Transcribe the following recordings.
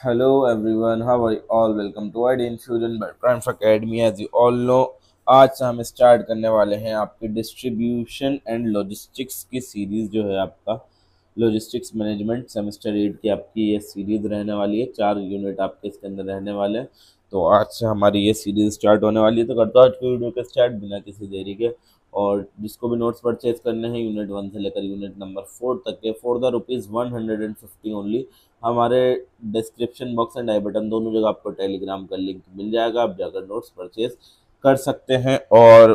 Hello everyone, how are you all? Welcome to ID Infusion by Triumph Academy. As you all know, आज से हम start करने वाले हैं आपकी डिस्ट्रीब्यूशन एंड लॉजिस्टिक्स की सीरीज़ जो है आपका लॉजिस्टिक्स मैनेजमेंट सेमेस्टर 8 की आपकी ये सीरीज़ रहने वाली है। 4 यूनिट आपके इसके अंदर रहने वाले हैं। तो आज से हमारी ये सीरीज़ स्टार्ट होने वाली है। तो करता हूँ आज की वीडियो के स्टार्ट बिना किसी देरी के। और जिसको भी नोट्स परचेज करने हैं यूनिट 1 से लेकर यूनिट नंबर 4 तक के फॉर द ₹150 ओनली, हमारे description box and I button दोनों जगह आपको टेलीग्राम का लिंक मिल जाएगा। आप जाकर नोट्स परचेज कर सकते हैं। और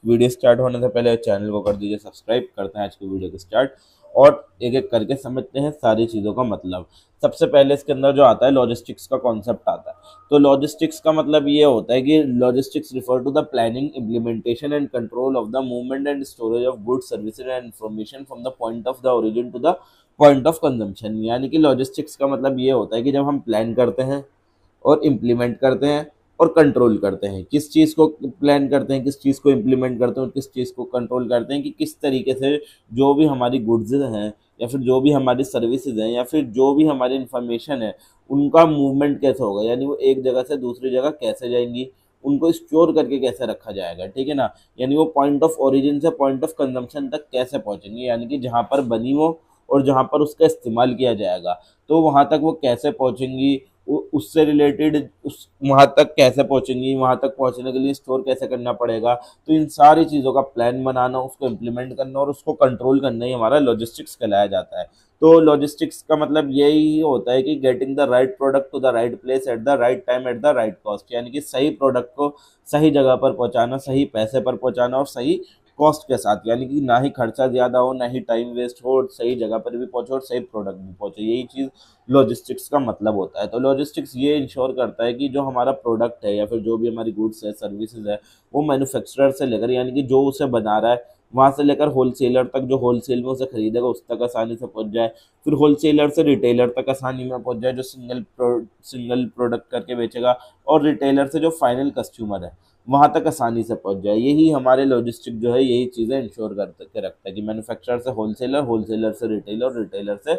वीडियो स्टार्ट होने से पहले चैनल को कर दीजिए सब्सक्राइब। करते हैं आज की वीडियो को स्टार्ट और एक एक करके समझते हैं सारी चीज़ों का मतलब। सबसे पहले इसके अंदर जो आता है लॉजिस्टिक्स का कॉन्सेप्ट आता है। तो लॉजिस्टिक्स का मतलब ये होता है कि logistics refer to the planning, implementation and control of the movement and storage of goods, services and information from the point of the origin to the point of consumption. यानी कि लॉजिस्टिक्स का मतलब ये होता है कि जब हम प्लान करते हैं और इम्प्लीमेंट करते हैं और कंट्रोल करते हैं, किस चीज़ को प्लान करते हैं, किस चीज़ को इम्प्लीमेंट करते हैं और किस चीज़ को कंट्रोल करते हैं कि किस तरीके से जो भी हमारी गुड्स हैं या फिर जो भी हमारी सर्विसेज हैं या फिर जो भी हमारी इंफॉर्मेशन है उनका मूवमेंट कैसे होगा, यानी वो एक जगह से दूसरी जगह कैसे जाएंगी, उनको स्टोर करके कैसे रखा जाएगा, ठीक है ना। यानी वो पॉइंट ऑफ ओरिजिन से पॉइंट ऑफ कंजम्पशन तक कैसे पहुंचेंगे, यानी कि जहाँ पर बनी हो और जहाँ पर उसका इस्तेमाल किया जाएगा तो वहाँ तक वो कैसे पहुँचेंगी, उससे रिलेटेड उस वहाँ तक कैसे पहुँचेंगी, वहाँ तक पहुँचने के लिए स्टोर कैसे करना पड़ेगा। तो इन सारी चीज़ों का प्लान बनाना, उसको इम्प्लीमेंट करना और उसको कंट्रोल करना ही हमारा लॉजिस्टिक्स कहलाया जाता है। तो लॉजिस्टिक्स का मतलब यही होता है कि getting the right product to the right place at the right time at the right cost, यानी कि सही प्रोडक्ट को सही जगह पर पहुँचाना, सही पैसे पर पहुँचाना और सही कॉस्ट के साथ, यानी कि ना ही खर्चा ज़्यादा हो ना ही टाइम वेस्ट हो, सही जगह पर भी पहुँचो और सही प्रोडक्ट भी पहुँचे। यही चीज़ लॉजिस्टिक्स का मतलब होता है। तो लॉजिस्टिक्स ये इंश्योर करता है कि जो हमारा प्रोडक्ट है या फिर जो भी हमारी गुड्स है, सर्विसेज है, वो मैन्युफैक्चरर से लेकर, यानी कि जो उसे बना रहा है वहाँ से लेकर होलसेलर तक, जो होलसेल में उसे खरीदेगा उस तक आसानी से पहुँच जाए। फिर होलसेलर से रिटेलर तक आसानी में पहुँच जाए, जो सिंगल प्रोडक्ट करके बेचेगा। और रिटेलर से जो फाइनल कस्टमर है वहाँ तक आसानी से पहुँच जाए। यही हमारे लॉजिस्टिक जो है यही चीज़ें इंश्योर करके रखता है कि मैन्युफैक्चरर से होलसेलर, होलसेलर से रिटेलर, रिटेलर से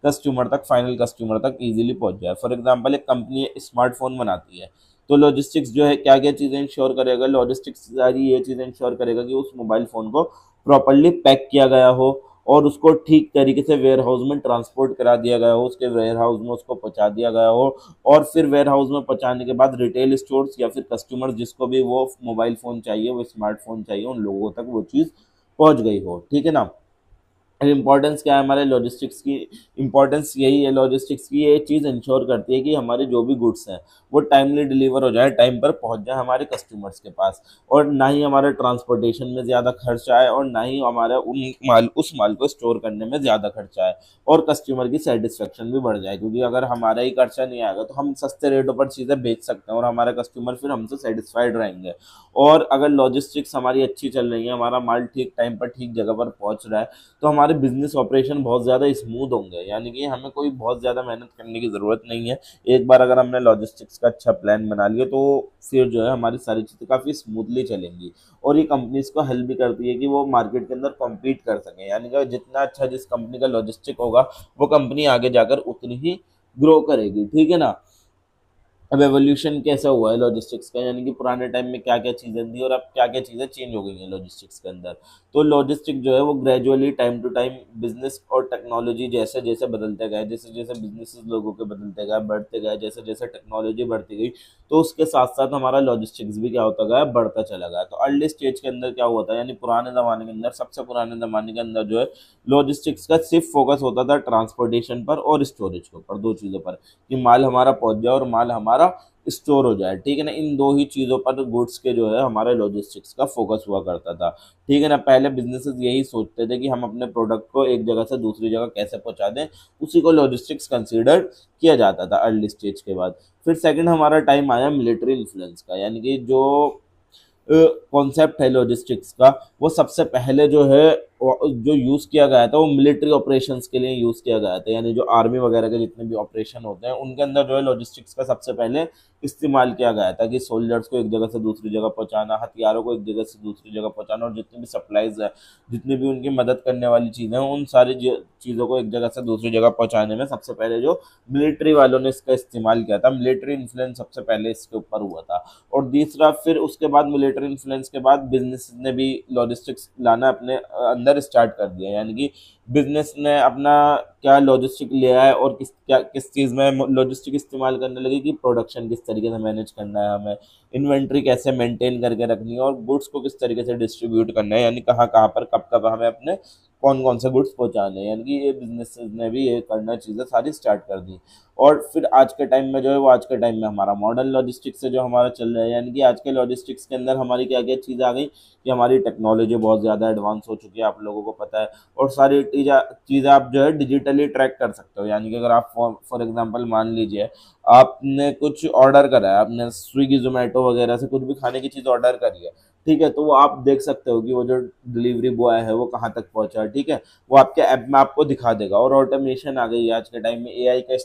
कस्टमर तक, फाइनल कस्टमर तक इजीली पहुंच जाए। फॉर एग्जांपल एक कंपनी स्मार्टफोन बनाती है तो लॉजिस्टिक्स जो है क्या क्या चीज़ें इंश्योर करेगा, लॉजिस्टिक्स सारी ये चीज़ें इंश्योर करेगा कि उस मोबाइल फ़ोन को प्रॉपरली पैक किया गया हो और उसको ठीक तरीके से वेयर हाउस में ट्रांसपोर्ट करा दिया गया हो, उसके वेयर हाउस में उसको पहुंचा दिया गया हो। और फिर वेयर हाउस में पहुंचाने के बाद रिटेल स्टोर्स या फिर कस्टमर जिसको भी वो मोबाइल फ़ोन चाहिए, वो स्मार्टफोन चाहिए, उन लोगों तक वो चीज़ पहुंच गई हो, ठीक है ना। इम्पोर्टेंस क्या है हमारे लॉजिस्टिक्स की, इम्पोर्टेंस यही है लॉजिस्टिक्स की, ये चीज़ इंश्योर करती है कि हमारे जो भी गुड्स हैं वो टाइमली डिलीवर हो जाए, टाइम पर पहुंच जाए हमारे कस्टमर्स के पास, और ना ही हमारे ट्रांसपोर्टेशन में ज़्यादा खर्चा आए और ना ही हमारा उस माल को स्टोर करने में ज़्यादा खर्चा आए, और कस्टमर की सेटिस्फेक्शन भी बढ़ जाए। क्योंकि अगर हमारा ही खर्चा नहीं आएगा तो हम सस्ते रेटों पर चीज़ें बेच सकते हैं और हमारे कस्टमर फिर हमसे सेटिस्फाइड रहेंगे। और अगर लॉजिस्टिक्स हमारी अच्छी चल रही है, हमारा माल ठीक टाइम पर ठीक जगह पर पहुंच रहा है, तो हमारे बिजनेस ऑपरेशन बहुत ज़्यादा स्मूथ होंगे। यानी कि हमें कोई बहुत ज़्यादा मेहनत करने की ज़रूरत नहीं है। एक बार अगर हमने लॉजिस्टिक्स का अच्छा प्लान बना लिया तो फिर जो है हमारी सारी चीज़ें काफ़ी स्मूथली चलेंगी। और ये कंपनीज को हेल्प भी करती है कि वो मार्केट के अंदर कम्पीट कर सकें, यानी कि जितना अच्छा जिस कंपनी का लॉजिस्टिक होगा वो कंपनी आगे जाकर उतनी ही ग्रो करेगी, ठीक है ना। अब एवोल्यूशन कैसा हुआ है लॉजिस्टिक्स का, यानी कि पुराने टाइम में क्या क्या चीज़ें थी और अब क्या क्या चीज़ें चेंज हो गई हैं लॉजिस्टिक्स के अंदर। तो लॉजिस्टिक जो है वो gradually time to time business और टेक्नोलॉजी जैसे जैसे बदलते गए, जैसे जैसे बिजनेस लोगों के बदलते गए, बढ़ते गए, जैसे जैसे टेक्नोलॉजी बढ़ती गई, तो उसके साथ साथ हमारा लॉजिस्टिक्स भी क्या होता गया, बढ़ता चला गया। तो अर्ली स्टेज के अंदर क्या हुआ था, यानी पुराने ज़माने के अंदर, सबसे पुराने ज़माने के अंदर जो है लॉजिस्टिक्स का सिर्फ फोकस होता था ट्रांसपोर्टेशन पर और स्टोरेज के ऊपर, दो चीज़ों पर, कि माल हमारा पहुंच जाए और माल हमारा स्टोर हो जाए, ठीक है ना। इन दो ही चीज़ों पर गुड्स के जो है हमारे लॉजिस्टिक्स का फोकस हुआ करता था, ठीक है ना। पहले बिजनेसेस यही सोचते थे कि हम अपने प्रोडक्ट को एक जगह से दूसरी जगह कैसे पहुंचा दें, उसी को लॉजिस्टिक्स कंसीडर किया जाता था अर्ली स्टेज के बाद। फिर सेकंड हमारा टाइम आया मिलिट्री इन्फ्लुएंस का, यानी कि जो कॉन्सेप्ट है लॉजिस्टिक्स का वो सबसे पहले जो है जो यूज़ किया गया था वो मिलिट्री ऑपरेशंस के लिए यूज़ किया गया था, यानी जो आर्मी वगैरह के जितने भी ऑपरेशन होते हैं उनके अंदर जो है लॉजिस्टिक्स का सबसे पहले इस्तेमाल किया गया था कि सोल्जर्स को एक जगह से दूसरी जगह पहुंचाना, हथियारों को एक जगह से दूसरी जगह पहुंचाना, और जितनी भी सप्लाईज है, जितनी भी उनकी मदद करने वाली चीज़ें हैं, उन सारी चीज़ों को एक जगह से दूसरी जगह पहुंचाने में सबसे पहले जो मिलिट्री वालों ने इसका इस्तेमाल किया था, मिलिट्री इन्फ्लुएंस सबसे पहले इसके ऊपर हुआ था। और दूसरा फिर उसके बाद मिलिट्री इन्फ्लुएंस के बाद बिजनेस ने भी लॉजिस्टिक्स लाना अपने अंदर स्टार्ट कर दिया, यानी कि बिजनेस ने अपना क्या लॉजिस्टिक लिया है और किस चीज़ में लॉजिस्टिक इस्तेमाल करने लगी कि प्रोडक्शन किस तरीके से मैनेज करना है हमें, इन्वेंट्री कैसे मेंटेन करके रखनी है, और गुड्स को किस तरीके से डिस्ट्रीब्यूट करना है, यानी कहाँ कहाँ पर कब कब हमें अपने कौन कौन से गुड्स पहुँचाने हैं, यानी कि ये बिजनेस ने भी ये करना चीज़ें सारी स्टार्ट कर दी। और फिर आज के टाइम में जो है वो आज के टाइम में हमारा मॉडर्न लॉजिस्टिक्स से जो हमारा चल रहा है, यानी कि आज के लॉजिस्टिक्स के अंदर हमारी क्या क्या चीज़ आ गई कि हमारी टेक्नोलॉजी बहुत ज़्यादा एडवांस हो चुकी है, आप लोगों को पता है, और सारी चीज़ें आप जो है डिजिटली ट्रैक कर सकते हो। यानी कि अगर आप फॉर एग्जांपल मान लीजिए आपने कुछ ऑर्डर करा है, आपने स्विगी जोमेटो वगैरह से कुछ भी खाने की चीज़ ऑर्डर करी है, ठीक है, तो वो आप देख सकते हो कि वो जो डिलीवरी बॉय है वो कहाँ तक पहुंचा है, ठीक है, वो आपके ऐप में आपको दिखा देगा। और ऑटोमेशन आ गई है आज के टाइम में, एआई का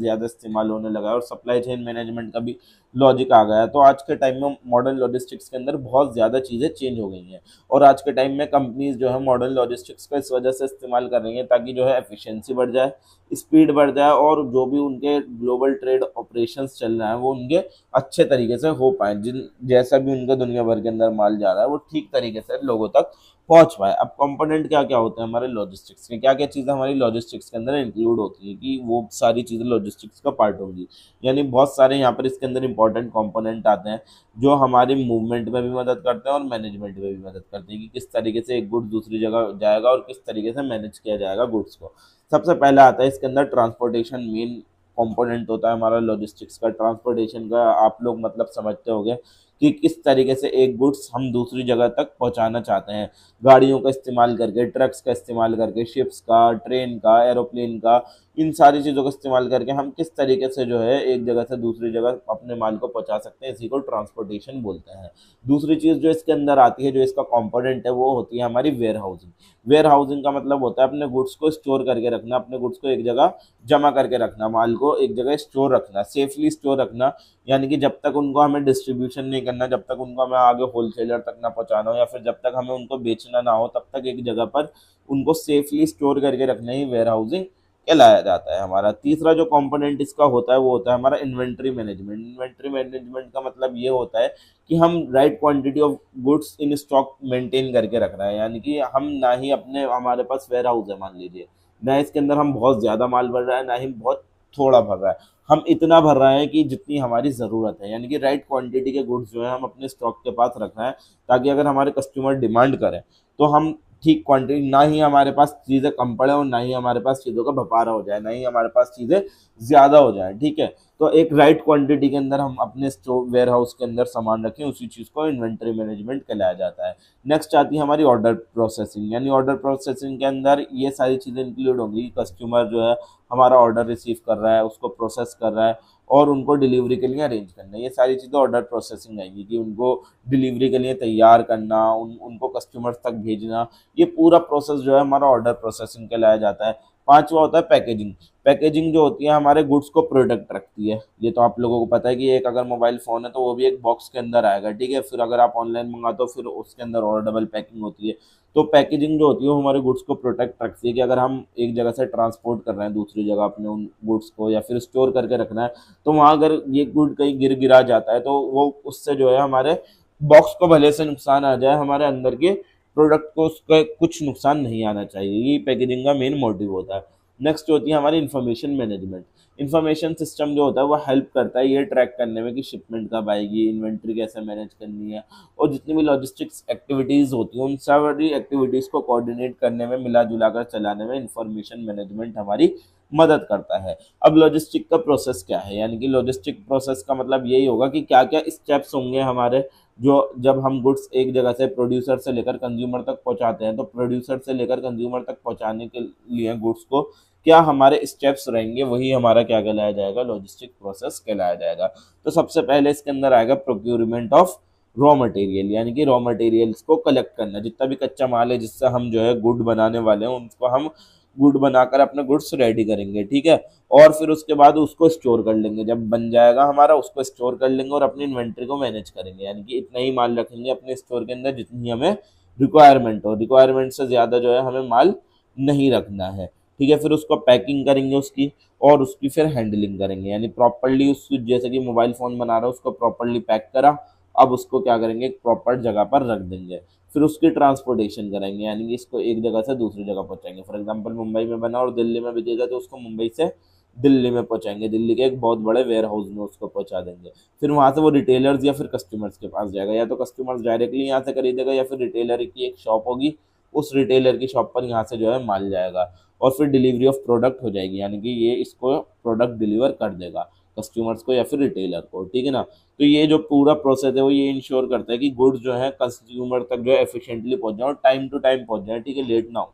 ज़्यादा इस्तेमाल होने लगा है, और सप्लाई चेन मैनेजमेंट का भी लॉजिक आ गया है। तो आज के टाइम में मॉडर्न लॉजिस्टिक्स के अंदर बहुत ज़्यादा चीज़ें चेंज हो गई हैं, और आज के टाइम में कंपनीज जो है मॉडर्न लॉजिस्टिक्स का इस वजह से इस्तेमाल कर रही हैं ताकि जो है एफिशिएंसी बढ़ जाए, स्पीड बढ़ जाए, और जो भी उनके ग्लोबल ट्रेड ऑपरेशंस चल रहे हैं वो उनके अच्छे तरीके से हो पाए, जिन जैसा भी उनका दुनिया भर के अंदर माल जा रहा है वो ठीक तरीके से लोगों तक पहुंच पाए। अब कंपोनेंट क्या क्या होते हैं हमारे लॉजिस्टिक्स के, क्या क्या चीज़ें हमारी लॉजिस्टिक्स के अंदर इंक्लूड होती है कि वो सारी चीज़ें लॉजिस्टिक्स का पार्ट होंगी, यानी बहुत सारे यहाँ पर इसके अंदर इंपॉर्टेंट कंपोनेंट आते हैं जो हमारे मूवमेंट में भी मदद करते हैं और मैनेजमेंट में भी मदद करते हैं कि किस तरीके से एक गुड्स दूसरी जगह जाएगा और किस तरीके से मैनेज किया जाएगा गुड्स को। सबसे पहले आता है इसके अंदर ट्रांसपोर्टेशन, मेन कंपोनेंट होता है हमारा लॉजिस्टिक्स का। ट्रांसपोर्टेशन का आप लोग मतलब समझते होंगे कि किस तरीके से एक गुड्स हम दूसरी जगह तक पहुंचाना चाहते हैं, गाड़ियों का इस्तेमाल करके, ट्रक्स का इस्तेमाल करके, शिप्स का, ट्रेन का, एरोप्लेन का, इन सारी चीज़ों का इस्तेमाल करके हम किस तरीके से जो है एक जगह से दूसरी जगह अपने माल को पहुंचा सकते हैं, इसी को ट्रांसपोर्टेशन बोलते हैं। दूसरी चीज़ जो इसके अंदर आती है, जो इसका कंपोनेंट है, वो होती है हमारी वेयर हाउसिंग। वेयर हाउसिंग का मतलब होता है अपने गुड्स को स्टोर करके रखना, अपने गुड्स को एक जगह जमा करके रखना, माल को एक जगह स्टोर रखना, सेफली स्टोर रखना, यानी कि जब तक उनको हमें डिस्ट्रीब्यूशन नहीं करना, जब तक उनको हमें आगे होलसेलर तक ना पहुंचाना हो, या फिर जब तक हमें उनको बेचना ना हो, तब तक एक जगह पर उनको सेफली स्टोर करके रखना ही वेयर हाउसिंग कहलाया जाता है हमारा। तीसरा जो कंपोनेंट इसका होता है वो होता है हमारा इन्वेंट्री मैनेजमेंट। इन्वेंट्री मैनेजमेंट का मतलब ये होता है कि हम right quantity of goods in stock maintain करके रख रहे हैं, यानी कि हम ना ही अपने हमारे पास वेयर हाउस है मान लीजिए, ना इसके अंदर हम बहुत ज़्यादा माल भर रहा है, ना ही बहुत थोड़ा भर रहा है, हम इतना भर रहे हैं कि जितनी हमारी ज़रूरत है, यानी कि राइट क्वांटिटी के गुड्स जो है हम अपने स्टॉक के पास रख रहे हैं, ताकि अगर हमारे कस्टमर डिमांड करें तो हम ठीक क्वांटिटी, ना ही हमारे पास चीज़ें कम पड़े और ना ही हमारे पास चीज़ों का भपारा हो जाए, ना ही हमारे पास चीज़ें ज़्यादा हो जाए, ठीक है। तो एक राइट क्वांटिटी के अंदर हम अपने स्टोर वेयर हाउस के अंदर सामान रखें, उसी चीज़ को इन्वेंट्री मैनेजमेंट कहलाया जाता है। नेक्स्ट आती है हमारी ऑर्डर प्रोसेसिंग, यानी ऑर्डर प्रोसेसिंग के अंदर ये सारी चीज़ें इंक्लूड होंगी। कस्टमर जो है हमारा ऑर्डर रिसीव कर रहा है, उसको प्रोसेस कर रहा है और उनको डिलीवरी के लिए अरेंज करना है, ये सारी चीज़ें ऑर्डर प्रोसेसिंग आएगी कि उनको डिलीवरी के लिए तैयार करना, उनको कस्टमर्स तक भेजना, ये पूरा प्रोसेस जो है हमारा ऑर्डर प्रोसेसिंग कहलाया जाता है। पांचवा होता है पैकेजिंग। पैकेजिंग जो होती है हमारे गुड्स को प्रोटेक्ट रखती है। ये तो आप लोगों को पता है कि एक अगर मोबाइल फ़ोन है तो वो भी एक बॉक्स के अंदर आएगा, ठीक है। फिर अगर आप ऑनलाइन मंगाते हो फिर उसके अंदर और डबल पैकिंग होती है। तो पैकेजिंग जो होती है वो हमारे गुड्स को प्रोटेक्ट रखती है कि अगर हम एक जगह से ट्रांसपोर्ट कर रहे हैं दूसरी जगह अपने उन गुड्स को, या फिर स्टोर करके रखना है, तो वहाँ अगर ये गुड कहीं गिरा जाता है तो वो उससे जो है हमारे बॉक्स को भले से नुकसान आ जाए, हमारे अंदर के प्रोडक्ट को उसका कुछ नुकसान नहीं आना चाहिए। ये पैकेजिंग का मेन मोटिव होता है। नेक्स्ट होती है हमारी इन्फॉर्मेशन मैनेजमेंट। इन्फॉर्मेशन सिस्टम जो होता है वो हेल्प करता है ये ट्रैक करने में कि शिपमेंट कब आएगी, इन्वेंट्री कैसे मैनेज करनी है, और जितनी भी लॉजिस्टिक्स एक्टिविटीज़ होती हैं उन सारी एक्टिविटीज़ को कोऑर्डिनेट करने में, मिला जुला कर चलाने में इन्फॉर्मेशन मैनेजमेंट हमारी मदद करता है। अब लॉजिस्टिक का प्रोसेस क्या है, यानी कि लॉजिस्टिक प्रोसेस का मतलब यही होगा कि क्या क्या स्टेप्स होंगे हमारे, जो जब हम गुड्स एक जगह से प्रोड्यूसर से लेकर कंज्यूमर तक पहुंचाते हैं, तो प्रोड्यूसर से लेकर कंज्यूमर तक पहुंचाने के लिए गुड्स को क्या हमारे स्टेप्स रहेंगे, वही हमारा क्या कहलाया जाएगा, लॉजिस्टिक प्रोसेस कहलाया जाएगा। तो सबसे पहले इसके अंदर आएगा प्रोक्यूरमेंट ऑफ रॉ मटेरियल, यानी कि रॉ मटेरियल्स को कलेक्ट करना, जितना भी कच्चा माल है जिससे हम जो है गुड बनाने वाले हैं उनको हम गुड बनाकर अपने गुड्स रेडी करेंगे, ठीक है। और फिर उसके बाद उसको स्टोर कर लेंगे, जब बन जाएगा हमारा उसको स्टोर कर लेंगे और अपनी इन्वेंट्री को मैनेज करेंगे, यानी कि इतना ही माल रखेंगे अपने स्टोर के अंदर जितनी हमें रिक्वायरमेंट हो, रिक्वायरमेंट से ज़्यादा जो है हमें माल नहीं रखना है, ठीक है। फिर उसको पैकिंग करेंगे उसकी, और उसकी फिर हैंडलिंग करेंगे, यानी प्रॉपरली उस जैसे कि मोबाइल फ़ोन बना रहा है उसको प्रॉपरली पैक करा, अब उसको क्या करेंगे एक प्रॉपर जगह पर रख देंगे। फिर उसकी ट्रांसपोर्टेशन करेंगे, यानी कि इसको एक जगह से दूसरी जगह पहुंचाएंगे। फॉर एग्जांपल मुंबई में बना और दिल्ली में बिकेगा तो उसको मुंबई से दिल्ली में पहुंचाएंगे, दिल्ली के एक बहुत बड़े वेयर हाउस में उसको पहुंचा देंगे। फिर वहां से वो रिटेलर्स या फिर कस्टमर्स के पास जाएगा, या तो कस्टमर्स डायरेक्टली यहाँ से खरीदेगा या फिर रिटेलर की एक शॉप होगी, उस रिटेलर की शॉप पर यहाँ से जो है माल जाएगा, और फिर डिलीवरी ऑफ प्रोडक्ट हो जाएगी, यानी कि ये इसको प्रोडक्ट डिलीवर कर देगा कस्टमर्स को या फिर रिटेलर को, ठीक है ना। तो ये जो पूरा प्रोसेस है वो ये इंश्योर करता है कि गुड्स जो है कंज्यूमर तक जो है एफिशिएंटली पहुंच जाए और टाइम टू टाइम पहुंच जाए, ठीक है, लेट ना हो।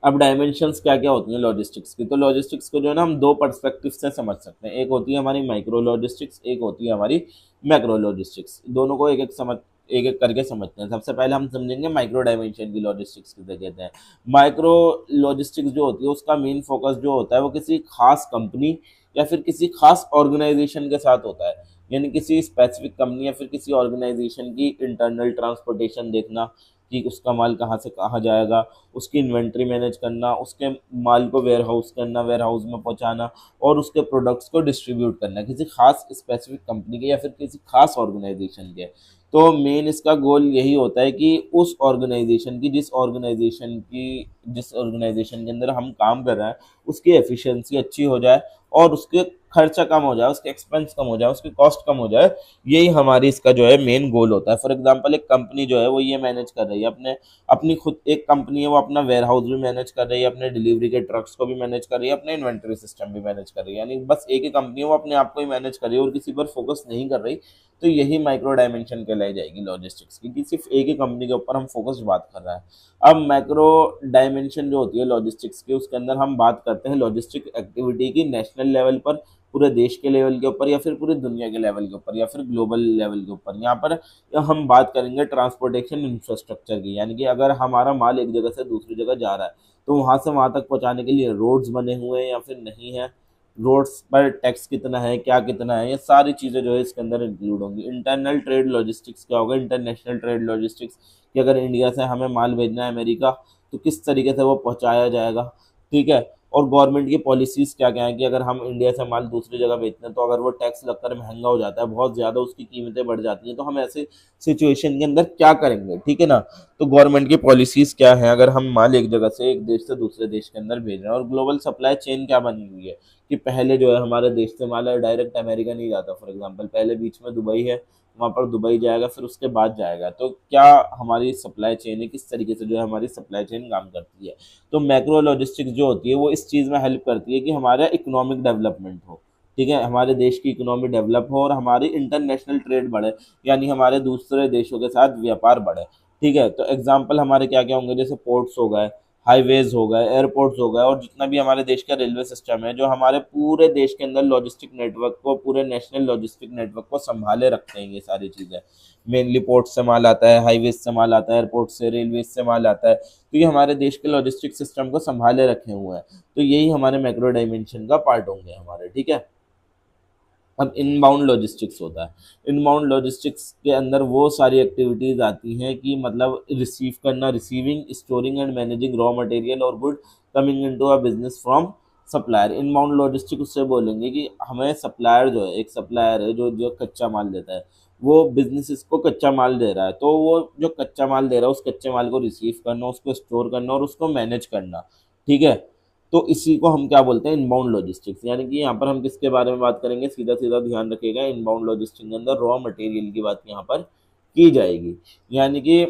अब डायमेंशंस क्या क्या होती हैं लॉजिस्टिक्स की, तो लॉजिस्टिक्स को जो है ना हम दो पर्सपेक्टिव से समझ सकते हैं, एक होती है हमारी माइक्रो लॉजिस्टिक्स, एक होती है हमारी मैक्रो लॉजिस्टिक्स। दोनों को एक एक करके समझते हैं। सबसे पहले हम समझेंगे माइक्रो डायमेंशन की लॉजिस्टिक्स किसे कहते हैं। माइक्रो लॉजिस्टिक्स जो होती है उसका मेन फोकस जो होता है वो किसी खास कंपनी या फिर किसी खास ऑर्गेनाइजेशन के साथ होता है, यानी किसी स्पेसिफिक कंपनी या फिर किसी ऑर्गेनाइजेशन की इंटरनल ट्रांसपोर्टेशन देखना कि उसका माल कहाँ से कहाँ जाएगा, उसकी इन्वेंट्री मैनेज करना, उसके माल को वेयर हाउस करना, वेयर हाउस में पहुंचाना, और उसके प्रोडक्ट्स को डिस्ट्रीब्यूट करना किसी खास स्पेसिफिक कंपनी के या फिर किसी खास ऑर्गेनाइजेशन के। तो मेन इसका गोल यही होता है कि उस ऑर्गेनाइजेशन की जिस ऑर्गेनाइजेशन के अंदर हम काम कर रहे हैं उसकी एफिशिएंसी अच्छी हो जाए और उसके खर्चा कम हो जाए, उसके एक्सपेंस कम हो जाए, उसकी कॉस्ट कम हो जाए, यही हमारी इसका जो है मेन गोल होता है। फॉर एग्जांपल एक कंपनी जो है वो ये मैनेज कर रही है अपनी खुद एक कंपनी है वो अपना वेयर हाउस भी मैनेज कर रही है, अपने डिलीवरी के ट्रक्स को भी मैनेज कर रही है, अपने इन्वेंट्री सिस्टम भी मैनेज कर रही है, यानी बस एक ही कंपनी है वो अपने आप को ही मैनेज कर रही है और किसी पर फोकस नहीं कर रही। तो यही माइक्रो डायमेंशन कहलाई जाएगी लॉजिस्टिक्स की, कि सिर्फ एक ही कंपनी के ऊपर हम फोकस बात कर रहे हैं। अब मैक्रो डायमेंशन जो होती है लॉजिस्टिक्स की उसके अंदर हम बात करते हैं लॉजिस्टिक एक्टिविटी की नेशनल लेवल पर, पूरे देश के लेवल के ऊपर, या फिर पूरी दुनिया के लेवल के ऊपर, या फिर ग्लोबल लेवल के ऊपर। यहाँ पर हम बात करेंगे ट्रांसपोर्टेशन इंफ्रास्ट्रक्चर की, यानी कि अगर हमारा माल एक जगह से दूसरी जगह जा रहा है तो वहां से वहां तक पहुंचाने के लिए रोड्स बने हुए हैं या फिर नहीं है, रोड्स पर टैक्स कितना है, क्या कितना है, ये सारी चीज़ें जो है इसके अंदर इंक्लूड होंगी। इंटरनल ट्रेड लॉजिस्टिक्स क्या होगा, इंटरनेशनल ट्रेड लॉजिस्टिक्स, कि अगर इंडिया से हमें माल भेजना है अमेरिका तो किस तरीके से वो पहुंचाया जाएगा, ठीक है। और गवर्नमेंट की पॉलिसीज़ क्या क्या है कि अगर हम इंडिया से माल दूसरी जगह बेचते हैं तो अगर वो टैक्स लगकर महंगा हो जाता है, बहुत ज़्यादा उसकी कीमतें बढ़ जाती हैं, तो हम ऐसे सिचुएशन के अंदर क्या करेंगे, ठीक है ना। तो गवर्नमेंट की पॉलिसीज़ क्या है अगर हम माल एक जगह से एक देश से दूसरे देश के अंदर भेज रहे हैं। और ग्लोबल सप्लाई चेन क्या बनी हुई है कि पहले जो है हमारे देश से माल डायरेक्ट अमेरिका नहीं जाता, फॉर एग्जांपल पहले बीच में दुबई है, वहाँ पर दुबई जाएगा फिर उसके बाद जाएगा। तो क्या हमारी सप्लाई चेन है, किस तरीके से जो है हमारी सप्लाई चेन काम करती है। तो मैक्रो लॉजिस्टिक्स जो होती है वो इस चीज़ में हेल्प करती है कि हमारा इकोनॉमिक डेवलपमेंट हो, ठीक है, हमारे देश की इकोनॉमी डेवलप हो और हमारी इंटरनेशनल ट्रेड बढ़े, यानी हमारे दूसरे देशों के साथ व्यापार बढ़े, ठीक है। तो एग्जाम्पल हमारे क्या क्या होंगे, जैसे पोर्ट्स हो गए, हाईवेज हो गए, एयरपोर्ट्स हो गए, और जितना भी हमारे देश का रेलवे सिस्टम है जो हमारे पूरे देश के अंदर लॉजिस्टिक नेटवर्क को, पूरे नेशनल लॉजिस्टिक नेटवर्क को संभाले रखते हैं। ये सारी चीज़ें मेनली पोर्ट से माल आता है, हाईवेज से माल आता है, एयरपोर्ट से, रेलवे से माल आता है, तो ये हमारे देश के लॉजिस्टिक सिस्टम को संभाले रखे हुए हैं। तो यही हमारे मैक्रो डायमेंशन का पार्ट होंगे हमारे, ठीक है। अब इनबाउंड लॉजिस्टिक्स होता है। इनबाउंड लॉजिस्टिक्स के अंदर वो सारी एक्टिविटीज़ आती हैं कि मतलब रिसीव करना, receiving, storing and managing raw material और good coming into a business from supplier. Inbound logistic उससे बोलेंगे कि हमें सप्लायर जो है, एक सप्लायर है जो जो कच्चा माल देता है, वो बिजनेस को कच्चा माल दे रहा है, तो वो जो कच्चा माल दे रहा है उस कच्चे माल को रिसीव करना, उसको स्टोर करना और उसको मैनेज करना, ठीक है। तो इसी को हम क्या बोलते हैं, इनबाउंड लॉजिस्टिक्स। यानी कि यहाँ पर हम किसके बारे में बात करेंगे, सीधा सीधा ध्यान रखिएगा, इनबाउंड लॉजिस्टिक्स के अंदर रॉ मटेरियल की बात यहाँ पर की जाएगी, यानी कि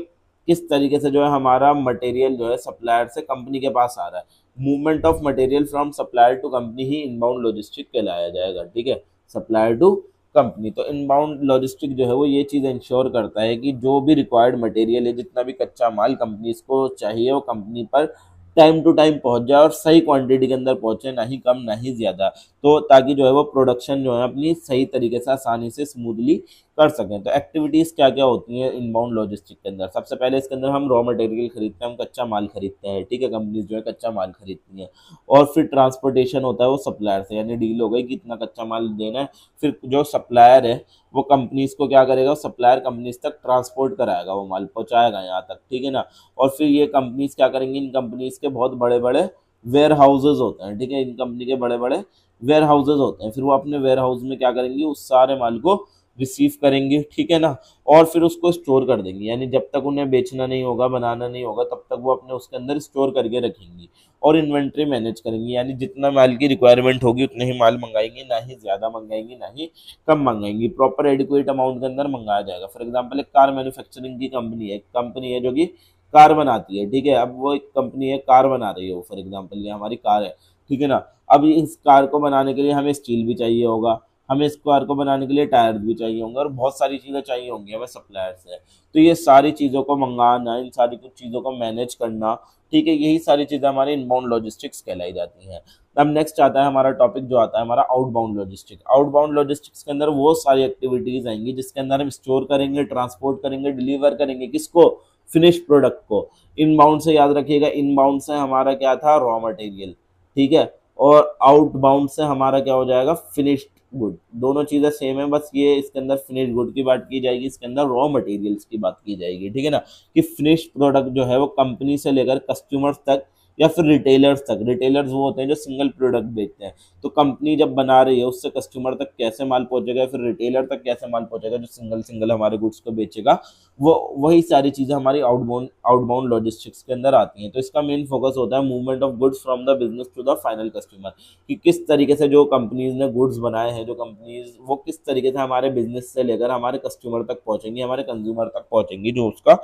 किस तरीके से जो है हमारा मटेरियल जो है सप्लायर से कंपनी के पास आ रहा है। Movement of material from supplier to company ही इनबाउंड लॉजिस्टिक कहलाया जाएगा, ठीक है, सप्लायर टू कंपनी। तो इनबाउंड लॉजिस्टिक जो है वो ये चीज़ इंश्योर करता है कि जो भी रिक्वायर्ड मटेरियल है, जितना भी कच्चा माल कंपनी को चाहिए, वो कंपनी पर टाइम टू टाइम पहुंच जाए और सही क्वांटिटी के अंदर पहुंचे, ना ही कम ना ही ज़्यादा, तो ताकि जो है वो प्रोडक्शन जो है अपनी सही तरीके से आसानी से स्मूथली कर सकें। तो एक्टिविटीज़ क्या क्या होती हैं इनबाउंड लॉजिस्टिक के अंदर? सबसे पहले इसके अंदर हम रॉ मटेरियल खरीदते हैं, हम कच्चा माल खरीदते हैं, ठीक है, कंपनीज जो है कच्चा माल खरीदती हैं। और फिर ट्रांसपोर्टेशन होता है वो सप्लायर से, यानी डील हो गई कि इतना कच्चा माल देना है, फिर जो सप्लायर है वो कंपनीज को क्या करेगा, सप्लायर कंपनीज तक ट्रांसपोर्ट कराएगा, वो माल पहुंचाएगा यहाँ तक, ठीक है ना। और फिर ये कंपनीज क्या करेंगी, इन कंपनीज के बहुत बड़े बड़े वेयर हाउसेज होते हैं, ठीक है, इन कंपनी के बड़े बड़े वेयर हाउसेज होते हैं, फिर वो अपने वेयर हाउस में क्या करेंगी, उस सारे माल को रिसीव करेंगे, ठीक है ना, और फिर उसको स्टोर कर देंगे, यानी जब तक उन्हें बेचना नहीं होगा, बनाना नहीं होगा, तब तक वो अपने उसके अंदर स्टोर करके रखेंगी। और इन्वेंट्री मैनेज करेंगी, यानी जितना माल की रिक्वायरमेंट होगी उतने ही माल मंगाएंगी, ना ही ज़्यादा मंगाएंगी ना ही कम मंगाएंगी, प्रॉपर एडिक्वेट अमाउंट के अंदर मंगाया जाएगा। फॉर एग्जाम्पल एक कार मैन्युफैक्चरिंग की कंपनी है जो कि कार बनाती है, ठीक है, अब वो एक कंपनी है, कार बना रही है वो, फॉर एग्जाम्पल ये हमारी कार है, ठीक है ना। अब इस कार को बनाने के लिए हमें स्टील भी चाहिए होगा, हमें इस कार को बनाने के लिए टायर भी चाहिए होंगे, और बहुत सारी चीज़ें चाहिए होंगी हमें सप्लायर से। तो ये सारी चीज़ों को मंगाना, इन सारी कुछ चीज़ों को मैनेज करना, ठीक है, यही सारी चीज़ें हमारी इनबाउंड लॉजिस्टिक्स कहलाई जाती हैं। अब नेक्स्ट आता है हमारा टॉपिक, जो आता है हमारा आउटबाउंड लॉजिस्टिक। आउटबाउंड लॉजिस्टिक्स के अंदर वो सारी एक्टिविटीज़ आएंगी जिसके अंदर हम स्टोर करेंगे, ट्रांसपोर्ट करेंगे, डिलीवर करेंगे, किसको, फिनिश प्रोडक्ट को। इनबाउंड से याद रखिएगा, इनबाउंड से हमारा क्या था, रॉ मटेरियल, ठीक है, और आउटबाउंड से हमारा क्या हो जाएगा, फिनिश्ड गुड। दोनों चीज़ें सेम है, बस ये इसके अंदर फिनिश गुड की बात की जाएगी, इसके अंदर रॉ मटेरियल्स की बात की जाएगी, ठीक है ना, कि फिनिश प्रोडक्ट जो है वो कंपनी से लेकर कस्टमर्स तक या फिर रिटेलर्स तक। रिटेलर्स वो होते हैं जो सिंगल प्रोडक्ट बेचते हैं, तो कंपनी जब बना रही है उससे कस्टमर तक कैसे माल पहुंचेगा, फिर रिटेलर तक कैसे माल पहुंचेगा जो सिंगल सिंगल हमारे गुड्स को बेचेगा, वो वही सारी चीज़ें हमारी आउटबाउंड लॉजिस्टिक्स के अंदर आती हैं। तो इसका मेन फोकस होता है movement of goods from the business to the final customer, कि किस तरीके से जो कंपनीज ने गुड्स बनाए हैं, जो कंपनीज वो किस तरीके से हमारे बिजनेस से लेकर हमारे कस्टमर तक पहुंचेंगी, हमारे कंज्यूमर तक पहुंचेंगी जो उसका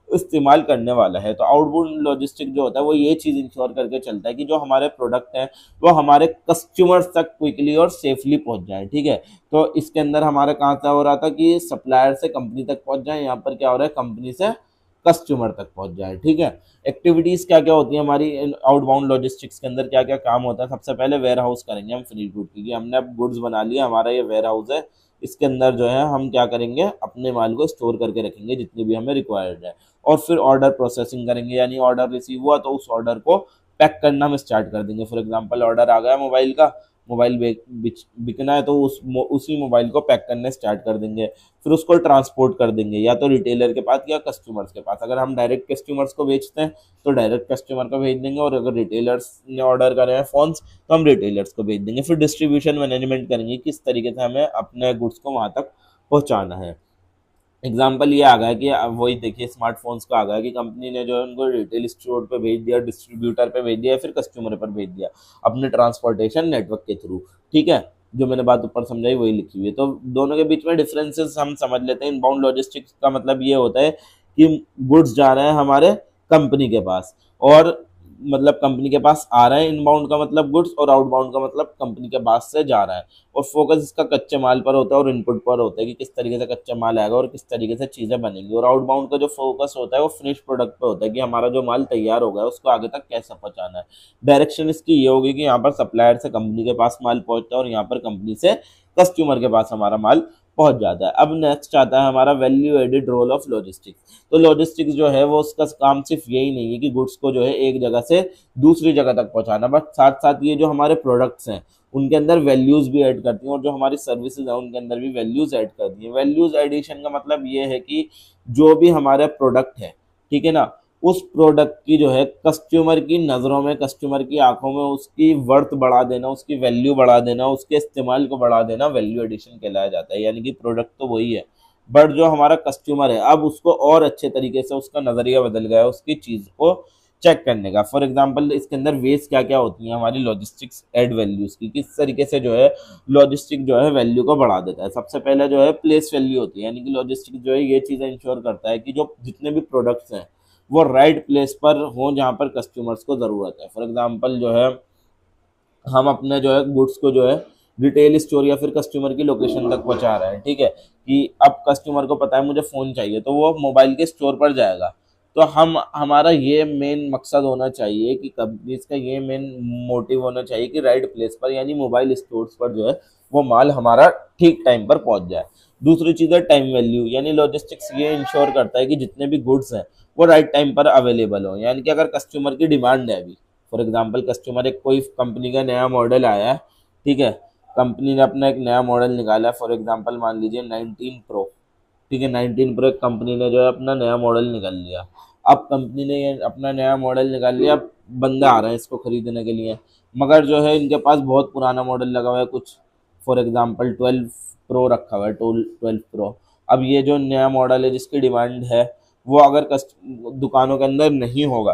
इस्तेमाल करने वाला है। तो आउटबाउंड लॉजिस्टिक जो होता है वो ये चीज़ इंश्योर करके चलता है कि जो हमारे प्रोडक्ट हैं वो हमारे कस्टमर्स तक क्विकली और सेफली पहुंच जाए, ठीक है। तो इसके अंदर हमारा कहाँ से हो रहा था कि सप्लायर से कंपनी तक पहुंच जाए, यहाँ पर क्या हो रहा है, कंपनी से कस्टमर तक पहुंच जाए, ठीक है। एक्टिविटीज क्या क्या होती है हमारी आउटबाउंड लॉजिस्टिक्स के अंदर, क्या क्या काम होता है? सबसे पहले वेयर हाउस करेंगे हम फिनिश गुड की, हमने अब गुड्स बना लिया, हमारा ये वेयर हाउस है, इसके अंदर जो है हम क्या करेंगे, अपने माल को स्टोर करके रखेंगे जितनी भी हमें रिक्वायर्ड है। और फिर ऑर्डर प्रोसेसिंग करेंगे, यानी ऑर्डर रिसीव हुआ तो उस ऑर्डर को पैक करना हम स्टार्ट कर देंगे। फॉर एग्जांपल ऑर्डर आ गया मोबाइल का, मोबाइल बिकना है तो उसी मोबाइल को पैक करने स्टार्ट कर देंगे, फिर उसको ट्रांसपोर्ट कर देंगे या तो रिटेलर के पास या कस्टमर्स के पास। अगर हम डायरेक्ट कस्टमर्स को बेचते हैं तो डायरेक्ट कस्टमर को भेज देंगे, और अगर रिटेलर्स ने ऑर्डर करे हैं फ़ोन्स तो हम रिटेलर्स को भेज देंगे। फिर डिस्ट्रीब्यूशन मैनेजमेंट करेंगे, किस तरीके से हमें अपने गुड्स को वहाँ तक पहुँचाना है। एग्जाम्पल ये आ गया कि अब वही देखिए स्मार्टफोन्स का आ गया कि कंपनी ने जो है उनको रिटेल स्टोर पे भेज दिया, डिस्ट्रीब्यूटर पे भेज दिया, फिर कस्टमर पर भेज दिया अपने ट्रांसपोर्टेशन नेटवर्क के थ्रू, ठीक है। जो मैंने बात ऊपर समझाई वही लिखी हुई है। तो दोनों के बीच में डिफरेंसेस हम समझ लेते हैं। इनबाउंड लॉजिस्टिक्स का मतलब ये होता है कि गुड्स जा रहे हैं हमारे कंपनी के पास, और मतलब कंपनी के पास आ रहे हैं, इनबाउंड का मतलब गुड्स, और आउटबाउंड का मतलब कंपनी के पास से जा रहा है। और फोकस इसका कच्चे माल पर होता है और इनपुट पर होता है कि किस तरीके से कच्चा माल आएगा और किस तरीके से चीज़ें बनेंगी। और आउटबाउंड का जो फोकस होता है वो फिनिश प्रोडक्ट पे होता है कि हमारा जो माल तैयार हो गया है उसको आगे तक कैसे पहुंचाना है। डायरेक्शन इसकी ये होगी कि यहाँ पर सप्लायर से कंपनी के पास माल पहुंचता है और यहाँ पर कंपनी से कस्टमर के पास हमारा माल पहुंच जाता है। अब नेक्स्ट आता है हमारा value added role of logistics. तो लॉजिस्टिक्स जो है वो उसका काम सिर्फ यही नहीं है कि गुड्स को जो है एक जगह से दूसरी जगह तक पहुंचाना, बट साथ साथ ये जो हमारे प्रोडक्ट्स हैं उनके अंदर वैल्यूज भी ऐड करती हैं, और जो हमारी सर्विसेज है उनके अंदर भी वैल्यूज ऐड करती हैं। वैल्यूज एडिशन का मतलब ये है कि जो भी हमारे प्रोडक्ट है, ठीक है ना, उस प्रोडक्ट की जो है कस्टमर की नज़रों में, कस्टमर की आंखों में उसकी वर्थ बढ़ा देना, उसकी वैल्यू बढ़ा देना, उसके इस्तेमाल को बढ़ा देना वैल्यू एडिशन कहलाया जाता है। यानी कि प्रोडक्ट तो वही है, बट जो हमारा कस्टमर है अब उसको और अच्छे तरीके से उसका नज़रिया बदल गया है उसकी चीज़ को चेक करने का। फॉर एग्जांपल इसके अंदर वेज क्या क्या होती हैं हमारी लॉजिस्टिक्स एड वैल्यूज़ की, किस तरीके से जो है लॉजिस्टिक जो है वैल्यू को बढ़ा देता है। सबसे पहले जो है प्लेस वैल्यू होती है, यानी कि लॉजिस्टिक जो है ये चीज़ें इंश्योर करता है कि जो जितने भी प्रोडक्ट्स हैं वो राइट प्लेस पर हों जहाँ पर कस्टमर्स को ज़रूरत है। फॉर एग्जांपल जो है हम अपने जो है गुड्स को जो है रिटेल स्टोर या फिर कस्टमर की लोकेशन तक पहुंचा रहे हैं, ठीक है, कि अब कस्टमर को पता है मुझे फ़ोन चाहिए तो वो मोबाइल के स्टोर पर जाएगा। तो हमारा ये मेन मकसद होना चाहिए कि कंपनीज का ये मेन मोटिव होना चाहिए कि राइट प्लेस पर यानी मोबाइल स्टोर्स पर जो है वो माल हमारा ठीक टाइम पर पहुंच जाए। दूसरी चीज़ है टाइम वैल्यू, यानी लॉजिस्टिक्स ये इंश्योर करता है कि जितने भी गुड्स हैं वो राइट टाइम पर अवेलेबल हो। यानी कि अगर कस्टमर की डिमांड है, अभी फॉर एग्जांपल कस्टमर, एक कोई कंपनी का नया मॉडल आया है, ठीक है, कंपनी ने अपना एक नया मॉडल निकाला है, फॉर एग्जांपल मान लीजिए 19 प्रो, ठीक है, 19 प्रो एक कंपनी ने जो है अपना नया मॉडल निकाल लिया। अब कंपनी ने ये अपना नया मॉडल निकाल लिया, अब बंदे आ रहे हैं इसको खरीदने के लिए, मगर जो है इनके पास बहुत पुराना मॉडल लगा हुआ है कुछ, फॉर एग्जांपल 12 प्रो रखा हुआ है, 12 प्रो। अब ये जो नया मॉडल है जिसकी डिमांड है वो अगर दुकानों के अंदर नहीं होगा,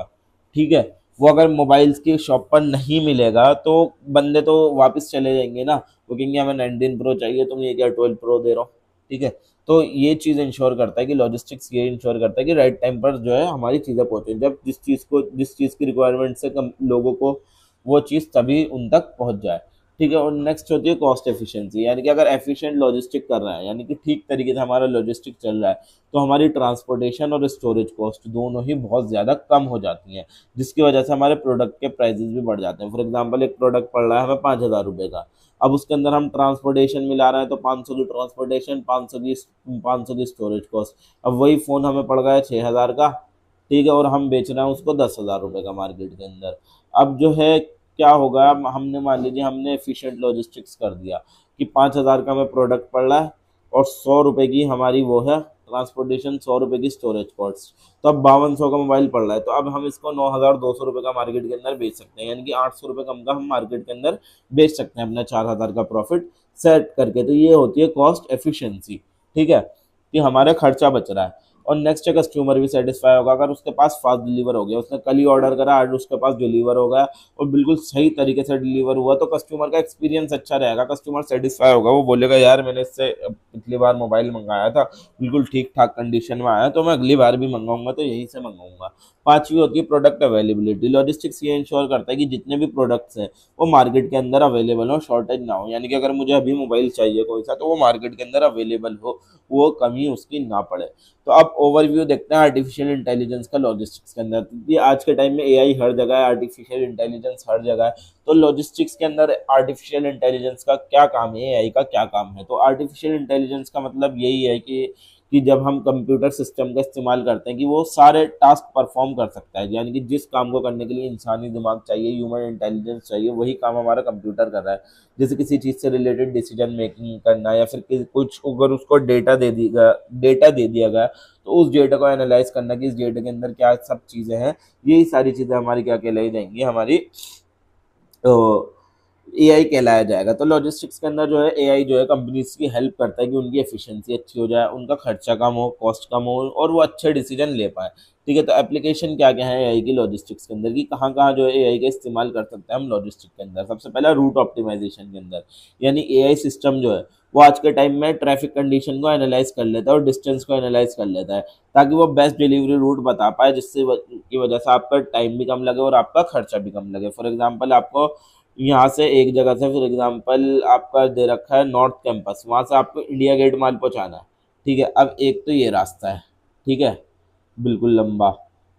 ठीक है, वो अगर मोबाइल्स की शॉप पर नहीं मिलेगा तो बंदे तो वापस चले जाएंगे ना, वो कहेंगे हमें 19 प्रो चाहिए, तुम ये क्या 12 प्रो दे रहे हो, ठीक है। तो ये चीज़ इंश्योर करता है कि लॉजिस्टिक्स ये इंश्योर करता है कि राइट टाइम पर जो है हमारी चीज़ें पहुँचे, जब जिस चीज़ की रिक्वायरमेंट से कम लोगों को वो चीज़ तभी उन तक पहुँच जाए, ठीक है। और नेक्स्ट होती है कॉस्ट एफिशिएंसी, यानी कि अगर एफिशिएंट लॉजिस्टिक कर रहा है, यानी कि ठीक तरीके से हमारा लॉजिस्टिक चल रहा है, तो हमारी ट्रांसपोर्टेशन और स्टोरेज कॉस्ट दोनों ही बहुत ज़्यादा कम हो जाती हैं, जिसकी वजह से हमारे प्रोडक्ट के प्राइजेस भी बढ़ जाते हैं। फॉर एग्जांपल एक प्रोडक्ट पड़ रहा है हमें 5,000 रुपये का, अब उसके अंदर हम ट्रांसपोर्टेशन मिला रहे हैं तो 500 की ट्रांसपोर्टेशन, 500 की स्टोरेज कॉस्ट। अब वही फ़ोन हमें पड़ गया है 6,000 का, ठीक है, और हम बेच रहे हैं उसको 10,000 रुपये का मार्केट के अंदर। अब जो है क्या होगा, हमने मान लीजिए हमने एफिशिएंट लॉजिस्टिक्स कर दिया कि 5,000 का हमें प्रोडक्ट पड़ रहा है और 100 रुपये की हमारी वो है ट्रांसपोर्टेशन, 100 रुपये की स्टोरेज कॉस्ट, तो अब 5200 का मोबाइल पड़ रहा है, तो अब हम इसको 9,200 रुपये का मार्केट के अंदर बेच सकते हैं, यानी कि 800 रुपये कम का हम मार्केट के अंदर बेच सकते हैं अपना 4,000 का प्रॉफिट सेट करके। तो ये होती है कॉस्ट एफिशिएंसी, ठीक है, कि हमारा खर्चा बच रहा है। और नेक्स्ट है कस्टमर भी सेटिस्फाई होगा, अगर उसके पास फास्ट डिलीवर हो गया, उसने कल ही ऑर्डर करा आज उसके पास डिलीवर हो गया और बिल्कुल सही तरीके से डिलीवर हुआ, तो कस्टमर का एक्सपीरियंस अच्छा रहेगा, कस्टमर सेटिस्फाई होगा, वो बोलेगा यार मैंने इससे पिछली बार मोबाइल मंगाया था, बिल्कुल ठीक ठाक कंडीशन में आया, तो मैं अगली बार भी मंगाऊंगा तो यहीं से मंगाऊंगा। पांचवी होती है प्रोडक्ट अवेलेबिलिटी, लॉजिस्टिक्स ये इंश्योर करता है कि जितने भी प्रोडक्ट्स हैं वो मार्केट के अंदर अवेलेबल हो, शॉर्टेज ना हो, यानी कि अगर मुझे अभी मोबाइल चाहिए कोई सा तो वो मार्केट के अंदर अवेलेबल हो, वो कमी उसकी ना पड़े। तो अब ओवरव्यू देखते हैं आर्टिफिशियल इंटेलिजेंस का लॉजिस्टिक्स के अंदर। ये आज के टाइम में एआई हर जगह है, आर्टिफिशियल इंटेलिजेंस हर जगह है, तो लॉजिस्टिक्स के अंदर आर्टिफिशियल इंटेलिजेंस का क्या काम है, एआई का क्या काम है। तो आर्टिफिशियल इंटेलिजेंस का मतलब यही है कि जब हम कंप्यूटर सिस्टम का इस्तेमाल करते हैं कि वो सारे टास्क परफॉर्म कर सकता है, यानी कि जिस काम को करने के लिए इंसानी दिमाग चाहिए, ह्यूमन इंटेलिजेंस चाहिए, वही काम हमारा कंप्यूटर कर रहा है। जैसे किसी चीज़ से रिलेटेड डिसीजन मेकिंग करना, या फिर कुछ अगर उसको डेटा दे दिया गया तो उस डेटा को एनालाइज करना कि इस डेटा के अंदर क्या सब चीज़ें हैं, यही सारी चीज़ें हमारी क्या कहलाई जाएंगी, हमारी एआई कहलाया जाएगा। तो लॉजिस्टिक्स के अंदर जो है एआई जो है कंपनीज की हेल्प करता है कि उनकी एफिशिएंसी अच्छी हो जाए, उनका खर्चा कम हो, कॉस्ट कम हो और वो अच्छे डिसीजन ले पाए, ठीक है। तो एप्लीकेशन क्या क्या है एआई की लॉजिस्टिक्स के अंदर, की कहाँ कहाँ जो है एआई का इस्तेमाल कर सकते हैं हम लॉजिस्टिक्स के अंदर। सबसे पहला रूट ऑप्टिमाइजेशन के अंदर, यानी एआई सिस्टम जो है वो आज के टाइम में ट्रैफिक कंडीशन को एनालाइज कर लेता है और डिस्टेंस को एनालाइज कर लेता है, ताकि वो बेस्ट डिलीवरी रूट बता पाए, जिससे की वजह से आपका टाइम भी कम लगे और आपका खर्चा भी कम लगे। फॉर एग्जाम्पल आपको यहाँ से एक जगह से, फॉर एग्जांपल आपका दे रखा है नॉर्थ कैंपस, वहाँ से आपको इंडिया गेट माल पहुँचाना है, ठीक है। अब एक तो ये रास्ता है, ठीक है, बिल्कुल लंबा,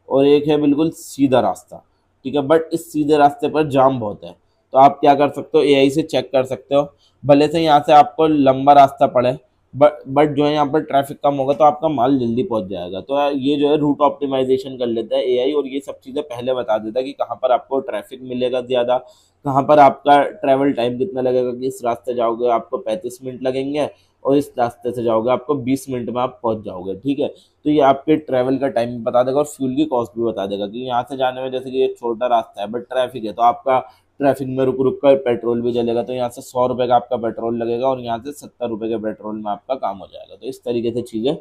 और एक है बिल्कुल सीधा रास्ता, ठीक है, बट इस सीधे रास्ते पर जाम बहुत है। तो आप क्या कर सकते हो, एआई से चेक कर सकते हो, भले से यहाँ से आपको लंबा रास्ता पड़े, बट जो है यहाँ पर ट्रैफिक कम होगा तो आपका माल जल्दी पहुँच जाएगा। तो ये जो है रूट ऑप्टिमाइजेशन कर लेता है एआई, और ये सब चीज़ें पहले बता देता है कि कहाँ पर आपको ट्रैफिक मिलेगा ज़्यादा, कहाँ पर आपका ट्रैवल टाइम कितना लगेगा, कि इस रास्ते जाओगे आपको 35 मिनट लगेंगे और इस रास्ते से जाओगे आपको 20 मिनट में आप पहुँच जाओगे, ठीक है। तो ये आपके ट्रैवल का टाइम भी बता देगा और फ्यूल की कॉस्ट भी बता देगा कि यहाँ से जाने में जैसे कि एक छोटा रास्ता है बट ट्रैफिक है, तो आपका ट्रैफिक में रुक रुक कर पेट्रोल भी जलेगा, तो यहाँ से 100 रुपये का आपका पेट्रोल लगेगा और यहाँ से 70 रुपये के पेट्रोल में आपका काम हो जाएगा। तो इस तरीके से चीज़ें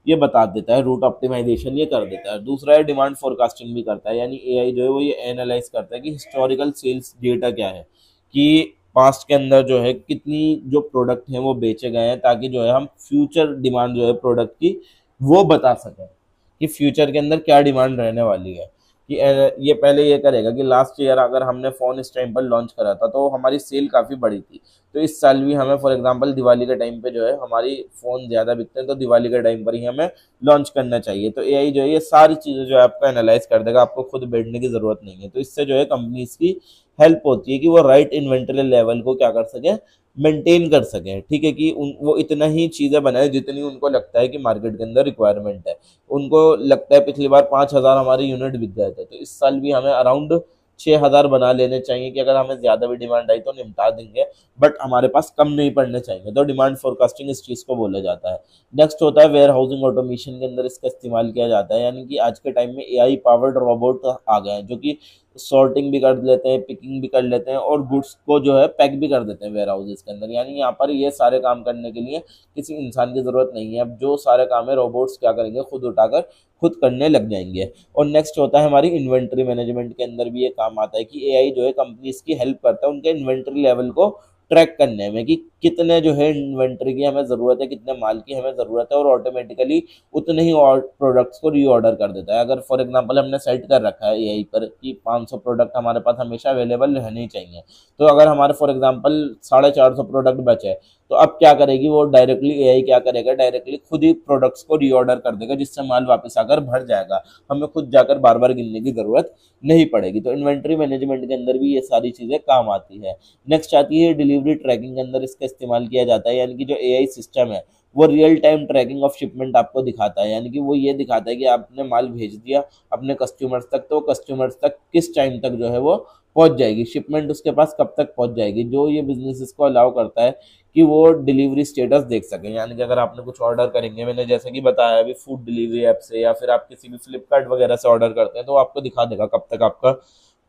ये बता देता है, रूट ऑप्टिमाइजेशन ये कर देता है। दूसरा है डिमांड फोरकास्टिंग भी करता है, यानी एआई जो है वो ये एनालाइज करता है कि हिस्टोरिकल सेल्स डेटा क्या है, कि पास्ट के अंदर जो है कितनी जो प्रोडक्ट हैं वो बेचे गए हैं, ताकि जो है हम फ्यूचर डिमांड जो है प्रोडक्ट की वो बता सकें कि फ्यूचर के अंदर क्या डिमांड रहने वाली है। कि ये पहले ये करेगा कि लास्ट ईयर अगर हमने फ़ोन इस टाइम पर लॉन्च करा था तो हमारी सेल काफ़ी बड़ी थी, तो इस साल भी हमें फॉर एग्जांपल दिवाली के टाइम पे जो है हमारी फ़ोन ज़्यादा बिकते हैं, तो दिवाली के टाइम पर ही हमें लॉन्च करना चाहिए। तो एआई जो है ये सारी चीज़ें जो है आपको एनालाइज कर देगा, आपको खुद बैठने की ज़रूरत नहीं है। तो इससे जो है कंपनीज की हेल्प होती है कि वो राइट इन्वेंटरी लेवल को क्या कर सके, मेंटेन कर सकें, ठीक है, कि वो इतना ही चीज़ें बनाए जितनी उनको लगता है कि मार्केट के अंदर रिक्वायरमेंट है। उनको लगता है पिछली बार 5,000 हमारे यूनिट बिक गए थे, तो इस साल भी हमें अराउंड 6,000 बना लेने चाहिए कि अगर हमें ज़्यादा भी डिमांड आई तो निपटा देंगे, बट हमारे पास कम नहीं पड़ने चाहिए। तो डिमांड फोरकास्टिंग इस चीज़ को बोला जाता है। नेक्स्ट होता है वेयर हाउसिंग ऑटोमेशन के अंदर इसका इस्तेमाल किया जाता है, यानी कि आज के टाइम में एआई पावर्ड रोबोट आ गए हैं जो कि सॉर्टिंग भी कर लेते हैं, पिकिंग भी कर लेते हैं और गुड्स को जो है पैक भी कर देते हैं वेयर हाउसेज के अंदर। यानी यहाँ पर ये सारे काम करने के लिए किसी इंसान की ज़रूरत नहीं है। अब जो सारे काम है रोबोट्स क्या करेंगे, खुद उठाकर खुद करने लग जाएंगे। और नेक्स्ट होता है हमारी इन्वेंट्री मैनेजमेंट के अंदर भी ये काम आता है कि एआई जो है कंपनीज की हेल्प करता है उनके इन्वेंट्री लेवल को ट्रैक करने में, कि कितने जो है इन्वेंट्री की हमें ज़रूरत है, कितने माल की हमें ज़रूरत है, और ऑटोमेटिकली उतने ही और प्रोडक्ट्स को रीऑर्डर कर देता है। अगर फॉर एग्जांपल हमने सेट कर रखा है एआई पर कि 500 प्रोडक्ट हमारे पास हमेशा अवेलेबल रहने ही चाहिए, तो अगर हमारे फॉर एग्जांपल 450 प्रोडक्ट बचे, तो अब क्या करेगी वो, डायरेक्टली एआई क्या करेगा, डायरेक्टली खुद ही प्रोडक्ट्स को रीऑर्डर कर देगा, जिससे माल वापस आकर भर जाएगा, हमें खुद जाकर बार बार गिनने की ज़रूरत नहीं पड़ेगी। तो इन्वेंट्री मैनेजमेंट के अंदर भी ये सारी चीज़ें काम आती है। नेक्स्ट आती है डिलीवरी ट्रैकिंग के अंदर इसका इस्तेमाल किया जाता है, यानी कि जो एआई सिस्टम है वो real time tracking of shipment आपको दिखाता है, यानी कि वो ये दिखाता है कि आपने माल भेज दिया अपने कस्टमर्स तक, तो कस्टमर्स तक किस टाइम तक जो है वो पहुंच जाएगी, शिपमेंट उसके पास कब तक पहुंच जाएगी, जो ये बिजनेस इसको अलाउ करता है कि वो डिलीवरी स्टेटस देख सकें। यानी कि अगर आपने कुछ ऑर्डर करेंगे, मैंने जैसे कि बताया अभी फूड डिलीवरी ऐप से या फिर आप किसी भी फ्लिपकार्ट वगैरह से ऑर्डर करते हैं, तो आपको दिखा देगा कब तक आपका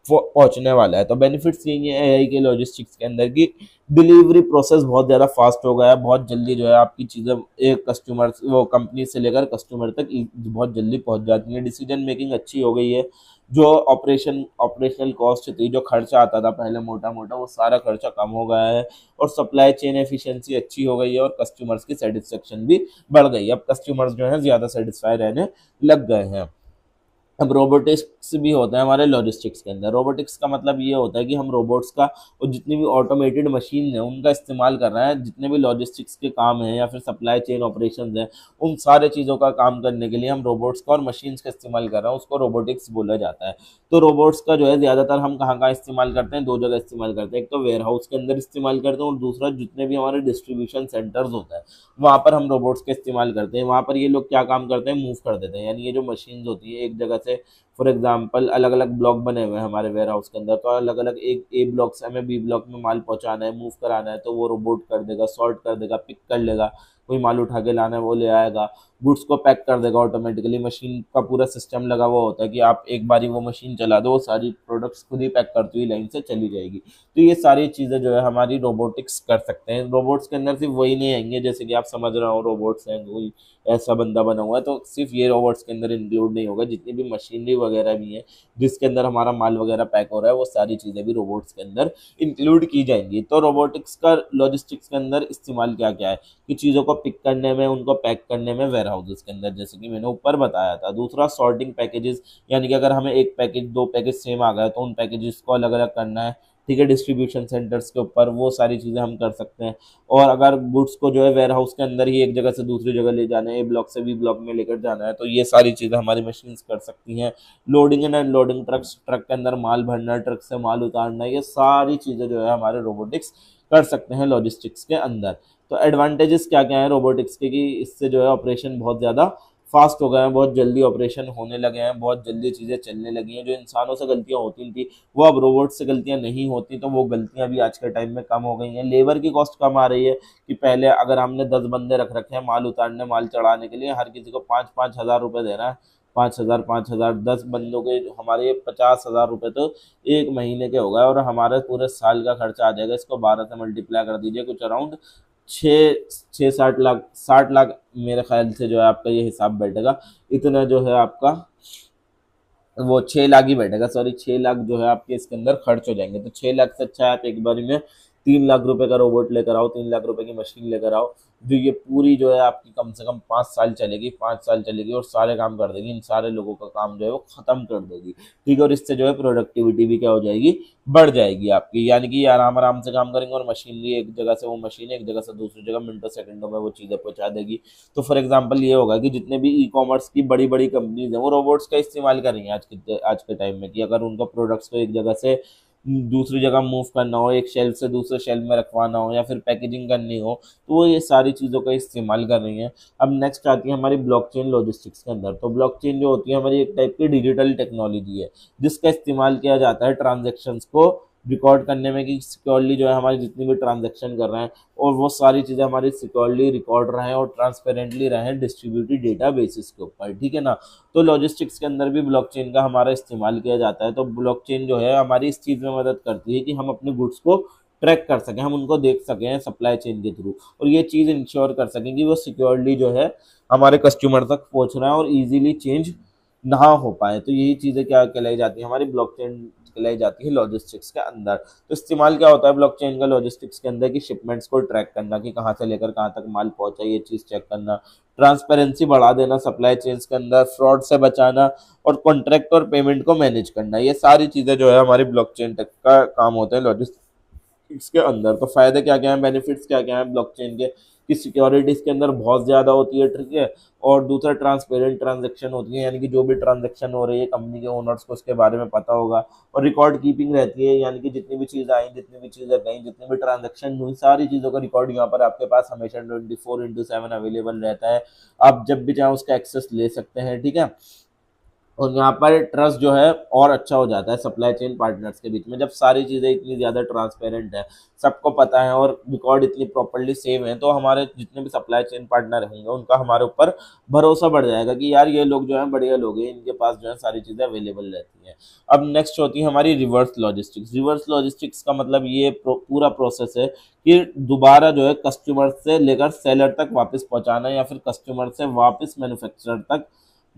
पहुंचने वाला है। तो बेनिफिट्स यही है एआई के लॉजिस्टिक्स के अंदर की डिलीवरी प्रोसेस बहुत ज़्यादा फास्ट हो गया है, बहुत जल्दी जो है आपकी चीज़ें एक कस्टमर वो कंपनी से लेकर कस्टमर तक बहुत जल्दी पहुंच जाती हैं। डिसीजन मेकिंग अच्छी हो गई है। जो ऑपरेशनल कॉस्ट थी, जो खर्चा आता था पहले मोटा मोटा, वो सारा खर्चा कम हो गया है और सप्लाई चेन एफिशिएंसी अच्छी हो गई है और कस्टमर्स की सेटिस्फेक्शन भी बढ़ गई है। अब कस्टमर्स जो है ज़्यादा सेटिस्फाई रहने लग गए हैं। अब रोबोटिक्स भी होता है हमारे लॉजिस्टिक्स के अंदर। रोबोटिक्स का मतलब ये होता है कि हम रोबोट्स का और जितनी भी ऑटोमेटेड मशीन है उनका इस्तेमाल कर रहे हैं, जितने भी लॉजिस्टिक्स के काम हैं या फिर सप्लाई चेन ऑपरेशंस हैं, उन सारे चीज़ों का काम करने के लिए हम रोबोट्स का और मशीन्स का इस्तेमाल कर रहे हैं, उसको रोबोटिक्स बोला जाता है। तो रोबोट्स का जो है ज़्यादातर हम कहाँ कहाँ इस्तेमाल करते हैं, दो जगह इस्तेमाल करते हैं। एक तो वेयर हाउस के अंदर इस्तेमाल करते हैं और दूसरा जितने भी हमारे डिस्ट्रीब्यूशन सेंटर्स होता है वहाँ पर हम रोबोट्स का इस्तेमाल करते हैं। वहाँ पर ये लोग क्या काम करते हैं, मूव कर देते हैं। यानी ये जो मशीन्स होती है एक जगह से, फॉर एग्जांपल अलग अलग ब्लॉक बने हुए हैं हमारे वेयर हाउस के अंदर, तो अलग अलग एक ए ब्लॉक से हमें बी ब्लॉक में माल पहुंचाना है, मूव कराना है, तो वो रोबोट कर देगा, सॉर्ट कर देगा, पिक कर लेगा, कोई माल उठा के लाना है वो ले आएगा, गुड्स को पैक कर देगा ऑटोमेटिकली। मशीन का पूरा सिस्टम लगा हुआ होता है कि आप एक बारी वो मशीन चला दो, वो सारी प्रोडक्ट्स खुद ही पैक करती हुई लाइन से चली जाएगी। तो ये सारी चीज़ें जो है हमारी रोबोटिक्स कर सकते हैं। रोबोट्स के अंदर सिर्फ वही नहीं आएंगे, जैसे कि आप समझ रहे हो रोबोट्स हैं कोई ऐसा बंदा बना हुआ है, तो सिर्फ ये रोबोट्स के अंदर इंक्लूड नहीं होगा, जितनी भी मशीनरी वगैरह भी है जिसके अंदर हमारा माल वगैरह पैक हो रहा है, वो सारी चीज़ें भी रोबोट्स के अंदर इंक्लूड की जाएंगी। तो रोबोटिक्स का लॉजिस्टिक्स के अंदर इस्तेमाल क्या क्या है, कि चीज़ों को पिक करने में, उनको पैक करने में वेयर हाउसेस के अंदर, जैसे कि मैंने ऊपर बताया था। दूसरा सॉर्टिंग पैकेजेस, यानी कि अगर हमें एक पैकेज दो पैकेज सेम आ गया तो उन पैकेजेस को अलग अलग करना है, ठीक है, डिस्ट्रीब्यूशन सेंटर्स के ऊपर, वो सारी चीज़ें हम कर सकते हैं। और अगर गुड्स को जो है वेयर हाउस के अंदर ही एक जगह से दूसरी जगह ले जाना है, ए ब्लॉक से बी ब्लॉक में लेकर जाना है, तो ये सारी चीज़ें हमारी मशीन्स कर सकती हैं। लोडिंग एंड अनलोडिंग, ट्रक के अंदर माल भरना, ट्रक से माल उतारना, ये सारी चीज़ें जो है हमारे रोबोटिक्स कर सकते हैं लॉजिस्टिक्स के अंदर। तो एडवांटेजेस क्या क्या है रोबोटिक्स के, कि इससे जो है ऑपरेशन बहुत ज़्यादा फास्ट हो गए हैं, बहुत जल्दी ऑपरेशन होने लगे हैं, बहुत जल्दी चीज़ें चलने लगी हैं। जो इंसानों से गलतियां होती थी वो अब रोबोट से गलतियां नहीं होती, तो वो गलतियां भी आज के टाइम में कम हो गई हैं। लेबर की कॉस्ट कम आ रही है, कि पहले अगर हमने 10 बंदे रख रखे हैं माल उतारने माल चढ़ाने के लिए, हर किसी को 5,000 रुपये देना है, 5,000 10 बंदों के हमारे 50,000 रुपये तो एक महीने के हो गए, और हमारे पूरे साल का खर्चा आ जाएगा। इसको 12 से मल्टीप्लाई कर दीजिए, कुछ अराउंड छः छः 60 लाख, 60 लाख मेरे ख्याल से जो है आपका ये हिसाब बैठेगा। इतना जो है आपका वो 6 लाख ही बैठेगा, सॉरी 6 लाख जो है आपके इसके अंदर खर्च हो जाएंगे। तो 6 लाख से अच्छा है आप एक बारी में 3 लाख रुपए का रोबोट लेकर आओ, 3 लाख रुपए की मशीन लेकर आओ, जो ये पूरी जो है आपकी कम से कम 5 साल चलेगी, 5 साल चलेगी और सारे काम कर देगी, इन सारे लोगों का काम जो है वो खत्म कर देगी, ठीक है। और इससे जो है प्रोडक्टिविटी भी क्या हो जाएगी, बढ़ जाएगी आपकी, यानी कि ये आराम आराम से काम करेंगे और मशीनरी एक जगह से, वो मशीन एक जगह से दूसरी जगह मिनटों सेकंडों में वो चीज़ें पहुंचा देगी। तो फॉर एग्जांपल ये होगा कि जितने भी ई कॉमर्स की बड़ी बड़ी कंपनीज हैं वो रोबोट्स का इस्तेमाल कर रही हैं आज के टाइम में, कि अगर उनका प्रोडक्ट्स को एक जगह से दूसरी जगह मूव करना हो, एक शेल्फ से दूसरे शेल्फ में रखवाना हो, या फिर पैकेजिंग करनी हो, तो वो ये सारी चीज़ों का इस्तेमाल कर रही हैं। अब नेक्स्ट आती है हमारी ब्लॉकचेन लॉजिस्टिक्स के अंदर। तो ब्लॉकचेन जो होती है हमारी एक टाइप की डिजिटल टेक्नोलॉजी है, जिसका इस्तेमाल किया जाता है ट्रांजेक्शन्स को रिकॉर्ड करने में, कि सिक्योरली जो है हमारी जितनी भी ट्रांजेक्शन कर रहे हैं और वो सारी चीज़ें हमारी सिक्योरली रिकॉर्ड रहें और ट्रांसपेरेंटली रहें डिस्ट्रीब्यूटेड डेटा बेसिस के ऊपर, ठीक है ना। तो लॉजिस्टिक्स के अंदर भी ब्लॉकचेन का हमारा इस्तेमाल किया जाता है। तो ब्लॉकचेन जो है हमारी इस चीज़ में मदद करती है कि हम अपने गुड्स को ट्रैक कर सकें, हम उनको देख सकें सप्लाई चेन के थ्रू, और ये चीज़ इंश्योर कर सकें कि वो सिक्योरली जो है हमारे कस्टमर तक पहुंच रहा है और इजीली चेंज ना हो पाए। तो यही चीज़ें क्या कहलाई जाती है, हमारी ब्लॉकचेन कहलाई जाती है लॉजिस्टिक्स के अंदर। तो इस्तेमाल क्या होता है ब्लॉकचेन का लॉजिस्टिक्स के अंदर, कि शिपमेंट्स को ट्रैक करना, कि कहाँ से लेकर कहाँ तक माल पहुंचा, ये चीज़ चेक करना, ट्रांसपेरेंसी बढ़ा देना सप्लाई चेन्स के अंदर, फ्रॉड से बचाना, और कॉन्ट्रैक्ट और पेमेंट को मैनेज करना। ये सारी चीज़ें जो है हमारी ब्लॉकचेन टेक का काम होता है लॉजिस्टिक्स इसके अंदर। तो फायदे क्या क्या हैं, बेनिफिट्स क्या क्या हैं ब्लॉकचेन के, कि सिक्योरिटी इसके अंदर बहुत ज़्यादा होती है, ठीक है। और दूसरा ट्रांसपेरेंट ट्रांजैक्शन होती है, यानी कि जो भी ट्रांजैक्शन हो रही है कंपनी के ओनर्स को उसके बारे में पता होगा। और रिकॉर्ड कीपिंग रहती है, यानी कि जितनी भी चीज़ें आई, जितनी भी चीज़ें गई, जितनी भी ट्रांजैक्शन हुई, सारी चीज़ों का रिकॉर्ड यहाँ पर आपके पास हमेशा 24/7 अवेलेबल रहता है। आप जब भी चाहें उसका एक्सेस ले सकते हैं, ठीक है। और यहाँ पर ट्रस्ट जो है और अच्छा हो जाता है सप्लाई चेन पार्टनर्स के बीच में, जब सारी चीज़ें इतनी ज़्यादा ट्रांसपेरेंट है, सबको पता है और रिकॉर्ड इतनी प्रॉपर्ली सेव है, तो हमारे जितने भी सप्लाई चेन पार्टनर रहेंगे उनका हमारे ऊपर भरोसा बढ़ जाएगा कि यार ये लोग जो है बढ़िया लोग हैं, इनके पास जो है सारी चीज़ें अवेलेबल रहती हैं। अब नेक्स्ट होती है हमारी रिवर्स लॉजिस्टिक्स। रिवर्स लॉजिस्टिक्स का मतलब ये पूरा प्रोसेस है कि दोबारा जो है कस्टमर से लेकर सेलर तक वापस पहुँचाना, या फिर कस्टमर से वापस मैन्युफैक्चरर तक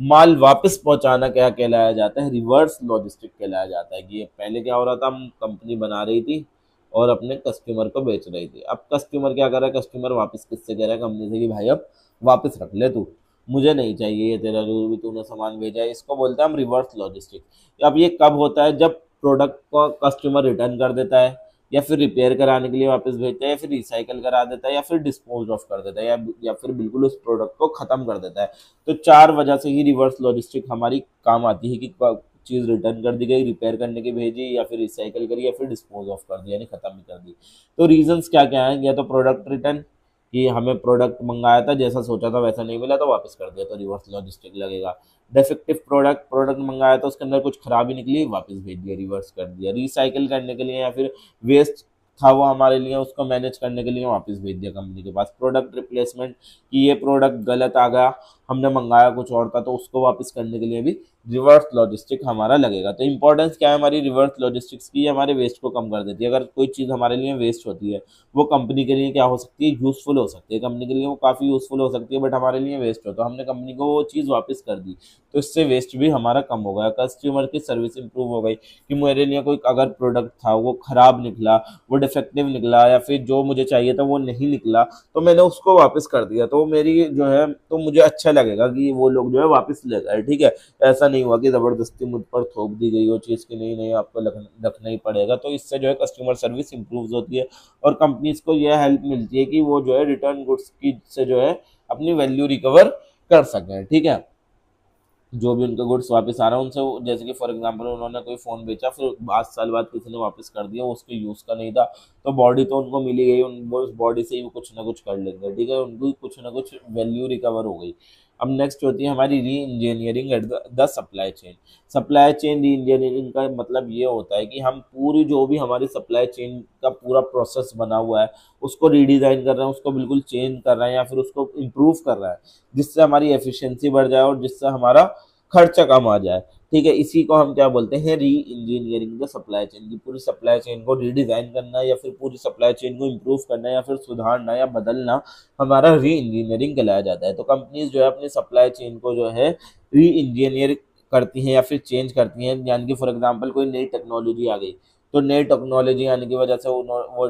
माल वापस पहुंचाना क्या कहलाया जाता है, रिवर्स लॉजिस्टिक कहलाया जाता है। कि ये पहले क्या हो रहा था, हम कंपनी बना रही थी और अपने कस्टमर को बेच रही थी। अब कस्टमर क्या कर रहा है, कस्टमर वापस किससे कह रहा है, कंपनी से, कि भाई अब वापस रख ले तू, मुझे नहीं चाहिए ये तेरा जो भी तूने सामान भेजा है। इसको बोलते हैं हम रिवर्स लॉजिस्टिक। अब ये कब होता है, जब प्रोडक्ट को कस्टमर रिटर्न कर देता है, या फिर रिपेयर कराने के लिए वापस भेजता है, या फिर रिसाइकल करा देता है, या फिर डिस्पोज ऑफ कर देता है, या फिर बिल्कुल उस प्रोडक्ट को खत्म कर देता है। तो चार वजह से ही रिवर्स लॉजिस्टिक हमारी काम आती है, कि चीज़ रिटर्न कर दी गई, रिपेयर करने की भेजी, या फिर रिसाइकल करी, या फिर डिस्पोज ऑफ कर दी, यानी खत्म ही कर दी। तो रीजंस क्या क्या हैं, या तो प्रोडक्ट रिटर्न, कि हमें प्रोडक्ट मंगाया था जैसा सोचा था वैसा नहीं मिला तो वापस कर दिया, तो रिवर्स लॉजिस्टिक लगेगा। डिफेक्टिव प्रोडक्ट मंगाया था, उसके अंदर कुछ खराबी निकली, वापस भेज दिया, रिवर्स कर दिया। रिसाइकिल करने के लिए, या फिर वेस्ट था वो हमारे लिए, उसको मैनेज करने के लिए वापस भेज दिया कंपनी के पास। प्रोडक्ट रिप्लेसमेंट, कि ये प्रोडक्ट गलत आ गया, हमने मंगाया कुछ और था, तो उसको वापस करने के लिए भी रिवर्स लॉजिस्टिक हमारा लगेगा। तो इंपॉर्टेंस क्या है हमारी रिवर्स लॉजिस्टिक्स की, हमारे वेस्ट को कम कर देती है। अगर कोई चीज़ हमारे लिए वेस्ट होती है, वो कंपनी के लिए क्या हो सकती है, यूज़फुल हो सकती है, कंपनी के लिए वो काफ़ी यूज़फुल हो सकती है, बट हमारे लिए वेस्ट हो, तो हमने कंपनी को वो चीज़ वापस कर दी, तो इससे वेस्ट भी हमारा कम हो गया, कस्टमर की सर्विस इंप्रूव हो गई। कि मेरे लिए कोई अगर प्रोडक्ट था वो ख़राब निकला, वो डिफेक्टिव निकला, या फिर जो मुझे चाहिए था वो नहीं निकला, तो मैंने उसको वापस कर दिया, तो मेरी जो है, तो मुझे अच्छा लगेगा कि वो लोग जो है वापस ले गए, ठीक है। ऐसा नहीं हुआ कि ज़बरदस्ती मुझ पर थोप दी गई वो चीज़ की, नहीं नहीं आपको रखना ही पड़ेगा। तो इससे जो है कस्टमर सर्विस इंप्रूव होती है, और कंपनीज को यह हेल्प मिलती है कि वो जो है रिटर्न गुड्स की से जो है अपनी वैल्यू रिकवर कर सकें, ठीक है। जो भी उनका गुड्स वापस आ रहा है उनसे जैसे कि फॉर एग्जांपल उन्होंने कोई फ़ोन बेचा, फिर 5 साल बाद किसी ने वापस कर दिया, वो उसके यूज़ का नहीं था, तो बॉडी तो उनको मिली गई, वो उस बॉडी से ही वो कुछ ना कुछ कर लेंगे, ठीक है, उनको कुछ ना कुछ वैल्यू रिकवर हो गई। अब नेक्स्ट होती है हमारी री engineering at the supply chain. Supply chain री इंजीनियरिंग का मतलब ये होता है कि हम पूरी जो भी हमारी सप्लाई चेन का पूरा प्रोसेस बना हुआ है उसको रीडिज़ाइन कर रहे हैं, उसको बिल्कुल चेंज कर रहे हैं, या फिर उसको इम्प्रूव कर रहा है, जिससे हमारी एफिशिएंसी बढ़ जाए और जिससे हमारा खर्चा कम आ जाए, ठीक है। इसी को हम क्या बोलते हैं, री इंजीनियरिंग द सप्लाई चेन। की पूरी सप्लाई चेन को रीडिज़ाइन करना, या फिर पूरी सप्लाई चेन को इम्प्रूव करना, या फिर सुधारना या बदलना हमारा री इंजीनियरिंग कहलाया जाता है। तो कंपनीज जो है अपनी सप्लाई चेन को जो है री इंजीनियर करती हैं या फिर चेंज करती हैं, यानी कि फॉर एग्जांपल कोई नई टेक्नोलॉजी आ गई, तो नई टेक्नोलॉजी आने की वजह से वो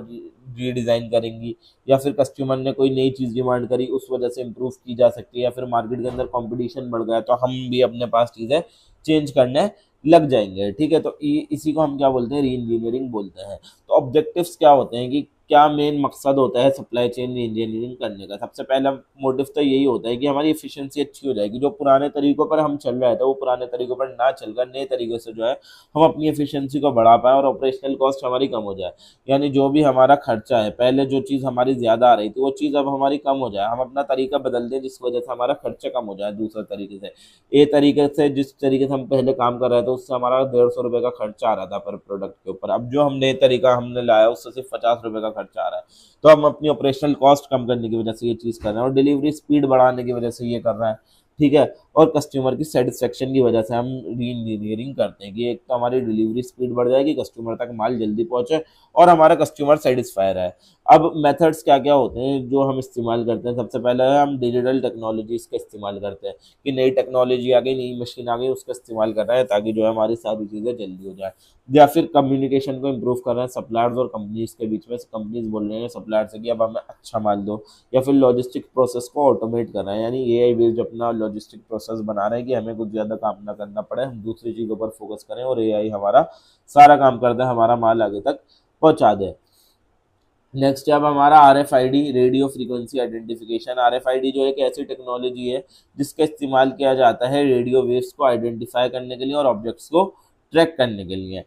रीडिज़ाइन करेंगी, या फिर कस्टमर ने कोई नई चीज़ डिमांड करी उस वजह से इम्प्रूव की जा सकती है, या फिर मार्केट के अंदर कंपटीशन बढ़ गया तो हम भी अपने पास चीज़ें चेंज करने लग जाएंगे, ठीक है। तो इसी को हम क्या बोलते हैं, री इंजीनियरिंग बोलते हैं। तो ऑब्जेक्टिव्स क्या होते हैं कि क्या मेन मकसद होता है सप्लाई चेन इंजीनियरिंग करने का। सबसे पहला मोटिव तो यही होता है कि हमारी एफिशिएंसी अच्छी हो जाएगी। जो पुराने तरीकों पर हम चल रहे थे वो पुराने तरीकों पर ना चलकर नए तरीकों से जो है हम अपनी एफिशिएंसी को बढ़ा पाएँ और ऑपरेशनल कॉस्ट हमारी कम हो जाए। यानी जो भी हमारा खर्चा है, पहले जो चीज़ हमारी ज़्यादा आ रही थी वो चीज़ अब हमारी कम हो जाए, हम अपना तरीका बदल दें जिस वजह से हमारा खर्चा कम हो जाए दूसरे तरीके से। ये तरीके से जिस तरीके से हम पहले काम कर रहे थे उससे हमारा 150 रुपये का खर्चा आ रहा था पर प्रोडक्ट के ऊपर, अब जो हम नए तरीका हमने लाया उससे सिर्फ 50 रुपये का खर्चा आ रहा है। तो हम अपनी ऑपरेशनल कॉस्ट कम करने की वजह से ये चीज़ कर रहे हैं और डिलीवरी स्पीड बढ़ाने की वजह से ये कर रहे हैं, ठीक है। और कस्टमर की सेटिस्फेक्शन की वजह से हम री इंजीनियरिंग करते हैं कि एक तो हमारी डिलीवरी स्पीड बढ़ जाएगी, कस्टमर तक माल जल्दी पहुंचे और हमारा कस्टमर सेटिस्फाई रहे। अब मेथड्स क्या क्या होते हैं जो हम इस्तेमाल करते हैं। सबसे पहले है हम डिजिटल टेक्नोलॉजीज का इस्तेमाल करते हैं कि नई टेक्नोलॉजी आ गई, नई मशीन आ गई, उसका इस्तेमाल कर रहे हैं ताकि जो है हमारी सारी चीज़ें जल्दी हो जाए। या फिर कम्युनिकेशन को इम्प्रूव कर रहे हैं सप्लायर्स और कंपनीज के बीच में। कंपनीज बोल रहे हैं सप्लायर से कि अब हमें अच्छा माल दो। या फिर लॉजिस्टिक प्रोसेस को ऑटोमेट कर रहे हैं, यानी एआई बेस्ड अपना लॉजिस्टिक प्रोसेस बना रहे हैं कि हमें कुछ ज़्यादा काम ना करना पड़े, हम दूसरी चीज़ों पर फोकस करें और एआई हमारा सारा काम कर दे, हमारा माल आगे तक पहुंचा दे। नेक्स्ट है अब हमारा RFID, radio frequency identification. RFID जो एक ऐसी टेक्नोलॉजी है जिसका इस्तेमाल किया जाता है रेडियो वेव्स को आइडेंटिफाई करने के लिए और ऑब्जेक्ट्स को ट्रैक करने के लिए।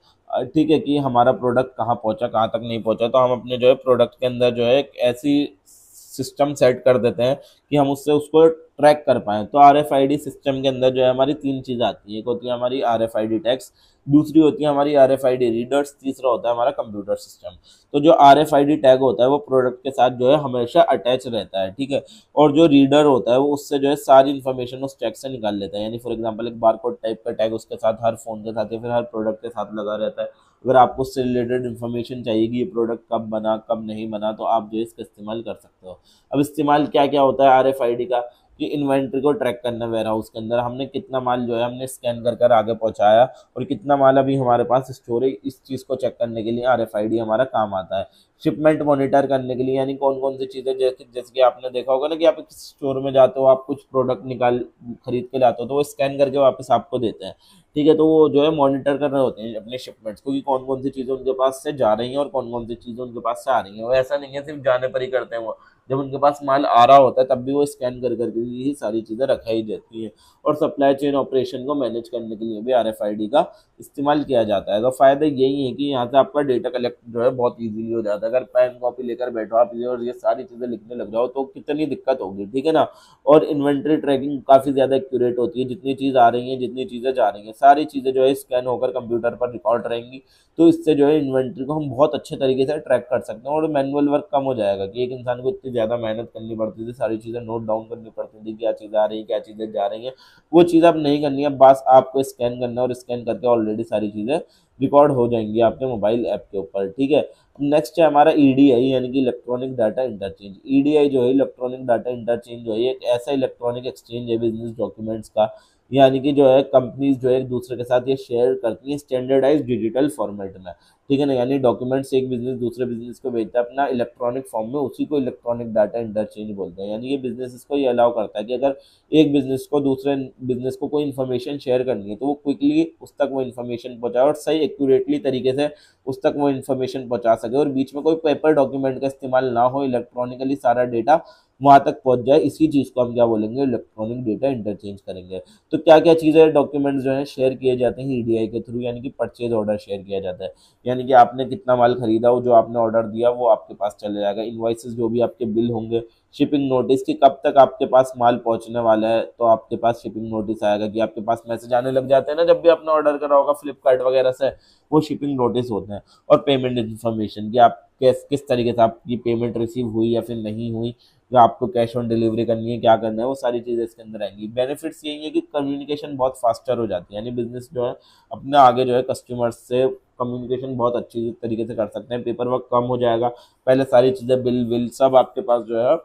ठीक है कि हमारा प्रोडक्ट कहाँ पहुंचा, कहाँ तक नहीं पहुंचा, तो हम अपने जो है प्रोडक्ट के अंदर जो है एक ऐसी सिस्टम सेट कर देते हैं कि हम उससे उसको ट्रैक कर पाएँ। तो RFID सिस्टम के अंदर जो है हमारी तीन चीज़ आती हैं। एक होती है हमारी RFID टैग्स, दूसरी होती है हमारी RFID रीडर्स, तीसरा होता है हमारा कंप्यूटर सिस्टम। तो जो RFID टैग होता है वो प्रोडक्ट के साथ जो है हमेशा अटैच रहता है, ठीक है। और जो रीडर होता है वो उससे जो है सारी इन्फॉर्मेशन उस टैग से निकाल लेता है। यानी फॉर एग्जांपल एक बारकोड टाइप का टैग उसके साथ हर फ़ोन के साथ या फिर हर प्रोडक्ट के साथ लगा रहता है। अगर आपको उससे रिलेटेड इन्फॉर्मेशन चाहिए कि ये प्रोडक्ट कब बना कब नहीं बना, तो आप जो है इसका इस्तेमाल कर सकते हो। अब इस्तेमाल क्या क्या होता है RFID का कि इन्वेंट्री को ट्रैक करना, वेयर हाउस के अंदर हमने कितना माल जो है हमने स्कैन कर कर आगे पहुंचाया और कितना माल अभी हमारे पास स्टोर है, इस चीज़ को चेक करने के लिए RFID हमारा काम आता है। शिपमेंट मॉनिटर करने के लिए, यानी कौन कौन सी चीज़ें, जैसे जैसे कि आपने देखा होगा ना कि आप किसी स्टोर में जाते हो, आप कुछ प्रोडक्ट निकाल खरीद के लाते हो तो वो स्कैन करके वापस आपको देते हैं, ठीक है। तो वो जो है मॉनिटर कर रहे होते हैं अपने शिपमेंट्स को कि कौन कौन सी चीज़ें उनके पास से जा रही हैं और कौन कौन सी चीज़ें उनके पास से आ रही हैं। वो ऐसा नहीं है सिर्फ जाने पर ही करते हैं, वो जब उनके पास माल आ रहा होता है तब भी वो स्कैन कर करके ही सारी चीज़ें रखाई जाती हैं। और सप्लाई चेन ऑपरेशन को मैनेज करने के लिए भी RFID का इस्तेमाल किया जाता है। तो फ़ायदा यही है कि यहाँ से आपका डेटा कलेक्ट जो है बहुत ईजिली हो जाता है। अगर पेन कॉपी लेकर बैठो आप और ये सारी चीज़ें लिखने लग जाओ तो कितनी दिक्कत होगी, ठीक है ना। और इन्वेंट्री ट्रैकिंग काफ़ी ज़्यादा एक्यूरेट होती है, जितनी चीज़ आ रही है जितनी चीज़ें जा रही हैं सारी चीज़ें जो है स्कैन होकर कंप्यूटर पर रिकॉर्ड रहेंगी। तो इससे जो है इन्वेंट्री को हम बहुत अच्छे तरीके से ट्रैक कर सकते हैं और मैनुअल वर्क कम हो जाएगा कि एक इंसान को इतनी ज़्यादा मेहनत करनी पड़ती थी, सारी चीज़ें नोट डाउन करनी पड़ती थी, क्या चीज़ें आ रही हैं क्या चीज़ें जा रही हैं। वो चीज़ अब नहीं करनी है, बस आपको स्कैन करना है और स्कैन करके ऑलरेडी सारी चीज़ें रिकॉर्ड हो जाएंगी आपके मोबाइल ऐप के ऊपर, ठीक है। नेक्स्ट है हमारा EDI, यानी कि इलेक्ट्रॉनिक डाटा इंटरचेंज। EDI जो है इलेक्ट्रॉनिक डाटा इंटरचेंज जो है एक ऐसा इलेक्ट्रॉनिक एक्सचेंज है बिजनेस डॉक्यूमेंट्स का, यानी कि जो है कंपनीज जो है एक दूसरे के साथ ये शेयर करती हैं स्टैंडर्डाइज डिजिटल फॉर्मेट में, ठीक है ना। यानी डॉक्यूमेंट्स एक बिजनेस दूसरे बिजनेस को भेजता है अपना इलेक्ट्रॉनिक फॉर्म में, उसी को इलेक्ट्रॉनिक डाटा इंटरचेंज बोलते हैं। यानी ये बिजनेस इसको ये अलाउ करता है कि अगर एक बिजनेस को दूसरे बिजनेस को कोई इन्फॉर्मेशन शेयर करनी है तो वो क्विकली उस तक वो इन्फॉर्मेशन पहुंचाए और सही एक्यूरेटली तरीके से उस तक वो इन्फॉर्मेशन पहुंचा सके और बीच में कोई पेपर डॉक्यूमेंट का इस्तेमाल ना हो, इलेक्ट्रॉनिकली सारा डेटा वहां तक पहुंच जाए। इसी चीज़ को हम क्या बोलेंगे, इलेक्ट्रॉनिक डेटा इंटरचेंज करेंगे। तो क्या क्या चीज़ें डॉक्यूमेंट्स जो है शेयर किए जाते हैं EDI के थ्रू, यानी कि परचेज ऑर्डर शेयर किया जाता है, यानी कि आपने कितना माल खरीदा वो जो आपने ऑर्डर दिया वो आपके पास चले जाएगा। इनवॉइसेस जो भी आपके बिल होंगे, शिपिंग नोटिस कि कब तक आपके पास माल पहुंचने वाला है, तो आपके पास शिपिंग नोटिस आएगा कि आपके पास मैसेज आने लग जाते हैं ना जब भी आपने ऑर्डर करा होगा फ्लिपकार्ट वगैरह से, वो शिपिंग नोटिस होते हैं। और पेमेंट इन्फॉर्मेशन कि आप किस तरीके से आपकी पेमेंट रिसीव हुई या फिर नहीं हुई, या आपको कैश ऑन डिलीवरी करनी है, क्या करना है, वो सारी चीज़ें इसके अंदर आएंगी। बेनिफिट्स यही है कि कम्युनिकेशन बहुत फास्टर हो जाती है, यानी बिजनेस जो है अपने आगे जो है कस्टमर्स से कम्युनिकेशन बहुत अच्छी तरीके से कर सकते हैं। पेपर वर्क कम हो जाएगा, पहले सारी चीज़ें बिल विल सब आपके पास जो है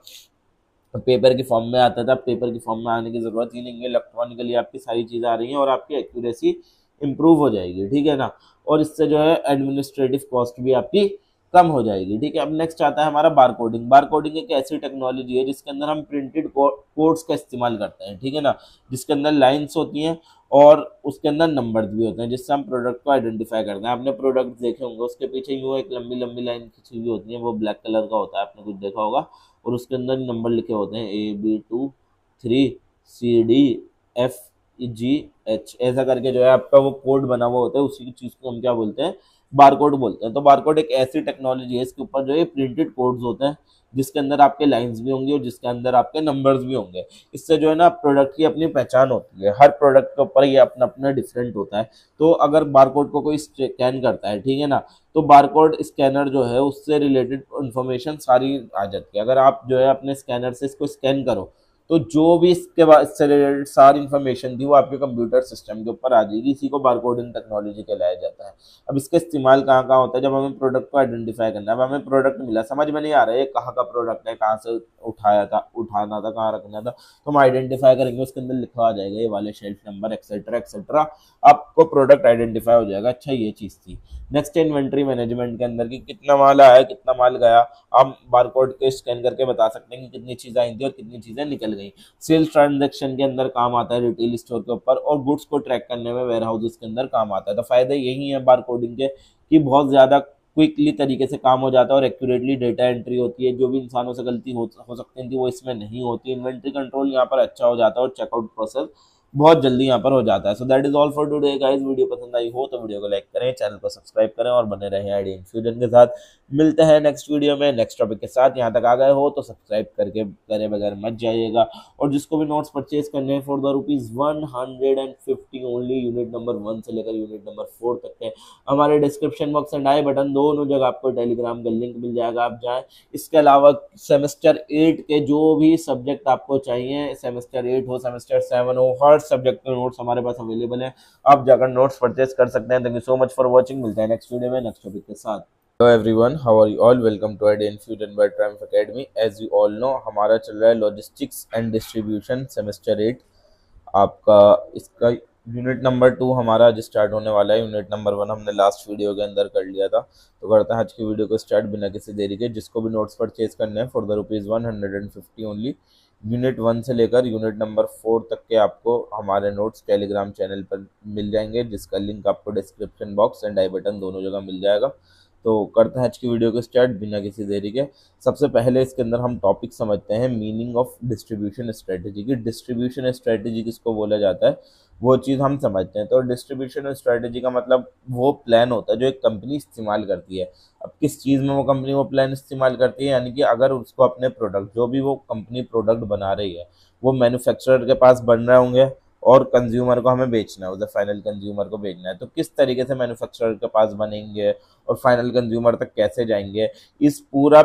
पेपर की फॉर्म में आता था, पेपर की फॉर्म में आने की ज़रूरत ही नहीं है। इलेक्ट्रॉनिकली आपकी सारी चीज़ें आ रही हैं और आपकी एक्यूरेसी इंप्रूव हो जाएगी, ठीक है ना। और इससे जो है एडमिनिस्ट्रेटिव कॉस्ट भी आपकी कम हो जाएगी। ठीक है, अब नेक्स्ट आता है हमारा बार कोडिंग। बार कोडिंग एक ऐसी टेक्नोलॉजी है जिसके अंदर हम प्रिंटेड कोड्स का इस्तेमाल करते हैं, ठीक है ना, जिसके अंदर लाइंस होती हैं और उसके अंदर नंबर्स भी होते हैं, जिससे हम प्रोडक्ट को आइडेंटिफाई करते हैं। आपने प्रोडक्ट देखे होंगे, उसके पीछे यूँ एक लंबी लंबी लाइन खींची हुई होती है, वो ब्लैक कलर का होता है, आपने कुछ देखा होगा, और उसके अंदर नंबर लिखे होते हैं ABCD3CDFGH, ऐसा करके जो है आपका वो कोड बना हुआ होता है, उसी चीज़ को हम क्या बोलते हैं, बारकोड बोलते हैं। तो बारकोड एक ऐसी टेक्नोलॉजी है, इसके ऊपर जो है प्रिंटेड कोड्स होते हैं, जिसके अंदर आपके लाइंस भी होंगी और जिसके अंदर आपके नंबर्स भी होंगे। इससे जो है ना प्रोडक्ट की अपनी पहचान होती है, हर प्रोडक्ट के ऊपर ये अपना अपना डिफरेंट होता है। तो अगर बारकोड को कोई स्कैन करता है, ठीक है ना, तो बारकोड स्कैनर जो है उससे रिलेटेड इंफॉर्मेशन सारी आ जाती है। अगर आप जो है अपने स्कैनर से इसको स्कैन करो, तो जो भी इसके बाद इससे रिलेटेड सारी इन्फॉर्मेशन थी वो आपके कंप्यूटर सिस्टम के ऊपर आ जाएगी। इसी को बारकोडिंग टेक्नोलॉजी कहलाया जाता है। अब इसका इस्तेमाल कहाँ कहाँ होता है, जब हमें प्रोडक्ट को आइडेंटिफाई करना है। अब हमें प्रोडक्ट मिला, समझ में नहीं आ रहा है कहाँ का प्रोडक्ट है, कहाँ से उठाना था, कहाँ रखना था, तो हम आइडेंटिफाई करेंगे, उसके अंदर लिखा आ जाएगा ये वाले शेल्फ नंबर एक्सेट्रा एक्सेट्रा, आपको प्रोडक्ट आइडेंटिफाई हो जाएगा। अच्छा, ये चीज़ थी। नेक्स्ट इन्वेंट्री मैनेजमेंट के अंदर की कितना माल आया, कितना माल गया, आप बारकोड के स्कैन करके बता सकते हैं कि कितनी चीज़ें आई थी और कितनी चीज़ें निकल गई। सेल्स ट्रांजैक्शन के अंदर काम आता है रिटेल स्टोर के ऊपर, और गुड्स को ट्रैक करने में वेयर हाउसेस के अंदर काम आता है। तो फायदे यही है बार कोडिंग के कि बहुत ज़्यादा क्विकली तरीके से काम हो जाता है और एक्यूरेटली डेटा एंट्री होती है। जो भी इंसानों से गलती हो सकती थी वो इसमें नहीं होती। इन्वेंट्री कंट्रोल यहाँ पर अच्छा हो जाता है और चेकआउट प्रोसेस बहुत जल्दी यहाँ पर हो जाता है। So that is all for today guys. Video पसंद आई हो तो वीडियो को लाइक करें, चैनल को सब्सक्राइब करें और बने रहें आईडी इन्फ्यूजन के साथ। मिलते हैं नेक्स्ट वीडियो में नेक्स्ट टॉपिक के साथ। यहाँ तक आ गए हो तो सब्सक्राइब करके करे बगैर मत जाइएगा। और जिसको भी नोट्स परचेज करने हैं for the ₹150 only, unit number 1 से लेकर यूनिट नंबर 4 तक के, हमारे description box and I button दोनों जगह आपको टेलीग्राम का लिंक मिल जाएगा, आप जाएं। इसके अलावा सेमेस्टर 8 के जो भी सब्जेक्ट आपको चाहिए, सेमेस्टर 8 हो सेमेस्टर 7 हो, हर सब्जेक्ट के नोट्स हमारे पास अवेलेबल हैं, आप जाकर नोट्स परचेज कर सकते हैं। Thank you so much for watching. मिलते हैं नेक्स्ट वीडियो में नेक्स्ट टॉपिक के साथ। Hello everyone, how are you all, welcome to ID infusion by Triumph academy. As you all know हमारा चल रहा है लॉजिस्टिक्स एंड डिस्ट्रीब्यूशन सेमेस्टर 8। आपका इसका यूनिट नंबर 2 हमारा आज स्टार्ट होने वाला है। यूनिट नंबर 1 हमने लास्ट वीडियो के अंदर कर लिया था। तो करते हैं आज की वीडियो को स्टार्ट बिना किसी देरी के। जिसको भी नोट्स परचेज करने हैं फॉर द ₹150 ओनली, यूनिट 1 से लेकर यूनिट नंबर 4 तक के आपको हमारे नोट्स टेलीग्राम चैनल पर मिल जाएंगे, जिसका लिंक आपको description box and I button दोनों जगह मिल जाएगा। तो करते हैं आज की वीडियो को स्टार्ट बिना किसी देरी के। सबसे पहले इसके अंदर हम टॉपिक समझते हैं मीनिंग ऑफ डिस्ट्रीब्यूशन स्ट्रेटजी की। डिस्ट्रीब्यूशन स्ट्रेटजी किसको बोला जाता है वो चीज़ हम समझते हैं। तो डिस्ट्रीब्यूशन स्ट्रेटजी का मतलब वो प्लान होता है जो एक कंपनी इस्तेमाल करती है। अब किस चीज़ में वो कंपनी वो प्लान इस्तेमाल करती है, यानी कि अगर उसको अपने प्रोडक्ट, जो भी वो कंपनी प्रोडक्ट बना रही है, वो मैन्युफैक्चरर के पास बन रहे होंगे और कंज्यूमर को हमें बेचना है, उधर फाइनल कंज्यूमर को बेचना है, तो किस तरीके से मैन्युफैक्चरर के पास बनेंगे और फाइनल कंज्यूमर तक कैसे जाएंगे, इस पूरा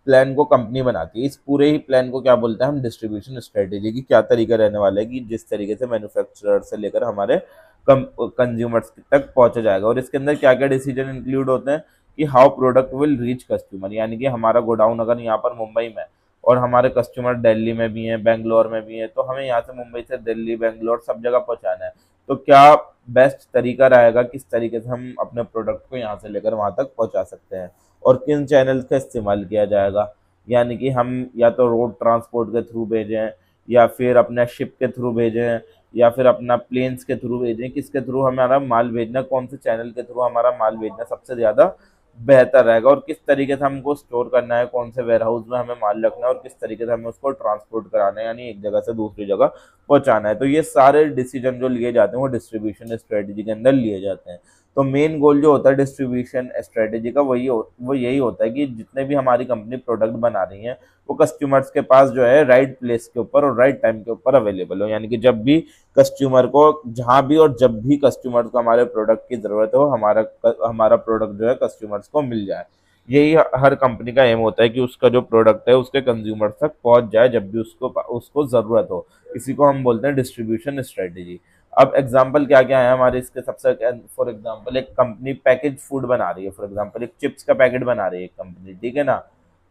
प्लान को कंपनी बनाती है। इस पूरे ही प्लान को क्या बोलते हैं हम, डिस्ट्रीब्यूशन स्ट्रेटेजी की क्या तरीका रहने वाला है कि जिस तरीके से मैन्युफैक्चरर से लेकर हमारे कंज्यूमर्स तक पहुंचा जाएगा। और इसके अंदर क्या क्या डिसीजन इंक्लूड होते हैं कि how product will reach customer, यानी कि हमारा गोडाउन अगर यहाँ पर मुंबई में और हमारे कस्टमर दिल्ली में भी हैं, बेंगलोर में भी हैं, तो हमें यहाँ से मुंबई से दिल्ली, बेंगलोर सब जगह पहुँचाना है। तो क्या बेस्ट तरीका रहेगा, किस तरीके से हम अपने प्रोडक्ट को यहाँ से लेकर वहाँ तक पहुँचा सकते हैं और किन चैनल का इस्तेमाल किया जाएगा, यानी कि हम या तो रोड ट्रांसपोर्ट के थ्रू भेजें या फिर अपना शिप के थ्रू भेजें या फिर अपना प्लेन्स के थ्रू भेजें, किसके थ्रू हमारा माल भेजना, कौन से चैनल के थ्रू हमारा माल भेजना सबसे ज़्यादा बेहतर रहेगा, और किस तरीके से हमको स्टोर करना है, कौन से वेयर हाउस में हमें माल रखना है और किस तरीके से हमें उसको ट्रांसपोर्ट कराना है, यानी एक जगह से दूसरी जगह पहुंचाना है। तो ये सारे डिसीजन जो लिए जाते हैं वो डिस्ट्रीब्यूशन स्ट्रेटजी के अंदर लिए जाते हैं। तो मेन गोल जो होता है डिस्ट्रीब्यूशन स्ट्रेटजी का वो यही होता है कि जितने भी हमारी कंपनी प्रोडक्ट बना रही है वो कस्टमर्स के पास जो है राइट प्लेस के ऊपर और राइट टाइम के ऊपर अवेलेबल हो, यानी कि जब भी कस्टमर को, जहाँ भी और जब भी कस्टमर को हमारे प्रोडक्ट की ज़रूरत हो, हमारा प्रोडक्ट जो है कस्टमर्स को मिल जाए। यही हर कंपनी का एम होता है कि उसका जो प्रोडक्ट है उसके कंज्यूमर तक पहुंच जाए जब भी उसको ज़रूरत हो। इसी को हम बोलते हैं डिस्ट्रीब्यूशन स्ट्रेटजी। अब एग्जाम्पल क्या क्या है हमारे इसके, सबसे फॉर एग्जाम्पल एक कंपनी पैकेज फूड बना रही है, फॉर एग्जाम्पल एक चिप्स का पैकेट बना रही है एक कंपनी, ठीक है ना।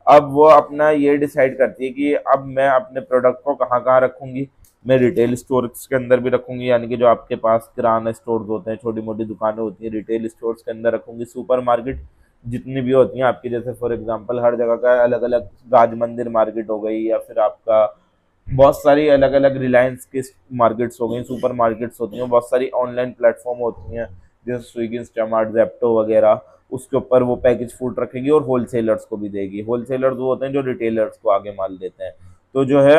अब वो अपना ये डिसाइड करती है कि अब मैं अपने प्रोडक्ट को कहाँ कहाँ रखूंगी। मैं रिटेल स्टोर्स के अंदर भी रखूंगी, यानी कि जो आपके पास किराना स्टोर्स होते हैं, छोटी मोटी दुकानें होती हैं, रिटेल स्टोर्स के अंदर रखूंगी, सुपर मार्केट जितनी भी होती हैं आपकी, जैसे फॉर एग्जांपल हर जगह का अलग अलग, राज मंदिर मार्केट हो गई, या फिर आपका बहुत सारी अलग अलग रिलायंस की मार्केट्स हो गई, सुपर मार्केट्स होती हैं, बहुत सारी ऑनलाइन प्लेटफॉर्म होती हैं जैसे स्विगी, इंस्टामार्ट, जेप्टो वगैरह। उसके ऊपर वो पैकेज फूड रखेगी और होलसेलर्स को भी देगी। होलसेलर्स वो होते हैं जो रिटेलर्स को आगे माल देते हैं। तो जो है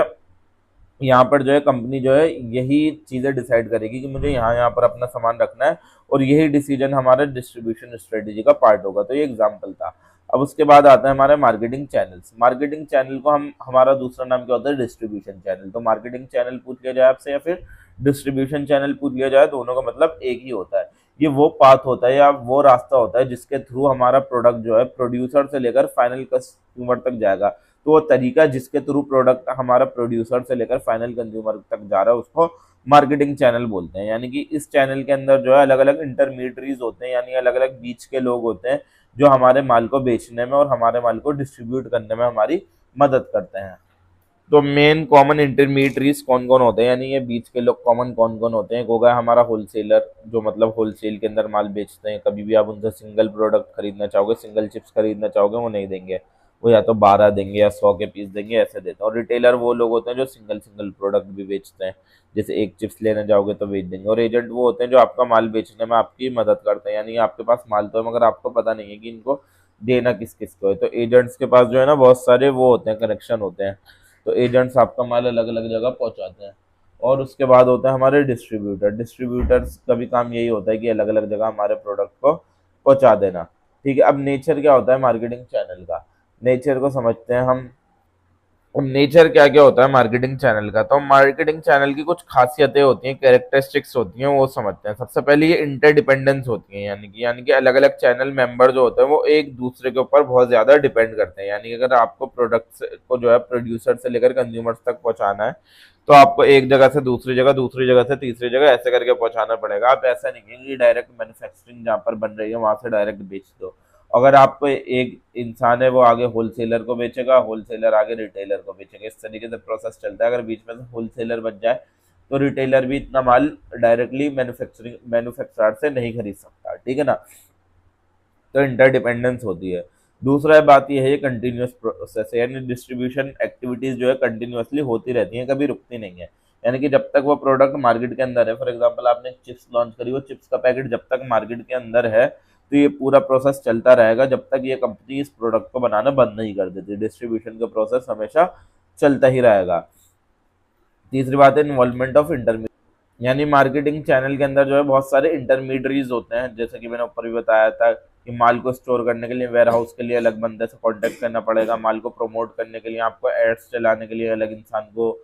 यहाँ पर जो है कंपनी जो है यही चीज़ें डिसाइड करेगी कि मुझे यहाँ पर अपना सामान रखना है, और यही डिसीजन हमारे डिस्ट्रीब्यूशन स्ट्रेटेजी का पार्ट होगा। तो ये एग्जाम्पल था। अब उसके बाद आता है हमारे मार्केटिंग चैनल्स। मार्केटिंग चैनल को हम, हमारा दूसरा नाम क्या होता है, डिस्ट्रीब्यूशन चैनल। तो मार्केटिंग चैनल पूछ लिया जाए आपसे या फिर डिस्ट्रीब्यूशन चैनल पूछ लिया जाए, दोनों का मतलब एक ही होता है। ये वो पाथ होता है या वो रास्ता होता है जिसके थ्रू हमारा प्रोडक्ट जो है प्रोड्यूसर से लेकर फाइनल कंज्यूमर तक जाएगा। तो वो तरीका जिसके थ्रू प्रोडक्ट हमारा प्रोड्यूसर से लेकर फाइनल कंज्यूमर तक जा रहा है उसको मार्केटिंग चैनल बोलते हैं। यानी कि इस चैनल के अंदर जो है अलग अलग इंटरमीडियरीज होते हैं, यानी अलग अलग बीच के लोग होते हैं जो हमारे माल को बेचने में और हमारे माल को डिस्ट्रीब्यूट करने में हमारी मदद करते हैं। तो मेन कॉमन इंटरमीडियरीज कौन कौन होते हैं, यानी ये बीच के लोग कॉमन कौन कौन होते हैं। एक हो गया हमारा होलसेलर, जो मतलब होलसेल के अंदर माल बेचते हैं। कभी भी आप उनसे सिंगल प्रोडक्ट खरीदना चाहोगे, सिंगल चिप्स खरीदना चाहोगे, वो नहीं देंगे। वो या तो 12 देंगे या 100 के पीस देंगे, ऐसे देते हैं। और रिटेलर वो लोग होते हैं जो सिंगल सिंगल प्रोडक्ट भी बेचते हैं, जैसे एक चिप्स लेने जाओगे तो बेच देंगे। और एजेंट वो होते हैं जो आपका माल बेचने में आपकी मदद करते हैं, यानी आपके पास माल तो है मगर आपको पता नहीं है कि इनको देना किस किस को है। तो एजेंट्स के पास जो है ना बहुत सारे वो होते हैं, कनेक्शन होते हैं। तो एजेंट्स आपका माल अलग अलग जगह पहुंचाते हैं। और उसके बाद होता है हमारे डिस्ट्रीब्यूटर। डिस्ट्रीब्यूटर्स का भी काम यही होता है कि अलग अलग जगह हमारे प्रोडक्ट को पहुंचा देना। ठीक है, अब नेचर क्या होता है मार्केटिंग चैनल का, नेचर को समझते हैं हम। नेचर क्या क्या होता है मार्केटिंग चैनल का, तो मार्केटिंग चैनल की कुछ खासियतें होती हैं, कैरेक्टरिस्टिक्स होती हैं, वो समझते हैं। सबसे पहले ये इंटरडिपेंडेंस होती है, यानी कि अलग अलग चैनल मेंबर जो होते हैं वो एक दूसरे के ऊपर बहुत ज्यादा डिपेंड करते हैं। यानी कि अगर आपको प्रोडक्ट को जो है प्रोड्यूसर से लेकर कंज्यूमर्स तक पहुंचाना है, तो आपको एक जगह से दूसरी जगह, दूसरी जगह से तीसरी जगह, ऐसे करके पहुंचाना पड़ेगा। आप ऐसा नहीं है कि डायरेक्ट मैन्युफैक्चरिंग जहाँ पर बन रही है वहां से डायरेक्ट बेच दो। अगर आपको एक इंसान है वो आगे होलसेलर को बेचेगा, होलसेलर आगे रिटेलर को बेचेगा, इस तरीके से प्रोसेस चलता है। अगर बीच में से होलसेलर बच जाए तो रिटेलर भी इतना माल डायरेक्टली मैन्युफैक्चरर से नहीं खरीद सकता। ठीक है ना, तो इंटरडिपेंडेंस होती है। दूसरा बात यह है कंटिन्यूस प्रोसेस है, यानी डिस्ट्रीब्यूशन एक्टिविटीज जो है कंटिन्यूसली होती रहती हैं, कभी रुकती नहीं है। यानी कि जब तक वो प्रोडक्ट मार्केट के अंदर है, फॉर एग्जांपल आपने चिप्स लॉन्च करी, वो चिप्स का पैकेट जब तक मार्केट के अंदर है तो ये पूरा प्रोसेस चलता रहेगा जब तक ये कंपनी इस प्रोडक्ट को बनाना बंद नहीं कर देती। डिस्ट्रीब्यूशन का प्रोसेस हमेशा चलता ही रहेगा। तीसरी बात है इन्वॉल्वमेंट ऑफ इंटरमीडिएट, यानी मार्केटिंग चैनल के अंदर जो है बहुत सारे इंटरमीडियरीज होते हैं। जैसे कि मैंने ऊपर भी बताया था कि माल को स्टोर करने के लिए वेयर हाउस के लिए अलग बंदे से कांटेक्ट करना पड़ेगा, माल को प्रमोट करने के लिए आपको एड्स चलाने के लिए अलग इंसान को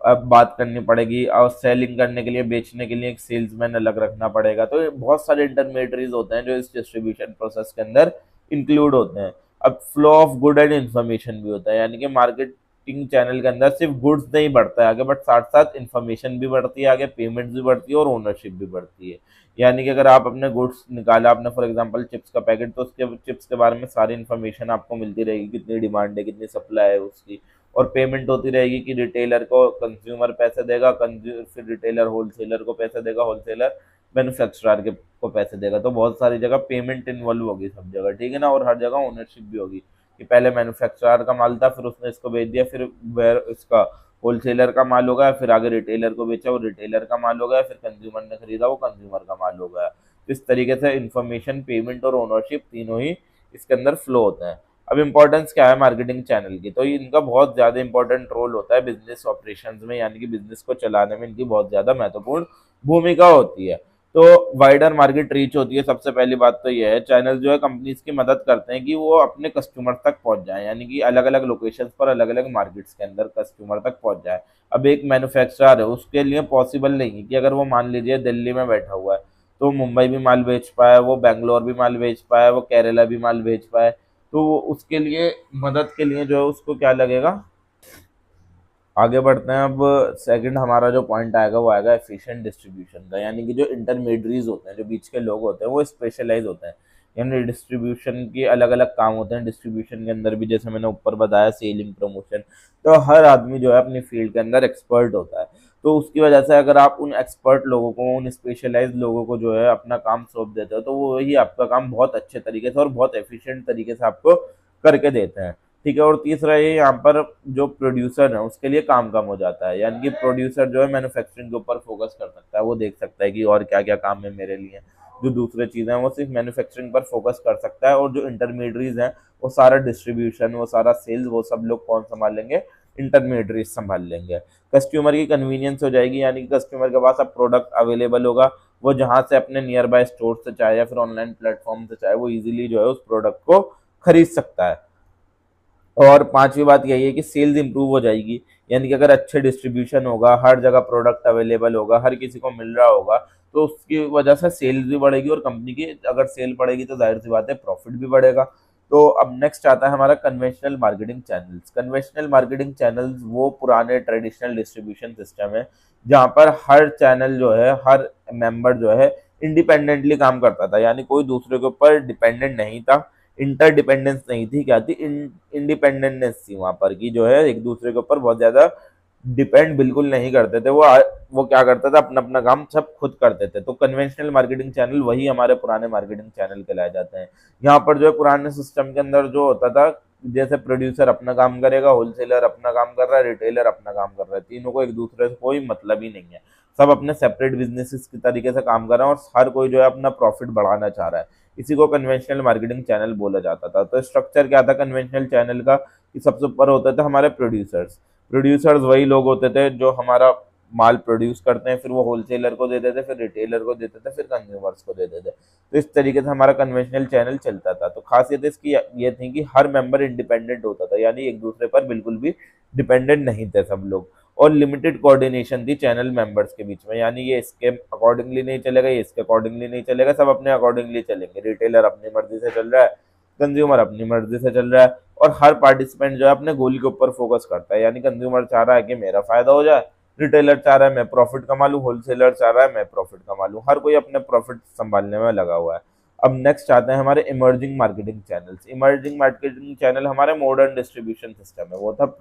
अब बात करनी पड़ेगी, और सेलिंग करने के लिए, बेचने के लिए एक सेल्समैन अलग रखना पड़ेगा। तो ये बहुत सारे इंटरमीडियरीज होते हैं जो इस डिस्ट्रीब्यूशन प्रोसेस के अंदर इंक्लूड होते हैं। अब flow of good and information भी होता है, यानी कि मार्केटिंग चैनल के अंदर सिर्फ गुड्स नहीं बढ़ता है आगे, बट साथ साथ इन्फॉर्मेशन भी बढ़ती है आगे, पेमेंट्स भी बढ़ती है और ओनरशिप भी बढ़ती है। यानी कि अगर आप अपने गुड्स निकाला, आपने फॉर एग्जांपल चिप्स का पैकेट, तो उसके चिप्स के बारे में सारी इन्फॉर्मेशन आपको मिलती रहेगी, कितनी डिमांड है, कितनी सप्लाई है उसकी। और पेमेंट होती रहेगी कि रिटेलर को कंज्यूमर पैसे देगा, फिर रिटेलर होलसेलर को पैसे देगा, होलसेलर मैन्युफैक्चरर के को पैसे देगा। तो बहुत सारी जगह पेमेंट इन्वॉल्व होगी सब जगह। ठीक है ना, और हर जगह ओनरशिप भी होगी कि पहले मैन्युफैक्चरर का माल था, फिर उसने इसको बेच दिया, फिर इसका होलसेलर का माल हो गया, फिर आगे रिटेलर को बेचा, वो रिटेलर का माल हो गया, फिर कंज्यूमर ने खरीदा, वो कंज्यूमर का माल हो गया। इस तरीके से इन्फॉर्मेशन, पेमेंट और ओनरशिप तीनों ही इसके अंदर फ्लो होते हैं। अब इम्पोर्टेंस क्या है मार्केटिंग चैनल की, तो इनका बहुत ज्यादा इंपॉर्टेंट रोल होता है बिजनेस ऑपरेशंस में, यानी कि बिजनेस को चलाने में इनकी बहुत ज्यादा महत्वपूर्ण भूमिका होती है। तो वाइडर मार्केट रीच होती है। सबसे पहली बात तो यह है चैनल जो है कंपनीज की मदद करते हैं कि वो अपने कस्टमर तक पहुंच जाए, यानी कि अलग अलग लोकेशंस पर, अलग अलग मार्केट्स के अंदर कस्टमर तक पहुंच जाए। अब एक मैन्युफैक्चरर है, उसके लिए पॉसिबल नहीं है कि अगर वो मान लीजिए दिल्ली में बैठा हुआ है तो मुंबई भी माल बेच पाए, वो बेंगलोर भी माल बेच पाए, वो केरला भी माल बेच पाए। तो उसके लिए मदद के लिए जो है उसको क्या लगेगा, आगे बढ़ते हैं। अब सेकंड हमारा जो पॉइंट आएगा वो आएगा एफिशिएंट डिस्ट्रीब्यूशन का, यानी कि जो इंटरमीडियरीज होते हैं, जो बीच के लोग होते हैं, वो स्पेशलाइज होते हैं। यानी डिस्ट्रीब्यूशन के अलग अलग काम होते हैं डिस्ट्रीब्यूशन के अंदर भी, जैसे मैंने ऊपर बताया सेलिंग, प्रमोशन। तो हर आदमी जो है अपनी फील्ड के अंदर एक्सपर्ट होता है। तो उसकी वजह से अगर आप उन एक्सपर्ट लोगों को, उन स्पेशलाइज्ड लोगों को जो है अपना काम सौंप देते हो, तो वो वही आपका काम बहुत अच्छे तरीके से और बहुत एफिशिएंट तरीके से आपको करके देते हैं। ठीक है। और तीसरा ये यहाँ पर जो प्रोड्यूसर है उसके लिए काम कम हो जाता है, यानी कि प्रोड्यूसर जो है मैन्युफैक्चरिंग के ऊपर फोकस कर सकता है, वो देख सकता है कि और क्या क्या काम है मेरे लिए। जो दूसरे चीज़ें हैं वो सिर्फ मैन्युफैक्चरिंग पर फोकस कर सकता है, और जो इंटरमीडियरीज हैं वो सारा डिस्ट्रीब्यूशन, वो सारा सेल्स, वो सब लोग कौन संभाल लेंगे? इंटरमीडियरीज संभाल लेंगे। कस्टमर की कन्वीनियंस हो जाएगी, यानी कि कस्टमर के पास अब प्रोडक्ट अवेलेबल होगा, वो जहाँ से अपने नियर बाय स्टोर से चाहे या फिर ऑनलाइन प्लेटफॉर्म से चाहे वो इजीली जो है उस प्रोडक्ट को खरीद सकता है। और पांचवी बात यही है कि सेल्स इंप्रूव हो जाएगी, यानी कि अगर अच्छे डिस्ट्रीब्यूशन होगा, हर जगह प्रोडक्ट अवेलेबल होगा, हर किसी को मिल रहा होगा, तो उसकी वजह से सेल्स भी बढ़ेगी, और कंपनी की अगर सेल बढ़ेगी तो जाहिर सी बात है प्रॉफिट भी बढ़ेगा। तो अब नेक्स्ट आता है हमारा conventional marketing channels. Conventional marketing channels वो पुराने ट्रेडिशनल डिस्ट्रीब्यूशन सिस्टम है जहाँ पर हर चैनल जो है, हर मेंबर जो है इंडिपेंडेंटली काम करता था, यानी कोई दूसरे के ऊपर डिपेंडेंट नहीं था। इंटरडिपेंडेंस नहीं थी, क्या थी? इंडिपेंडेंस थी वहां पर, कि जो है एक दूसरे के ऊपर बहुत ज्यादा डिपेंड बिल्कुल नहीं करते थे। वो क्या करता था, अपना अपना काम सब खुद करते थे। तो कन्वेंशनल मार्केटिंग चैनल वही हमारे पुराने मार्केटिंग चैनल कहलाए जाते हैं। यहाँ पर जो है पुराने सिस्टम के अंदर जो होता था, जैसे प्रोड्यूसर अपना काम करेगा, होलसेलर अपना काम कर रहा है, रिटेलर अपना काम कर रहा है, तीनों को एक दूसरे से कोई मतलब ही नहीं है। सब अपने सेपरेट बिजनेसेस की तरीके से काम कर रहे हैं, और हर कोई जो है अपना प्रॉफिट बढ़ाना चाह रहा है। इसी को कन्वेंशनल मार्केटिंग चैनल बोला जाता था। तो स्ट्रक्चर क्या था कन्वेंशनल चैनल का, कि सबसे ऊपर होते थे हमारे प्रोड्यूसर्स। प्रोड्यूसर्स वही लोग होते थे जो हमारा माल प्रोड्यूस करते हैं, फिर वो होलसेलर को देते थे, फिर रिटेलर को देते थे, फिर कंज्यूमर्स को देते थे। तो इस तरीके से हमारा कन्वेंशनल चैनल चलता था। तो खासियत इसकी ये थी कि हर मेंबर इंडिपेंडेंट होता था, यानी एक दूसरे पर बिल्कुल भी डिपेंडेंट नहीं थे सब लोग। और लिमिटेड कोऑर्डिनेशन थी चैनल मेंबर्स के बीच में, यानी ये इसके अकॉर्डिंगली नहीं चलेगा, ये इसके अकॉर्डिंगली नहीं चलेगा, सब अपने अकॉर्डिंगली चलेंगे। रिटेलर अपनी मर्जी से चल रहा है, कंज्यूमर अपनी मर्जी से चल रहा है, और हर पार्टिसिपेंट जो है अपने गोल के ऊपर फोकस करता है। यानी कंज्यूमर चाह रहा है कि मेरा फायदा हो जाए, रिटेलर चाह रहा है मैं प्रॉफिट कमा लूं, होलसेलर चाह रहा है मैं प्रॉफिट कमा लूं। हर कोई अपने प्रॉफिट संभालने में लगा हुआ है। अब नेक्स्ट आते हैं हमारे emerging marketing channels. Emerging marketing channel हमारे मॉडर्न डिस्ट्रीब्यूशन सिस्टम है। वो था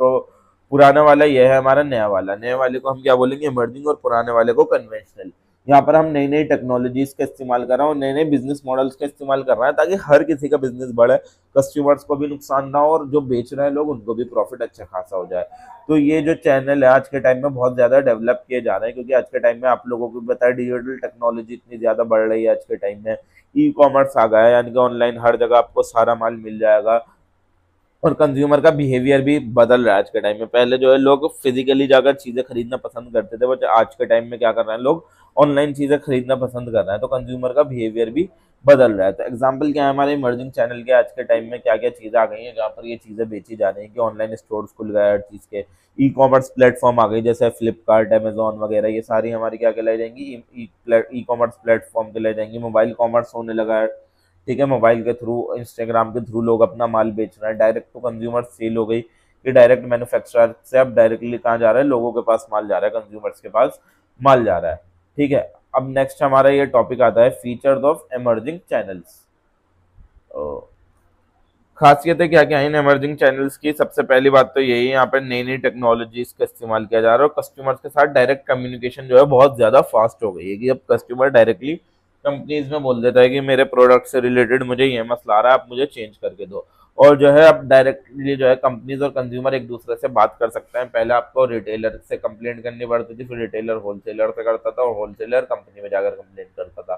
पुराना वाला, ये है हमारा नया वाला। नए वाले को हम क्या बोलेंगे? इमर्जिंग, और पुराने वाले को कन्वेंशनल। यहाँ पर हम नई नई टेक्नोलॉजीज का इस्तेमाल कर रहे हैं और नए नए बिजनेस मॉडल्स का इस्तेमाल कर रहे हैं, ताकि हर किसी का बिजनेस बढ़े, कस्टमर्स को भी नुकसान ना हो, और जो बेच रहे हैं लोग उनको भी प्रॉफिट अच्छा खासा हो जाए। तो ये जो चैनल है आज के टाइम में बहुत ज्यादा डेवलप किए जा रहे हैं, क्योंकि आज के टाइम में आप लोगों को भी पता है डिजिटल टेक्नोलॉजी इतनी ज्यादा बढ़ रही है। आज के टाइम में ई कॉमर्स आ गया है, यानी कि ऑनलाइन हर जगह आपको सारा माल मिल जाएगा, और कंज्यूमर का बिहेवियर भी बदल रहा है आज के टाइम में। पहले जो है लोग फिजिकली जाकर चीजें खरीदना पसंद करते थे, बट आज के टाइम में क्या कर रहे हैं लोग? ऑनलाइन चीजें खरीदना पसंद कर रहे हैं। तो कंज्यूमर का बिहेवियर भी बदल रहा है। तो एग्जाम्पल क्या है हमारे इमर्जिंग चैनल के? आज के टाइम में क्या क्या चीजें आ गई हैं जहाँ पर ये चीजें बेची जा रही हैं, कि ऑनलाइन स्टोर्स खुल गए हर चीज के, ई कॉमर्स प्लेटफॉर्म आ गई जैसे फ्लिपकार्ट, अमेजोन वगैरह, ये सारी हमारी क्या कहलाई जाएंगी? ई कॉमर्स प्लेटफॉर्म कहलाई जाएंगी। मोबाइल कॉमर्स होने लगा है, ठीक है। मोबाइल के थ्रू, इंस्टाग्राम के थ्रू लोग अपना माल बेच रहे हैं। डायरेक्ट टू कंज्यूमर सेल हो गई, कि डायरेक्ट मैन्युफैक्चरर से अब डायरेक्टली कहाँ जा रहा है? लोगों के पास माल जा रहा है, कंज्यूमर्स के पास माल जा रहा है, ठीक है। अब नेक्स्ट हमारा ये टॉपिक आता है फीचर्स ऑफ इमर्जिंग चैनल्स। खासियतें क्या क्या है इन इमर्जिंग चैनल्स की? सबसे पहली बात तो यही है, यहाँ पर नई नई टेक्नोलॉजीज का इस्तेमाल किया जा रहा है, और कस्टमर्स के साथ डायरेक्ट कम्युनिकेशन जो है बहुत ज्यादा फास्ट हो गई है, कि अब कस्टमर डायरेक्टली कंपनीज में बोल देता है कि मेरे प्रोडक्ट से रिलेटेड मुझे ये मसला आ रहा है, आप मुझे चेंज करके दो। और जो है अब डायरेक्टली जो है कंपनीज और कंज्यूमर एक दूसरे से बात कर सकते हैं। पहले आपको रिटेलर से कंप्लेंट करनी पड़ती थी, फिर रिटेलर होलसेलर से करता था, और होलसेलर कंपनी में जाकर कंप्लेंट करता था।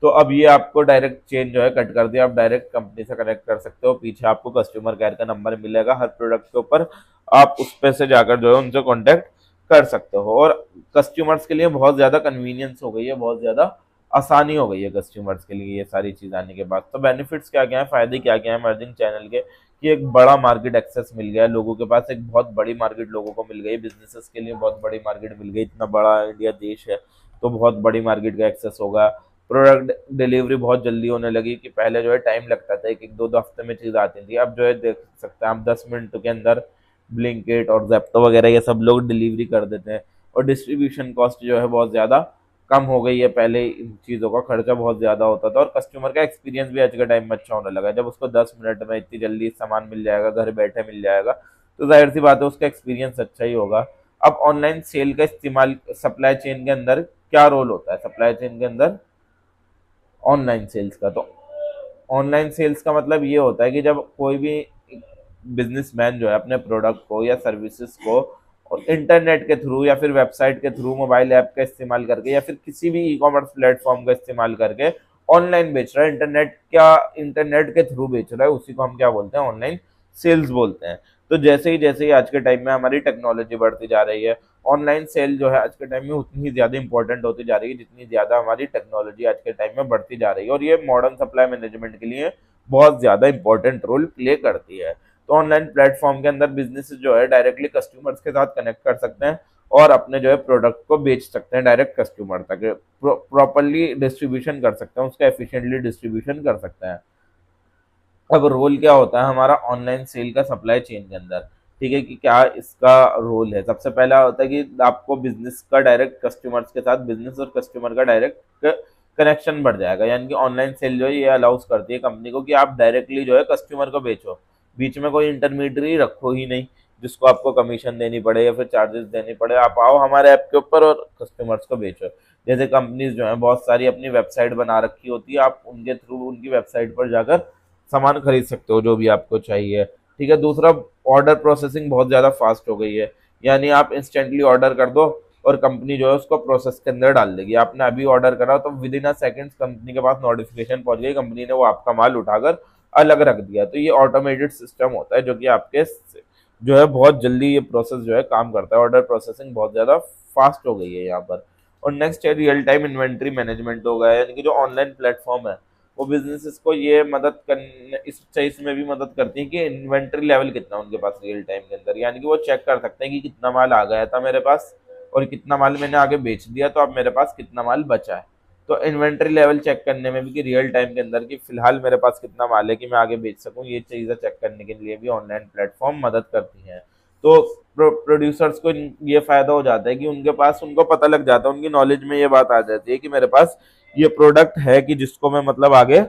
तो अब ये आपको डायरेक्ट चेंज जो है कट कर दिया, आप डायरेक्ट कंपनी से कनेक्ट कर सकते हो। पीछे आपको कस्टमर केयर का नंबर मिलेगा हर प्रोडक्ट के ऊपर, आप उस पे से जाकर जो है उनसे कॉन्टेक्ट कर सकते हो। और कस्टमर्स के लिए बहुत ज्यादा कन्वीनियंस हो गई है, बहुत ज्यादा आसानी हो गई है कस्टमर्स के लिए ये सारी चीज आने के बाद। तो बेनिफिट्स क्या क्या है, फायदे क्या क्या है मर्जिंग चैनल के? कि एक बड़ा मार्केट एक्सेस मिल गया है लोगों के पास, एक बहुत बड़ी मार्केट लोगों को मिल गई, बिजनेसेस के लिए बहुत बड़ी मार्केट मिल गई। इतना बड़ा इंडिया देश है तो बहुत बड़ी मार्केट का एक्सेस होगा। प्रोडक्ट डिलीवरी बहुत जल्दी होने लगी, कि पहले जो है टाइम लगता था, एक एक दो दो हफ्ते में चीज आती थी, अब जो है देख सकते हैं आप 10 मिनट के अंदर ब्लिंकिट और जेप्टो वगैरह ये सब लोग डिलीवरी कर देते हैं। और डिस्ट्रीब्यूशन कॉस्ट जो है बहुत ज़्यादा कम हो गई है, पहले इन चीज़ों का खर्चा बहुत ज़्यादा होता था। और कस्टमर का एक्सपीरियंस भी आज के टाइम में अच्छा होने लगा है, जब उसको 10 मिनट में इतनी जल्दी सामान मिल जाएगा, घर बैठे मिल जाएगा, तो जाहिर सी बात है उसका एक्सपीरियंस अच्छा ही होगा। अब ऑनलाइन सेल का इस्तेमाल सप्लाई चेन के अंदर क्या रोल होता है, सप्लाई चेन के अंदर ऑनलाइन सेल्स का। तो ऑनलाइन सेल्स का मतलब ये होता है कि जब कोई भी बिजनेसमैन जो है अपने प्रोडक्ट को या सर्विसेज को इंटरनेट के थ्रू या फिर वेबसाइट के थ्रू, मोबाइल ऐप का इस्तेमाल करके या फिर किसी भी ई कॉमर्स प्लेटफॉर्म का इस्तेमाल करके ऑनलाइन बेच रहा है, इंटरनेट के थ्रू बेच रहा है, उसी को हम क्या बोलते हैं, ऑनलाइन सेल्स बोलते हैं। तो जैसे ही आज के टाइम में हमारी टेक्नोलॉजी बढ़ती जा रही है, ऑनलाइन सेल जो है आज के टाइम में उतनी ही ज्यादा इंपॉर्टेंट होती जा रही है जितनी ज्यादा हमारी टेक्नोलॉजी आज के टाइम में बढ़ती जा रही है, और ये मॉडर्न सप्लाई मैनेजमेंट के लिए बहुत ज्यादा इंपॉर्टेंट रोल प्ले करती है। तो ऑनलाइन प्लेटफॉर्म के अंदर बिजनेस जो है डायरेक्टली कस्टमर्स के साथ कनेक्ट कर सकते हैं और अपने जो है प्रोडक्ट को बेच सकते हैं डायरेक्ट कस्टमर तक, प्रॉपरली डिस्ट्रीब्यूशन कर सकते हैं, उसका एफिशिएंटली डिस्ट्रीब्यूशन कर सकते हैं। अब रोल क्या होता है हमारा ऑनलाइन सेल का सप्लाई चेन के अंदर, ठीक है, कि क्या इसका रोल है। सबसे पहला होता है कि आपको बिजनेस का डायरेक्ट कस्टमर्स के साथ, बिजनेस और कस्टमर का डायरेक्ट कनेक्शन बढ़ जाएगा। यानी कि ऑनलाइन सेल जो है ये अलाउज करती है कंपनी को कि आप डायरेक्टली जो है कस्टमर को बेचो, बीच में कोई इंटरमीडियरी रखो ही नहीं जिसको आपको कमीशन देनी पड़े या फिर चार्जेस देनी पड़े। आप आओ हमारे ऐप के ऊपर और कस्टमर्स को बेचो। जैसे कंपनीज जो है बहुत सारी अपनी वेबसाइट बना रखी होती है, आप उनके थ्रू उनकी वेबसाइट पर जाकर सामान खरीद सकते हो जो भी आपको चाहिए, ठीक है। दूसरा, ऑर्डर प्रोसेसिंग बहुत ज़्यादा फास्ट हो गई है, यानी आप इंस्टेंटली ऑर्डर कर दो और कंपनी जो है उसको प्रोसेस के अंदर डाल देगी। आपने अभी ऑर्डर करा तो with in a seconds company के पास नोटिफिकेशन पहुंच गई, कंपनी ने वो आपका माल उठाकर अलग रख दिया। तो ये ऑटोमेटेड सिस्टम होता है जो कि आपके जो है बहुत जल्दी ये प्रोसेस जो है काम करता है। ऑर्डर प्रोसेसिंग बहुत ज़्यादा फास्ट हो गई है यहाँ पर। और नेक्स्ट है रियल टाइम इन्वेंट्री मैनेजमेंट हो गया है, यानी कि जो ऑनलाइन प्लेटफॉर्म है वो बिजनेसेस को ये मदद करने इस चीज में भी मदद करती है कि इन्वेंट्री लेवल कितना उनके पास रियल टाइम के अंदर, यानी कि वो चेक कर सकते हैं कि कितना माल आ गया था मेरे पास और कितना माल मैंने आगे बेच दिया, तो अब मेरे पास कितना माल बचा है। तो इन्वेंट्री लेवल चेक करने में भी कि रियल टाइम के अंदर कि फिलहाल मेरे पास कितना माल है कि मैं आगे बेच सकूं, ये चीज़ें चेक करने के लिए भी ऑनलाइन प्लेटफॉर्म मदद करती हैं। तो प्रोड्यूसर्स को ये फायदा हो जाता है कि उनके पास, उनको पता लग जाता है, उनकी नॉलेज में ये बात आ जाती है कि मेरे पास ये प्रोडक्ट है कि जिसको मैं मतलब आगे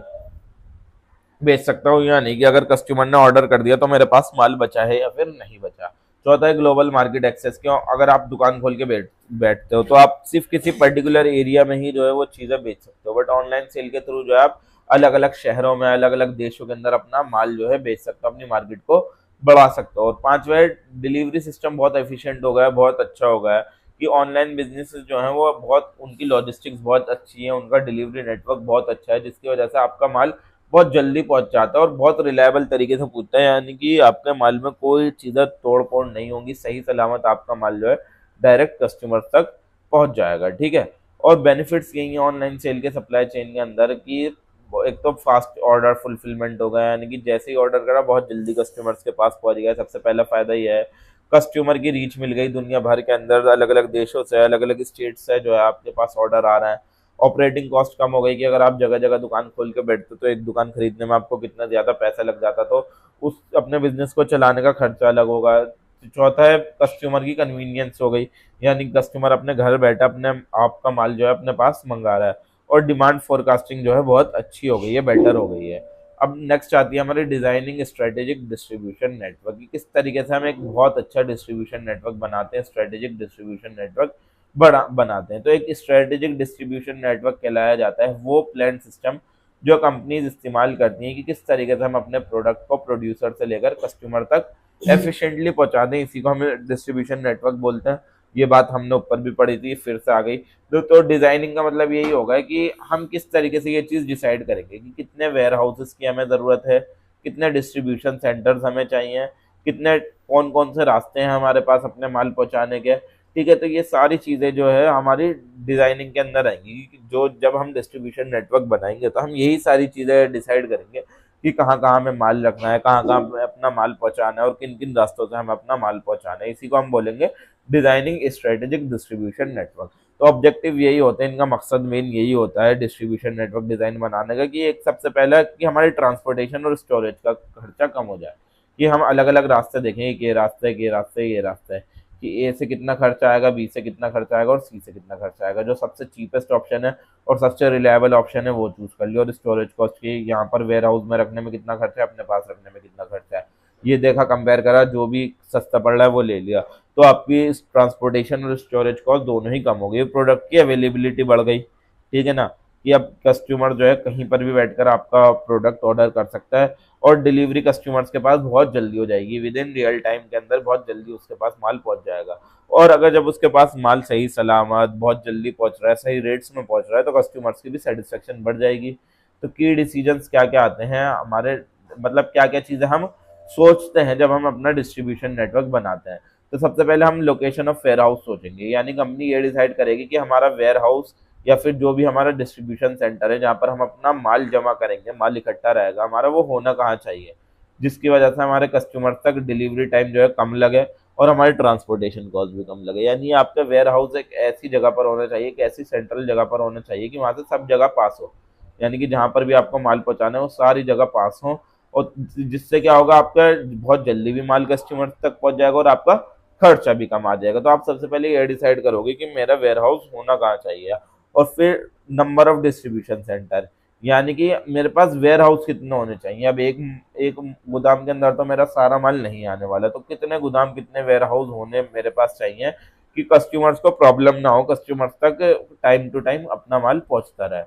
बेच सकता हूँ या नहीं, कि अगर कस्टमर ने ऑर्डर कर दिया तो मेरे पास माल बचा है या फिर नहीं बचा। चौथा है ग्लोबल मार्केट एक्सेस। क्यों, अगर आप दुकान खोल के बैठते हो तो आप सिर्फ किसी पर्टिकुलर एरिया में ही जो है वो चीजें बेच सकते हो, बट ऑनलाइन सेल के थ्रू जो है आप अलग अलग शहरों में, अलग अलग देशों के अंदर अपना माल जो है बेच सकते हो, अपनी मार्केट को बढ़ा सकते हो। और पांचवा है डिलीवरी सिस्टम बहुत एफिशिएंट हो गया है, बहुत अच्छा हो गया है कि ऑनलाइन बिजनेसेस जो है वो बहुत, उनकी लॉजिस्टिक्स बहुत अच्छी है, उनका डिलीवरी नेटवर्क बहुत अच्छा है, जिसकी वजह से आपका माल बहुत जल्दी पहुंच जाता है और बहुत रिलायबल तरीके से पूछता है, यानी कि आपके माल में कोई चीज़ें तोड़ फोड़ नहीं होंगी, सही सलामत आपका माल जो है डायरेक्ट कस्टमर तक पहुंच जाएगा, ठीक है। और बेनिफिट्स यही है ऑनलाइन सेल के सप्लाई चेन के अंदर कि एक तो फास्ट ऑर्डर फुलफिलमेंट हो गया, यानी कि जैसे ही ऑर्डर करा बहुत जल्दी कस्टमर्स के पास पहुंच गया। सबसे पहला फायदा यह है, कस्टमर की रीच मिल गई दुनिया भर के अंदर, अलग अलग देशों से, अलग अलग स्टेट से जो है आपके पास ऑर्डर आ रहा है। ऑपरेटिंग कॉस्ट कम हो गई कि अगर आप जगह जगह दुकान खोल के बैठते तो एक दुकान खरीदने में आपको कितना ज्यादा पैसा लग जाता, तो उस अपने बिजनेस को चलाने का खर्चा अलग होगा। चौथा है कस्टमर की कन्वीनियंस हो गई, यानी कस्टमर अपने घर बैठे अपने आपका माल जो है अपने पास मंगा रहा है। और डिमांड फोरकास्टिंग जो है बहुत अच्छी हो गई है, बेटर हो गई है। अब नेक्स्ट आती है हमारी डिजाइनिंग स्ट्रेटेजिक डिस्ट्रीब्यूशन नेटवर्क, की किस तरीके से हम एक बहुत अच्छा डिस्ट्रीब्यूशन नेटवर्क बनाते हैं, स्ट्रेटेजिक डिस्ट्रीब्यूशन नेटवर्क बनाते हैं। तो एक स्ट्रेटेजिक डिस्ट्रीब्यूशन नेटवर्क कहलाया जाता है वो प्लान सिस्टम जो कंपनीज इस्तेमाल करती हैं कि किस तरीके से हम अपने प्रोडक्ट को प्रोड्यूसर से लेकर कस्टमर तक एफिशिएंटली पहुंचा दें, इसी को हम डिस्ट्रीब्यूशन नेटवर्क बोलते हैं। ये बात हमने ऊपर भी पढ़ी थी, फिर से आ गई। तो डिजाइनिंग का मतलब यही होगा कि हम किस तरीके से ये चीज डिसाइड करेंगे कि कितने वेयर हाउसेस की हमें जरूरत है, कितने डिस्ट्रीब्यूशन सेंटर्स हमें चाहिए, कितने कौन कौन से रास्ते हैं हमारे पास अपने माल पहुंचाने के, ठीक है। तो ये सारी चीजें जो है हमारी डिजाइनिंग के अंदर आएंगी। जो जब हम डिस्ट्रीब्यूशन नेटवर्क बनाएंगे तो हम यही सारी चीजें डिसाइड करेंगे कि कहाँ कहाँ हमें माल रखना है, कहाँ कहाँ हमें अपना माल पहुंचाना है और किन किन रास्तों से हमें अपना माल पहुंचाना है। इसी को हम बोलेंगे डिजाइनिंग स्ट्रेटेजिक डिस्ट्रीब्यूशन नेटवर्क। तो ऑब्जेक्टिव यही होते हैं, इनका मकसद मेन यही होता है डिस्ट्रीब्यूशन नेटवर्क डिजाइन बनाने का, कि एक सबसे पहला कि हमारी ट्रांसपोर्टेशन और स्टोरेज का खर्चा कम हो जाए, कि हम अलग अलग रास्ते देखें कि ये रास्ते, ये रास्ते, ये रास्ते, कि ए से कितना खर्चा आएगा, बी से कितना खर्चा आएगा और सी से कितना खर्चा आएगा। जो सबसे चीपेस्ट ऑप्शन है और सबसे रिलायबल ऑप्शन है वो चूज कर लियो। और स्टोरेज कॉस्ट की यहाँ पर वेयर हाउस में रखने में कितना खर्चा है, अपने पास रखने में कितना खर्चा है, ये देखा, कंपेयर करा, जो भी सस्ता पड़ रहा है वो ले लिया, तो आपकी ट्रांसपोर्टेशन और स्टोरेज कॉस्ट दोनों ही कम हो गई, प्रोडक्ट की अवेलेबिलिटी बढ़ गई, ठीक है ना, कि अब कस्टमर जो है कहीं पर भी बैठकर आपका प्रोडक्ट ऑर्डर कर सकता है, और डिलीवरी कस्टमर्स के पास बहुत जल्दी हो जाएगी, विद इन रियल टाइम के अंदर बहुत जल्दी उसके पास माल पहुंच जाएगा। और अगर जब उसके पास माल सही सलामत बहुत जल्दी पहुंच रहा है, सही रेट्स में पहुंच रहा है, तो कस्टमर्स की भी सेटिस्फेक्शन बढ़ जाएगी। तो की डिसीजंस क्या क्या आते हैं हमारे, मतलब क्या क्या चीज़ें हम सोचते हैं जब हम अपना डिस्ट्रीब्यूशन नेटवर्क बनाते हैं। तो सबसे पहले हम लोकेशन ऑफ वेयर हाउस सोचेंगे, यानी कंपनी ये डिसाइड करेगी कि हमारा वेयर हाउस या फिर जो भी हमारा डिस्ट्रीब्यूशन सेंटर है जहाँ पर हम अपना माल जमा करेंगे, माल इकट्ठा रहेगा हमारा, वो होना कहाँ चाहिए, जिसकी वजह से हमारे कस्टमर तक डिलीवरी टाइम जो है कम लगे और हमारी ट्रांसपोर्टेशन कॉस्ट भी कम लगे। यानी आपका वेयर हाउस एक ऐसी जगह पर होना चाहिए, एक ऐसी सेंट्रल जगह पर होना चाहिए कि वहाँ से सब जगह पास हो, यानी कि जहाँ पर भी आपको माल पहुँचाना है वो सारी जगह पास हो, और जिससे क्या होगा, आपका बहुत जल्दी भी माल कस्टमर तक पहुँच जाएगा और आपका खर्चा भी कम आ जाएगा। तो आप सबसे पहले ये डिसाइड करोगे कि मेरा वेयर हाउस होना कहाँ चाहिए, और फिर नंबर ऑफ डिस्ट्रीब्यूशन सेंटर, यानी कि मेरे पास वेयर हाउस कितने होने चाहिए। अब एक एक गोदाम के अंदर तो मेरा सारा माल नहीं आने वाला, तो कितने गोदाम, कितने वेयर हाउस होने मेरे पास चाहिए कि कस्टमर्स को प्रॉब्लम ना हो, कस्टमर्स तक टाइम टू टाइम अपना माल पहुंचता रहे।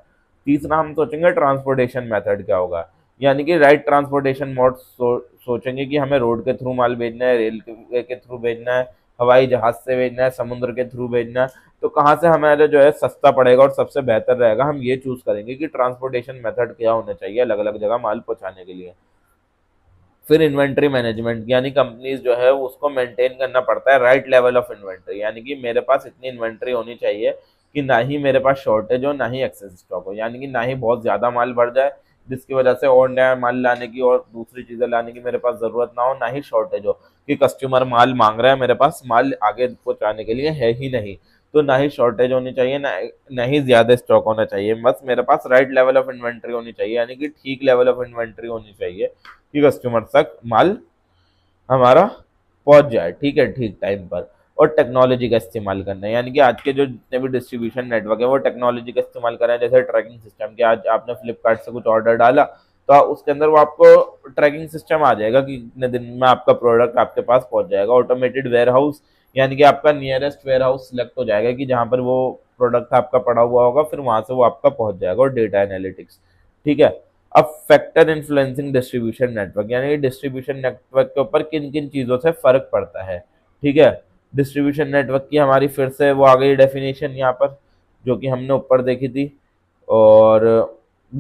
तीसरा हम सोचेंगे ट्रांसपोर्टेशन मेथड क्या होगा, यानी कि राइट ट्रांसपोर्टेशन मोड सोचेंगे कि हमें रोड के थ्रू माल भेजना है, रेल के थ्रू भेजना है, हवाई जहाज से भेजना है, समुद्र के थ्रू भेजना है, तो कहाँ से हमारे जो है सस्ता पड़ेगा और सबसे बेहतर रहेगा, हम ये चूज करेंगे कि ट्रांसपोर्टेशन मेथड क्या होना चाहिए अलग अलग जगह माल पहुंचाने के लिए। फिर इन्वेंट्री मैनेजमेंट, यानी कंपनीज जो है उसको मेंटेन करना पड़ता है राइट लेवल ऑफ इन्वेंट्री, यानी कि मेरे पास इतनी इन्वेंट्री होनी चाहिए कि ना ही मेरे पास शॉर्टेज हो ना ही एक्सेस स्टॉक हो, यानी कि ना ही बहुत ज़्यादा माल बढ़ जाए जिसकी वजह से और नया माल लाने की और दूसरी चीज़ें लाने की मेरे पास ज़रूरत ना हो, ना ही शॉर्टेज हो कि कस्टमर माल मांग रहा है, मेरे पास माल आगे पहुँचाने के लिए है ही नहीं, तो ना ही शॉर्टेज होनी चाहिए, ना ही ज़्यादा स्टॉक होना चाहिए, बस मेरे पास राइट लेवल ऑफ इन्वेंट्री होनी चाहिए, यानी कि ठीक लेवल ऑफ इन्वेंट्री होनी चाहिए कि कस्टमर तक माल हमारा पहुंच जाए, ठीक है, ठीक टाइम पर। और टेक्नोलॉजी का इस्तेमाल करना है, यानी कि आज के जो जितने भी डिस्ट्रीब्यूशन नेटवर्क है वो टेक्नोलॉजी का इस्तेमाल कर रहे हैं, जैसे ट्रैकिंग सिस्टम कि आज आपने फ्लिपकार्ट से कुछ ऑर्डर डाला तो उसके अंदर वो आपको ट्रैकिंग सिस्टम आ जाएगा कि कितने दिन में आपका प्रोडक्ट आपके पास पहुंच जाएगा। ऑटोमेटेड वेयर हाउस, यानी कि आपका नियरेस्ट वेयर हाउस सिलेक्ट हो जाएगा कि जहां पर वो प्रोडक्ट आपका पड़ा हुआ होगा, फिर वहां से वो आपका पहुंच जाएगा। और डेटा एनालिटिक्स, ठीक है। अब फैक्टर इन्फ्लुएंसिंग डिस्ट्रीब्यूशन नेटवर्क, यानी डिस्ट्रीब्यूशन नेटवर्क के ऊपर किन किन चीज़ों से फर्क पड़ता है, ठीक है। डिस्ट्रीब्यूशन नेटवर्क की हमारी फिर से वो आ गई डेफिनेशन यहाँ पर, जो कि हमने ऊपर देखी थी। और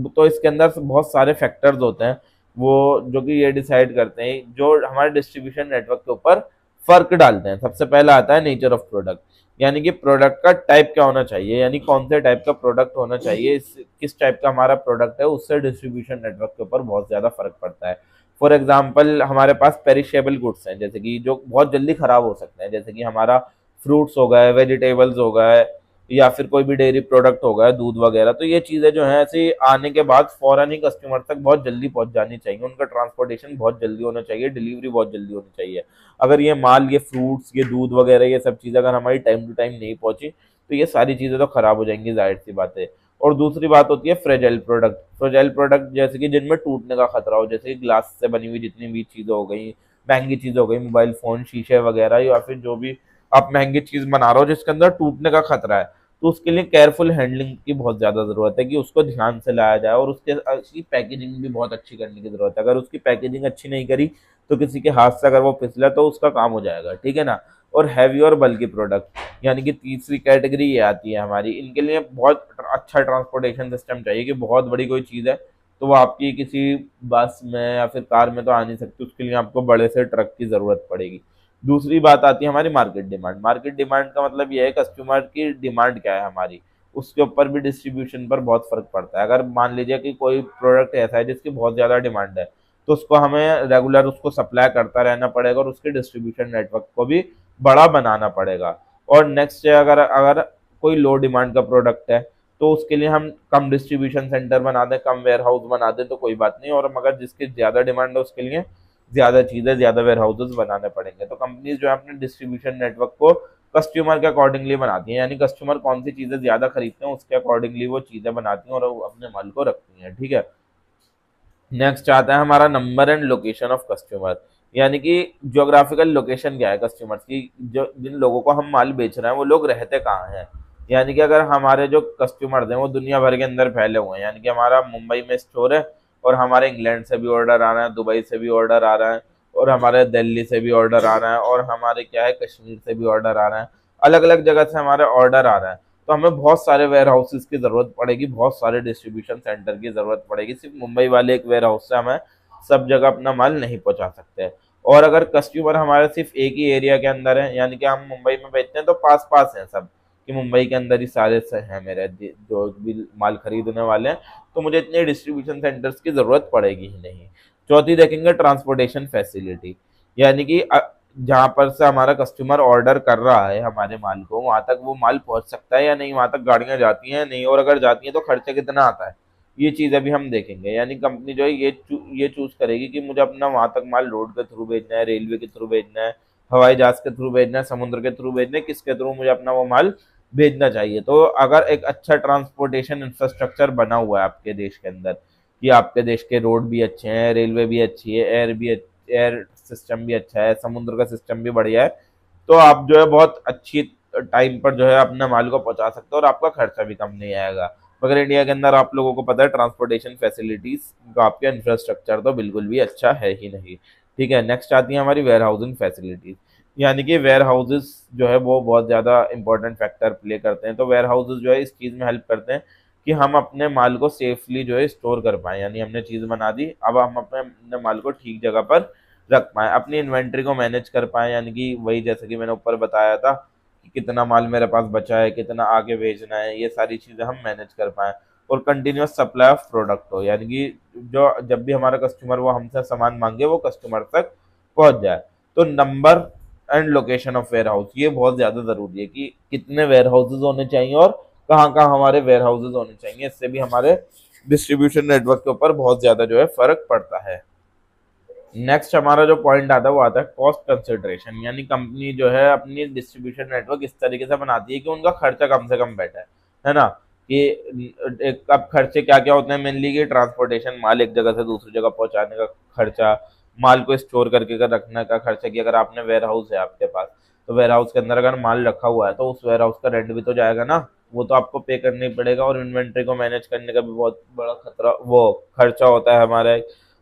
तो इसके अंदर बहुत सारे फैक्टर्स होते हैं वो जो कि ये डिसाइड करते हैं, जो हमारे डिस्ट्रीब्यूशन नेटवर्क के ऊपर फर्क डालते हैं। सबसे पहला आता है नेचर ऑफ प्रोडक्ट, यानी कि प्रोडक्ट का टाइप क्या होना चाहिए, यानी कौन से टाइप का प्रोडक्ट होना चाहिए, किस टाइप का हमारा प्रोडक्ट है, उससे डिस्ट्रीब्यूशन नेटवर्क के ऊपर बहुत ज़्यादा फर्क पड़ता है। फॉर एग्जाम्पल हमारे पास पेरिशेबल गुड्स हैं, जैसे कि जो बहुत जल्दी खराब हो सकते हैं, जैसे कि हमारा फ्रूट्स हो गए, वेजिटेबल्स हो गए, या फिर कोई भी डेयरी प्रोडक्ट हो गया, दूध वगैरह, तो ये चीज़ें जो है ऐसे आने के बाद फौरन ही कस्टमर तक बहुत जल्दी पहुंच जानी चाहिए, उनका ट्रांसपोर्टेशन बहुत जल्दी होना चाहिए, डिलीवरी बहुत जल्दी होनी चाहिए। अगर ये माल, ये फ्रूट्स, ये दूध वगैरह, ये सब चीज़ें अगर हमारी टाइम टू टाइम नहीं पहुंची तो ये सारी चीज़ें तो खराब हो जाएंगी, जाहिर सी बात है। और दूसरी बात होती है फ्रेजाइल प्रोडक्ट। फ्रेजाइल प्रोडक्ट जैसे कि जिनमें टूटने का खतरा हो, जैसे कि ग्लास से बनी हुई जितनी भी चीज़ें हो गई, महंगी चीज़ हो गई, मोबाइल फ़ोन, शीशे वगैरह, या फिर जो भी आप महंगी चीज़ बना रहे हो जिसके अंदर टूटने का खतरा है, तो उसके लिए केयरफुल हैंडलिंग की बहुत ज़्यादा ज़रूरत है कि उसको ध्यान से लाया जाए, और उसकी पैकेजिंग भी बहुत अच्छी करने की ज़रूरत है। अगर उसकी पैकेजिंग अच्छी नहीं करी तो किसी के हाथ से अगर वो फिसला तो उसका काम हो जाएगा, ठीक है ना। और हैवी और बल्कि प्रोडक्ट, यानी कि तीसरी कैटेगरी ये आती है हमारी, इनके लिए बहुत अच्छा ट्रांसपोर्टेशन सिस्टम चाहिए कि बहुत बड़ी कोई चीज़ है तो वो आपकी किसी बस में या फिर कार में तो आ नहीं सकती, उसके लिए आपको बड़े से ट्रक की ज़रूरत पड़ेगी। दूसरी बात आती है हमारी मार्केट डिमांड। मार्केट डिमांड का मतलब ये है कस्टमर की डिमांड क्या है हमारी, उसके ऊपर भी डिस्ट्रीब्यूशन पर बहुत फर्क पड़ता है। अगर मान लीजिए कि कोई प्रोडक्ट ऐसा है जिसकी बहुत ज़्यादा डिमांड है, तो उसको हमें रेगुलर उसको सप्लाई करता रहना पड़ेगा और उसके डिस्ट्रीब्यूशन नेटवर्क को भी बड़ा बनाना पड़ेगा। और नेक्स्ट है, अगर अगर कोई लो डिमांड का प्रोडक्ट है तो उसके लिए हम कम डिस्ट्रीब्यूशन सेंटर बना दें, कम वेयर हाउस बना दें तो कोई बात नहीं, और मगर जिसकी ज़्यादा डिमांड है उसके लिए ज़्यादा चीज़ें, ज़्यादा वेयर हाउसेज बनाने पड़ेंगे। तो कंपनीज जो है अपने डिस्ट्रीब्यूशन नेटवर्क को कस्टमर के अकॉर्डिंगली बनाती हैं, यानी कस्टमर कौन सी चीज़ें ज़्यादा खरीदते हैं उसके अकॉर्डिंगली वो चीज़ें बनाती हैं और वो अपने माल को रखती हैं, ठीक है। नेक्स्ट आता है हमारा number and location of customer, यानी कि ज्योग्राफिकल लोकेशन क्या है कस्टमर्स की, जो जिन लोगों को हम माल बेच रहे हैं वो लोग रहते कहाँ हैं। यानी कि अगर हमारे जो कस्टमर्स हैं वो दुनिया भर के अंदर फैले हुए हैं, यानी कि हमारा मुंबई में स्टोर है और हमारे इंग्लैंड से भी ऑर्डर आ रहा है, दुबई से भी ऑर्डर आ रहा है, और हमारे दिल्ली से भी ऑर्डर आ रहा है, और हमारे क्या है कश्मीर से भी ऑर्डर आ रहा है, अलग अलग जगह से हमारे ऑर्डर आ रहा है। तो हमें बहुत सारे वेयर हाउसेज की जरूरत पड़ेगी, बहुत सारे डिस्ट्रीब्यूशन सेंटर की जरूरत पड़ेगी। सिर्फ मुंबई वाले एक वेयर हाउस से हमें सब जगह अपना माल नहीं पहुंचा सकते। और अगर कस्टमर हमारे सिर्फ एक ही एरिया के अंदर है, यानी कि हम मुंबई में बेचते हैं तो पास पास हैं सब, कि मुंबई के अंदर ही सारे से हैं मेरे जो भी माल खरीदने वाले हैं, तो मुझे इतने डिस्ट्रीब्यूशन सेंटर्स की जरूरत पड़ेगी ही नहीं। चौथी देखेंगे ट्रांसपोर्टेशन फैसिलिटी, यानी कि जहां पर से हमारा कस्टमर ऑर्डर कर रहा है हमारे माल को, वहां तक वो माल पहुंच सकता है या नहीं, वहां तक गाड़ियां जाती हैं नहीं, और अगर जाती हैं तो खर्चा कितना आता है, ये चीज अभी हम देखेंगे। यानी कंपनी जो है ये चूज करेगी कि मुझे अपना वहां तक माल रोड के थ्रू भेजना है, रेलवे के थ्रू भेजना है, हवाई जहाज के थ्रू भेजना है, समुद्र के थ्रू भेजना है, किसके थ्रू मुझे अपना वो माल भेजना चाहिए। तो अगर एक अच्छा ट्रांसपोर्टेशन इंफ्रास्ट्रक्चर बना हुआ है आपके देश के अंदर, कि आपके देश के रोड भी अच्छे हैं, रेलवे भी अच्छी है, एयर सिस्टम भी अच्छा है, समुद्र का सिस्टम भी बढ़िया है, तो आप जो है बहुत अच्छी टाइम पर जो है अपने माल को पहुंचा सकते हो और आपका खर्चा भी कम नहीं आएगा। मगर इंडिया के अंदर आप लोगों को पता है ट्रांसपोर्टेशन फैसिलिटीज का आपका इंफ्रास्ट्रक्चर तो बिल्कुल भी अच्छा है ही नहीं। ठीक है, नेक्स्ट आती है हमारी वेयर हाउसिंग फैसिलिटीज, यानी कि वेयर हाउसेज जो है वो बहुत ज़्यादा इंपॉर्टेंट फैक्टर प्ले करते हैं। तो वेयर हाउसेज जो है इस चीज़ में हेल्प करते हैं कि हम अपने माल को सेफली जो है स्टोर कर पाएँ, यानी हमने चीज़ बना दी, अब हम अपने माल को ठीक जगह पर रख पाएँ, अपनी इन्वेंट्री को मैनेज कर पाएँ, यानी कि वही जैसे कि मैंने ऊपर बताया था कि कितना माल मेरे पास बचा है, कितना आगे भेजना है, ये सारी चीज़ें हम मैनेज कर पाएँ। और कंटिन्यूस सप्लाई ऑफ प्रोडक्ट हो, यानी कि जो जब भी हमारा कस्टमर वो हमसे सामान मांगे वो कस्टमर तक पहुंच जाए। तो number and location of warehouse ये बहुत ज़्यादा ज़रूरी है कि कितने वेयर हाउसेज होने चाहिए और कहाँ कहाँ हमारे वेयर हाउसेज होने चाहिए, इससे भी हमारे डिस्ट्रीब्यूशन नेटवर्क के ऊपर बहुत ज़्यादा जो है फर्क पड़ता है। नेक्स्ट हमारा जो पॉइंट आता है वो आता है कॉस्ट कंसिडरेशन, यानी कंपनी जो है अपनी डिस्ट्रीब्यूशन नेटवर्क इस तरीके से बनाती है कि उनका खर्चा कम से कम बैठे, है ना। कि एक अब खर्चे क्या क्या होते हैं मेनली, कि ट्रांसपोर्टेशन, माल एक जगह से दूसरी जगह पहुंचाने का खर्चा, माल को स्टोर करके रखने का खर्चा, कि अगर आपने वेयर हाउस है आपके पास तो वेयर हाउस के अंदर अगर माल रखा हुआ है तो उस वेयर हाउस का रेंट भी तो जाएगा ना, वो तो आपको पे करना ही पड़ेगा। और इन्वेंट्री को मैनेज करने का भी बहुत बड़ा खतरा वो खर्चा होता है हमारा।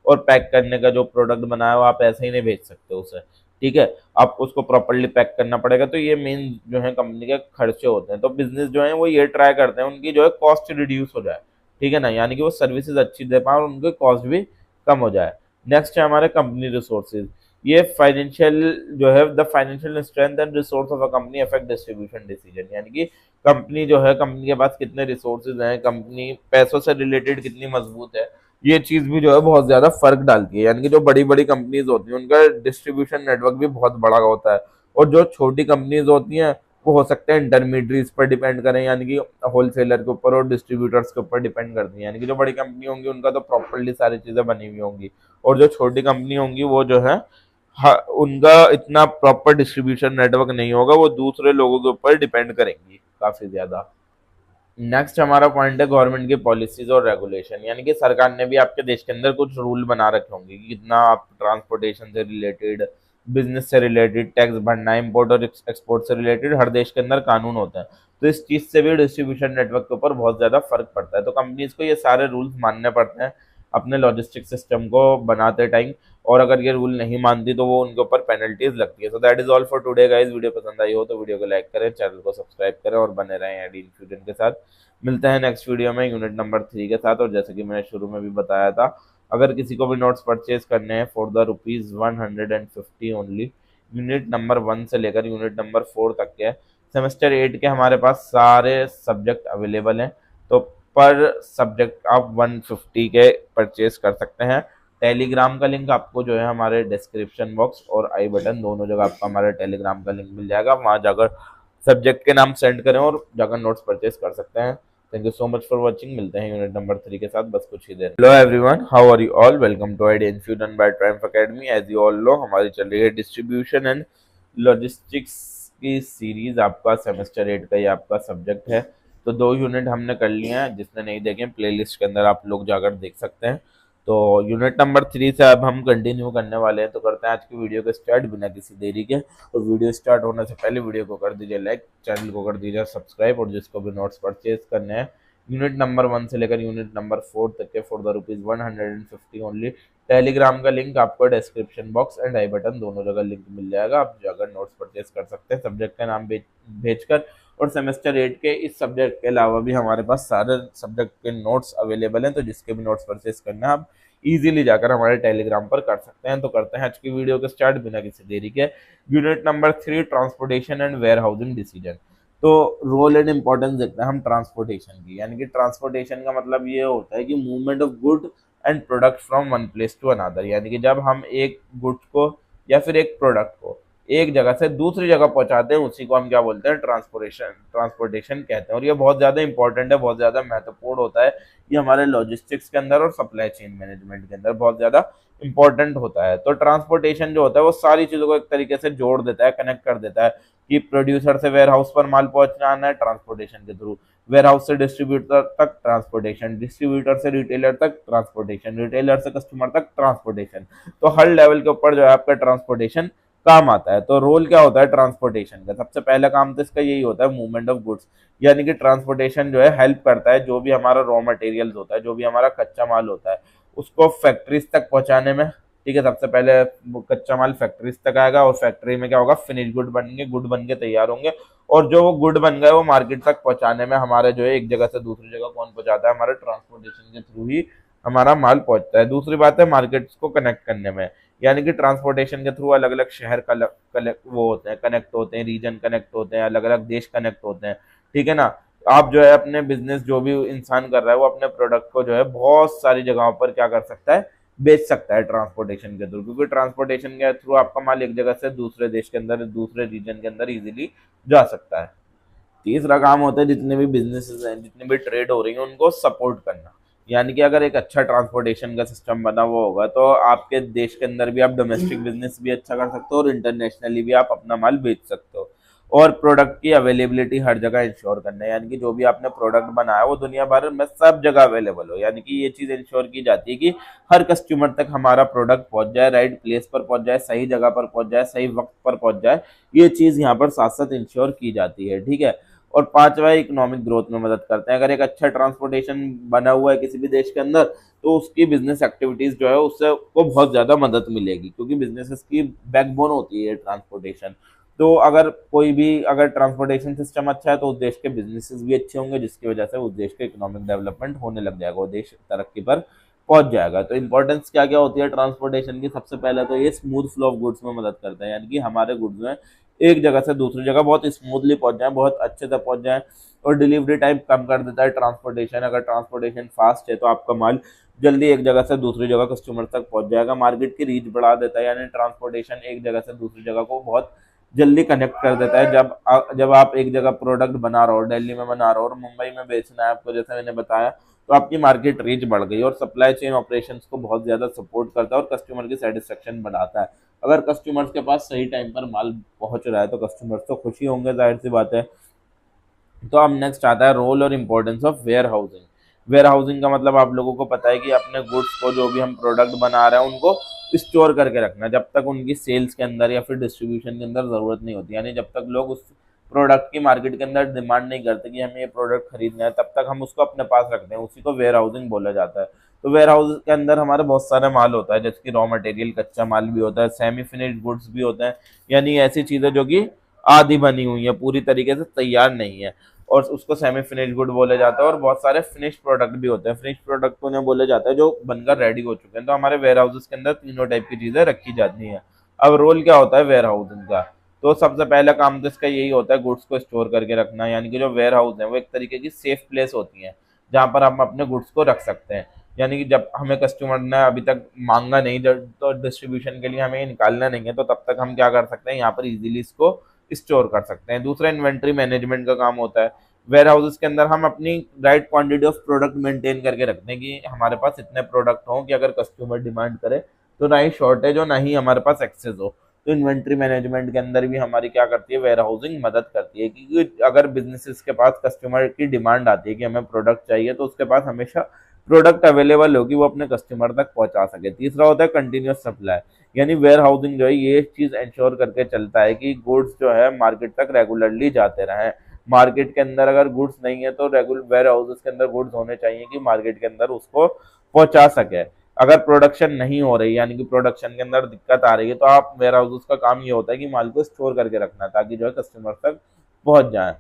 और पैक करने का जो प्रोडक्ट बनाया हो आप ऐसे ही नहीं भेज सकते उसे, ठीक है, आपको उसको प्रॉपरली पैक करना पड़ेगा। तो ये मेन जो है कंपनी के खर्चे होते हैं। तो बिजनेस जो है वो ये ट्राई करते हैं उनकी जो है कॉस्ट रिड्यूस हो जाए, ठीक है ना, यानी कि वो सर्विसेज अच्छी दे पाए और उनकी कॉस्ट भी कम हो जाए। नेक्स्ट है हमारे कंपनी रिसोर्सेज, ये फाइनेंशियल जो है the financial strength and resource of a company affect distribution decision, यानी कि कंपनी जो है, कंपनी के पास कितने रिसोर्सेज हैं, कंपनी पैसों से रिलेटेड कितनी मजबूत है, ये चीज भी जो है बहुत ज्यादा फर्क डालती है। यानी कि जो बड़ी बड़ी कंपनीज होती हैं उनका डिस्ट्रीब्यूशन नेटवर्क भी बहुत बड़ा होता है, और जो छोटी कंपनीज होती हैं वो हो सकते हैं इंटरमीडिएट्स पर डिपेंड करें, यानी कि होलसेलर के ऊपर और डिस्ट्रीब्यूटर्स के ऊपर डिपेंड करती हैं। यानी कि जो बड़ी कंपनी होंगी उनका तो प्रॉपरली सारी चीजें बनी हुई होंगी, और जो छोटी कंपनी होंगी वो जो है उनका इतना प्रॉपर डिस्ट्रीब्यूशन नेटवर्क नहीं होगा, वो दूसरे लोगों के ऊपर डिपेंड करेंगी काफी ज्यादा। नेक्स्ट हमारा पॉइंट है गवर्नमेंट की पॉलिसीज और रेगुलेशन, यानी कि सरकार ने भी आपके देश के अंदर कुछ रूल बना रखे होंगे कि कितना आप ट्रांसपोर्टेशन से रिलेटेड, बिजनेस से रिलेटेड टैक्स भरना है, इम्पोर्ट और एक्सपोर्ट से रिलेटेड हर देश के अंदर कानून होते हैं। तो इस चीज से भी डिस्ट्रीब्यूशन नेटवर्क के ऊपर बहुत ज्यादा फर्क पड़ता है। तो कंपनीज को ये सारे रूल्स मानने पड़ते हैं अपने लॉजिस्टिक सिस्टम को बनाते टाइम, और अगर ये रूल नहीं मानती तो वो उनके ऊपर पेनल्टीज लगती है। So that is all for today guys, video पसंद आई हो तो वीडियो को लाइक करें, चैनल को सब्सक्राइब करें और बने रहें एड इन्फ्यूजन के साथ। मिलते हैं नेक्स्ट वीडियो में यूनिट नंबर 3 के साथ। और जैसे कि मैंने शुरू में भी बताया था, अगर किसी को भी नोट्स परचेज करने हैं for the ₹150 only, unit number 1 से लेकर यूनिट नंबर 4 तक के सेमेस्टर 8 के हमारे पास सारे सब्जेक्ट अवेलेबल हैं। तो पर सब्जेक्ट आप 150 के परचेज कर सकते हैं। टेलीग्राम का लिंक आपको जो है हमारे डिस्क्रिप्शन बॉक्स और आई बटन दोनों जगह आपको हमारे टेलीग्राम का लिंक मिल जाएगा, वहाँ जाकर सब्जेक्ट के नाम सेंड करें और जाकर नोट्स परचेज कर सकते हैं। Thank you so much for watching, मिलते हैं यूनिट नंबर 3 के साथ बस कुछ ही देर। Hello everyone, how are you all, welcome to idea institute by Triumph academy. As you all know हमारी चल रही है डिस्ट्रीब्यूशन एंड लॉजिस्टिक्स की सीरीज, आपका सेमेस्टर 8 का ये आपका सब्जेक्ट है। तो 2 यूनिट हमने कर लिए हैं, जिसने नहीं देखे प्लेलिस्ट के अंदर आप लोग जाकर देख सकते हैं। तो यूनिट नंबर 3 से अब हम कंटिन्यू करने वाले हैं। तो करते हैं आज की वीडियो को स्टार्ट बिना किसी देरी के। और वीडियो स्टार्ट होने से पहले वीडियो को कर दीजिए लाइक, चैनल को कर दीजिए सब्सक्राइब, और जिसको भी नोट्स परचेज करने हैं यूनिट नंबर 1 से लेकर यूनिट नंबर 4 तक के फॉर द ₹150 ओनली, टेलीग्राम का लिंक आपको description box and I button दोनों जगह लिंक मिल जाएगा। आप जाकर नोट्स परचेज कर सकते हैं सब्जेक्ट का नाम भेजकर। और सेमेस्टर 8 के इस सब्जेक्ट के अलावा भी हमारे पास सारे सब्जेक्ट के नोट्स अवेलेबल हैं। तो जिसके भी नोट्स परचेज करना है आप इजीली जाकर हमारे टेलीग्राम पर कर सकते हैं। तो करते हैं आज की वीडियो को स्टार्ट बिना किसी देरी के। Unit number 3 transportation and warehousing decision. तो रोल एंड इंपॉर्टेंस देखते हैं हम ट्रांसपोर्टेशन की। यानी कि ट्रांसपोर्टेशन का मतलब ये होता है कि movement of good and product from one place to another. यानी कि जब हम एक गुड्स को या फिर एक प्रोडक्ट को एक जगह से दूसरी जगह पहुंचाते हैं उसी को हम क्या बोलते हैं, ट्रांसपोर्टेशन कहते हैं। और ये बहुत ज्यादा इंपॉर्टेंट है, बहुत ज्यादा महत्वपूर्ण होता है। ये हमारे लॉजिस्टिक्स के अंदर और सप्लाई चेन मैनेजमेंट के अंदर बहुत ज्यादा इंपॉर्टेंट होता है। तो ट्रांसपोर्टेशन जो होता है वो सारी चीजों को एक तरीके से जोड़ देता है, कनेक्ट कर देता है कि प्रोड्यूसर से वेयर हाउस पर माल पहुंचाना है ट्रांसपोर्टेशन के थ्रू, वेयर हाउस से डिस्ट्रीब्यूटर तक ट्रांसपोर्टेशन, डिस्ट्रीब्यूटर से रिटेलर तक ट्रांसपोर्टेशन, रिटेलर से कस्टमर तक ट्रांसपोर्टेशन। तो हर लेवल के ऊपर जो है आपका ट्रांसपोर्टेशन काम आता है। तो रोल क्या होता है ट्रांसपोर्टेशन का? सबसे पहला काम तो इसका यही होता है मूवमेंट ऑफ गुड्स। यानी कि ट्रांसपोर्टेशन जो है हेल्प करता है जो भी हमारा रॉ मटेरियल्स होता है, जो भी हमारा कच्चा माल होता है, उसको फैक्ट्रीज तक पहुंचाने में। ठीक है, सबसे पहले कच्चा माल फैक्ट्रीज तक आएगा और फैक्ट्री में क्या होगा, फिनिश गुड बन के तैयार होंगे। और जो वो गुड बन गए वो मार्केट तक पहुंचाने में हमारे जो है एक जगह से दूसरी जगह कौन पहुंचाता है, हमारे ट्रांसपोर्टेशन के थ्रू ही हमारा माल पहुंचता है। दूसरी बात है मार्केट्स को कनेक्ट करने में। यानी कि ट्रांसपोर्टेशन के थ्रू अलग अलग शहर वो होते हैं, कनेक्ट होते हैं, रीजन कनेक्ट होते हैं, अलग अलग देश कनेक्ट होते हैं। ठीक है ना। आप जो है अपने बिजनेस जो भी इंसान कर रहा है वो अपने प्रोडक्ट को जो है बहुत सारी जगहों पर क्या कर सकता है, बेच सकता है ट्रांसपोर्टेशन के थ्रू। क्योंकि ट्रांसपोर्टेशन के थ्रू आपका माल एक जगह से दूसरे देश के अंदर, दूसरे रीजन के अंदर इजीली जा सकता है। तीसरा काम होता है जितने भी बिजनेसेस हैं, जितनी भी ट्रेड हो रही है उनको सपोर्ट करना। यानी कि अगर एक अच्छा ट्रांसपोर्टेशन का सिस्टम बना हुआ होगा तो आपके देश के अंदर भी आप डोमेस्टिक बिजनेस भी अच्छा कर सकते हो और इंटरनेशनली भी आप अपना माल बेच सकते हो। और प्रोडक्ट की अवेलेबिलिटी हर जगह इंश्योर करना है। यानी कि जो भी आपने प्रोडक्ट बनाया वो दुनिया भर में सब जगह अवेलेबल हो। यानी कि ये चीज इंश्योर की जाती है कि हर कस्टमर तक हमारा प्रोडक्ट पहुंच जाए, राइट प्लेस पर पहुंच जाए, सही जगह पर पहुंच जाए, सही वक्त पर पहुंच जाए। ये चीज यहाँ पर साथ साथ इंश्योर की जाती है। ठीक है। और पांचवा इकोनॉमिक ग्रोथ में मदद करते हैं। अगर एक अच्छा ट्रांसपोर्टेशन बना हुआ है किसी भी देश के अंदर तो उसकी बिजनेस एक्टिविटीज जो है उससे को बहुत ज्यादा मदद मिलेगी, क्योंकि बिजनेसेस की बैकबोन होती है ट्रांसपोर्टेशन। तो अगर ट्रांसपोर्टेशन सिस्टम अच्छा है तो उस देश के बिजनेसेस भी अच्छे होंगे, जिसकी वजह से उस देश के इकोनॉमिक डेवलपमेंट होने लग जाएगा, वो देश तरक्की पर पहुंच जाएगा। तो इंपॉर्टेंस क्या क्या होती है ट्रांसपोर्टेशन की? सबसे पहले तो ये स्मूथ फ्लो ऑफ गुड्स में मदद करता है। यानी कि हमारे गुड्स में एक जगह से दूसरी जगह बहुत स्मूथली पहुंच जाए, बहुत अच्छे से पहुंच जाए। और डिलीवरी टाइम कम कर देता है ट्रांसपोर्टेशन। अगर ट्रांसपोर्टेशन फास्ट है तो आपका माल जल्दी एक जगह से दूसरी जगह कस्टमर तक पहुंच जाएगा। मार्केट की रीच बढ़ा देता है। यानी ट्रांसपोर्टेशन एक जगह से दूसरी जगह को बहुत जल्दी कनेक्ट कर देता है। जब आप एक जगह प्रोडक्ट बना रहे हो, दिल्ली में बना रहे हो और मुंबई में बेचना है आपको, जैसे मैंने बताया, तो आपकी मार्केट रीच बढ़ गई। और सप्लाई चेन ऑपरेशंस को बहुत ज्यादा सपोर्ट करता है और कस्टमर की सेटिस्फेक्शन बढ़ाता है। अगर कस्टमर्स के पास सही टाइम पर माल पहुंच रहा है तो कस्टमर्स तो खुशी होंगे, जाहिर सी बात है। तो अब नेक्स्ट आता है रोल और importance of warehousing. Warehousing का मतलब आप लोगों को पता है कि अपने गुड्स को, जो भी हम प्रोडक्ट बना रहे हैं, उनको स्टोर करके रखना जब तक उनकी सेल्स के अंदर या फिर डिस्ट्रीब्यूशन के अंदर जरूरत नहीं होती। यानी जब तक लोग उस प्रोडक्ट की मार्केट के अंदर डिमांड नहीं करते कि हमें ये प्रोडक्ट खरीदना है, तब तक हम उसको अपने पास रखते हैं। उसी को वेयर हाउसिंग बोला जाता है। तो वेयर हाउस के अंदर हमारे बहुत सारे माल होता है, जैसे कि रॉ मटेरियल, कच्चा माल भी होता है, सेमी फिनिश्ड गुड्स भी होते हैं। यानी ऐसी चीजें जो कि आधी बनी हुई है, पूरी तरीके से तैयार नहीं है, और उसको सेमी फिनिश गुड बोला जाता है। और बहुत सारे फिनिश प्रोडक्ट भी होते हैं। फिनिश प्रोडक्ट को उन्हें बोला जाता है जो बनकर रेडी हो चुके हैं। तो हमारे वेयर हाउसेस के अंदर तीनों टाइप की चीजें रखी जाती हैं। अब रोल क्या होता है वेयर हाउसिंग का? तो सबसे पहला काम तो इसका यही होता है गुड्स को स्टोर करके रखना। यानी कि जो वेयर हाउस है वो एक तरीके की सेफ प्लेस होती है जहाँ पर हम अपने गुड्स को रख सकते हैं। यानी कि जब हमें कस्टमर ने अभी तक मांगा नहीं, जब तो डिस्ट्रीब्यूशन के लिए हमें ये निकालना नहीं है, तो तब तक हम क्या कर सकते हैं, यहाँ पर इजीली इसको स्टोर कर सकते हैं। दूसरा इन्वेंट्री मैनेजमेंट का काम होता है। वेयर हाउसेस के अंदर हम अपनी right quantity of product maintain करके रखते हैं कि हमारे पास इतने प्रोडक्ट हों कि अगर कस्टमर डिमांड करे तो ना ही शॉर्टेज हो ना ही हमारे पास एक्सेस हो। तो इन्वेंट्री मैनेजमेंट के अंदर भी हमारी क्या करती है, वेयर हाउसिंग मदद करती है। क्योंकि अगर बिजनेसेस के पास कस्टमर की डिमांड आती है कि हमें प्रोडक्ट चाहिए, तो उसके पास हमेशा प्रोडक्ट अवेलेबल हो कि वो अपने कस्टमर तक पहुंचा सके। तीसरा होता है कंटिन्यूस सप्लाई, यानी वेयर हाउसिंग जो है ये चीज इंश्योर करके चलता है कि गुड्स जो है मार्केट तक रेगुलरली जाते रहें। मार्केट के अंदर अगर गुड्स नहीं है तो रेगुलर वेयर हाउसेस के अंदर गुड्स होने चाहिए कि मार्केट के अंदर उसको पहुंचा सके। अगर प्रोडक्शन नहीं हो रही, यानी कि प्रोडक्शन के अंदर दिक्कत आ रही है, तो आप वेयर हाउसेस का काम ये होता है कि माल को स्टोर करके रखना ताकि जो है कस्टमर तक पहुंच जाए।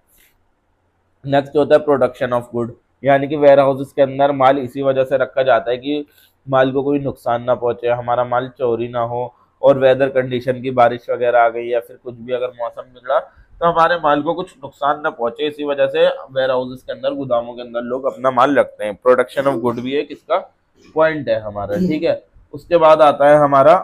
नेक्स्ट होता है प्रोडक्शन ऑफ गुड, यानी कि वेयर हाउसेस के अंदर माल इसी वजह से रखा जाता है कि माल को कोई नुकसान ना पहुंचे, हमारा माल चोरी ना हो, और वेदर कंडीशन की बारिश वगैरह आ गई या फिर कुछ भी अगर मौसम बिगड़ा तो हमारे माल को कुछ नुकसान ना पहुंचे। इसी वजह से वेयर हाउसेस के अंदर, गोदामों के अंदर लोग अपना माल रखते हैं। प्रोडक्शन ऑफ गुड भी एक इसका पॉइंट है हमारा, ठीक है। उसके बाद आता है हमारा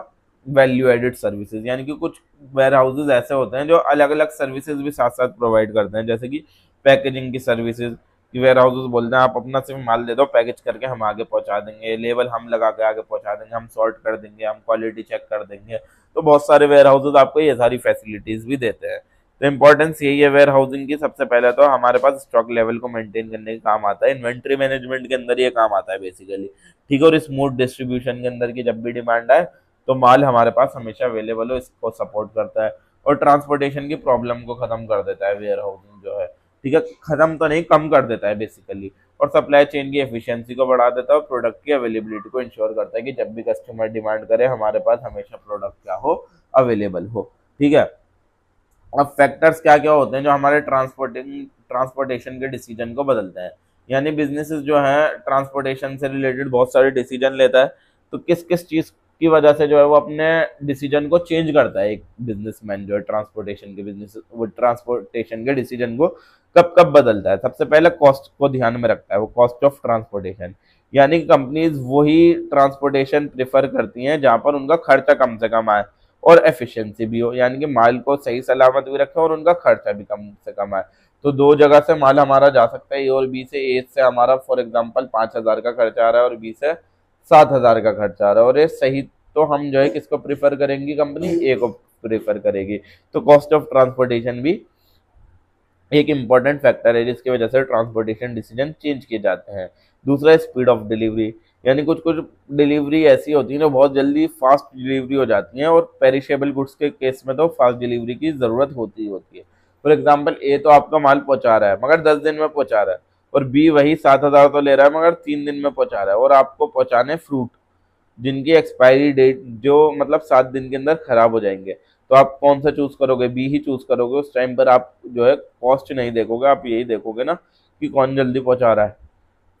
वैल्यू एडेड सर्विसेज, यानी कि कुछ वेयर हाउसेज ऐसे होते हैं जो अलग अलग सर्विसेज भी साथ साथ प्रोवाइड करते हैं, जैसे कि पैकेजिंग की सर्विसेज। वेयर हाउसेज बोलते हैं आप अपना सिर्फ माल दे दो, पैकेज करके हम आगे पहुंचा देंगे, लेबल हम लगा के आगे पहुंचा देंगे, हम सॉर्ट कर देंगे, हम क्वालिटी चेक कर देंगे। तो बहुत सारे वेयर हाउसेज आपको ये सारी फैसिलिटीज भी देते हैं। तो इंपॉर्टेंस यही है वेयर हाउसिंग की। सबसे पहले तो हमारे पास स्टॉक लेवल को मेंटेन करने का काम आता है, इन्वेंट्री मैनेजमेंट के अंदर ये काम आता है बेसिकली, ठीक है। और स्मूथ डिस्ट्रीब्यूशन के अंदर की जब भी डिमांड आए तो माल हमारे पास हमेशा अवेलेबल हो, इसको सपोर्ट करता है। और ट्रांसपोर्टेशन की प्रॉब्लम को खत्म कर देता है वेयर हाउसिंग जो है, ठीक है। खत्म तो नहीं, कम कर देता है बेसिकली। और सप्लाई चेन की एफिशिएंसी को बढ़ा देता है और प्रोडक्ट की अवेलेबिलिटी को इंश्योर करता है कि जब भी कस्टमर डिमांड करे हमारे पास हमेशा प्रोडक्ट क्या हो, अवेलेबल हो, ठीक है। अब फैक्टर्स क्या क्या होते हैं जो हमारे ट्रांसपोर्टेशन के डिसीजन को बदलते हैं, यानी बिजनेसेस जो है ट्रांसपोर्टेशन से रिलेटेड बहुत सारे डिसीजन लेता है। तो किस किस चीज की वजह से जो है वो अपने डिसीजन को चेंज करता है, एक बिजनेसमैन जो है ट्रांसपोर्टेशन के बिजनेस, वो ट्रांसपोर्टेशन के डिसीजन को कब कब बदलता है। सबसे पहले कॉस्ट को ध्यान में रखता है, वो कॉस्ट ऑफ ट्रांसपोर्टेशन, यानी कंपनीज वही ट्रांसपोर्टेशन प्रेफर करती हैं जहां पर उनका खर्चा कम से कम आए और एफिशिएंसी भी हो, यानी कि माल को सही सलामत भी रखे और उनका खर्चा भी कम से कम आए। तो दो जगह से माल हमारा जा सकता है, ए और बी से। ए से हमारा फॉर एग्जांपल 5,000 का खर्चा आ रहा है और बी से 7,000 का खर्चा आ रहा है, और ये सही तो हम जो है किसको प्रेफर करेंगी, कंपनी ए को प्रेफर करेगी। तो कॉस्ट ऑफ ट्रांसपोर्टेशन भी एक इम्पॉर्टेंट फैक्टर है जिसकी वजह से ट्रांसपोर्टेशन डिसीजन चेंज किए जाते हैं। दूसरा स्पीड ऑफ डिलीवरी, यानी कुछ कुछ डिलीवरी ऐसी होती है जो बहुत जल्दी फास्ट डिलीवरी हो जाती है, और पेरिशेबल गुड्स के केस में तो फास्ट डिलीवरी की जरूरत होती है। फॉर एग्जाम्पल ए तो आपका माल पहुंचा रहा है मगर 10 दिन में पहुंचा रहा है, और बी वही 7,000 तो ले रहा है मगर 3 दिन में पहुंचा रहा है, और आपको पहुंचाने फ्रूट जिनकी एक्सपायरी डेट जो मतलब 7 दिन के अंदर खराब हो जाएंगे। तो आप कौन सा चूज करोगे, बी ही चूज करोगे। उस टाइम पर आप जो है कॉस्ट नहीं देखोगे, आप यही देखोगे ना कि कौन जल्दी पहुंचा रहा है।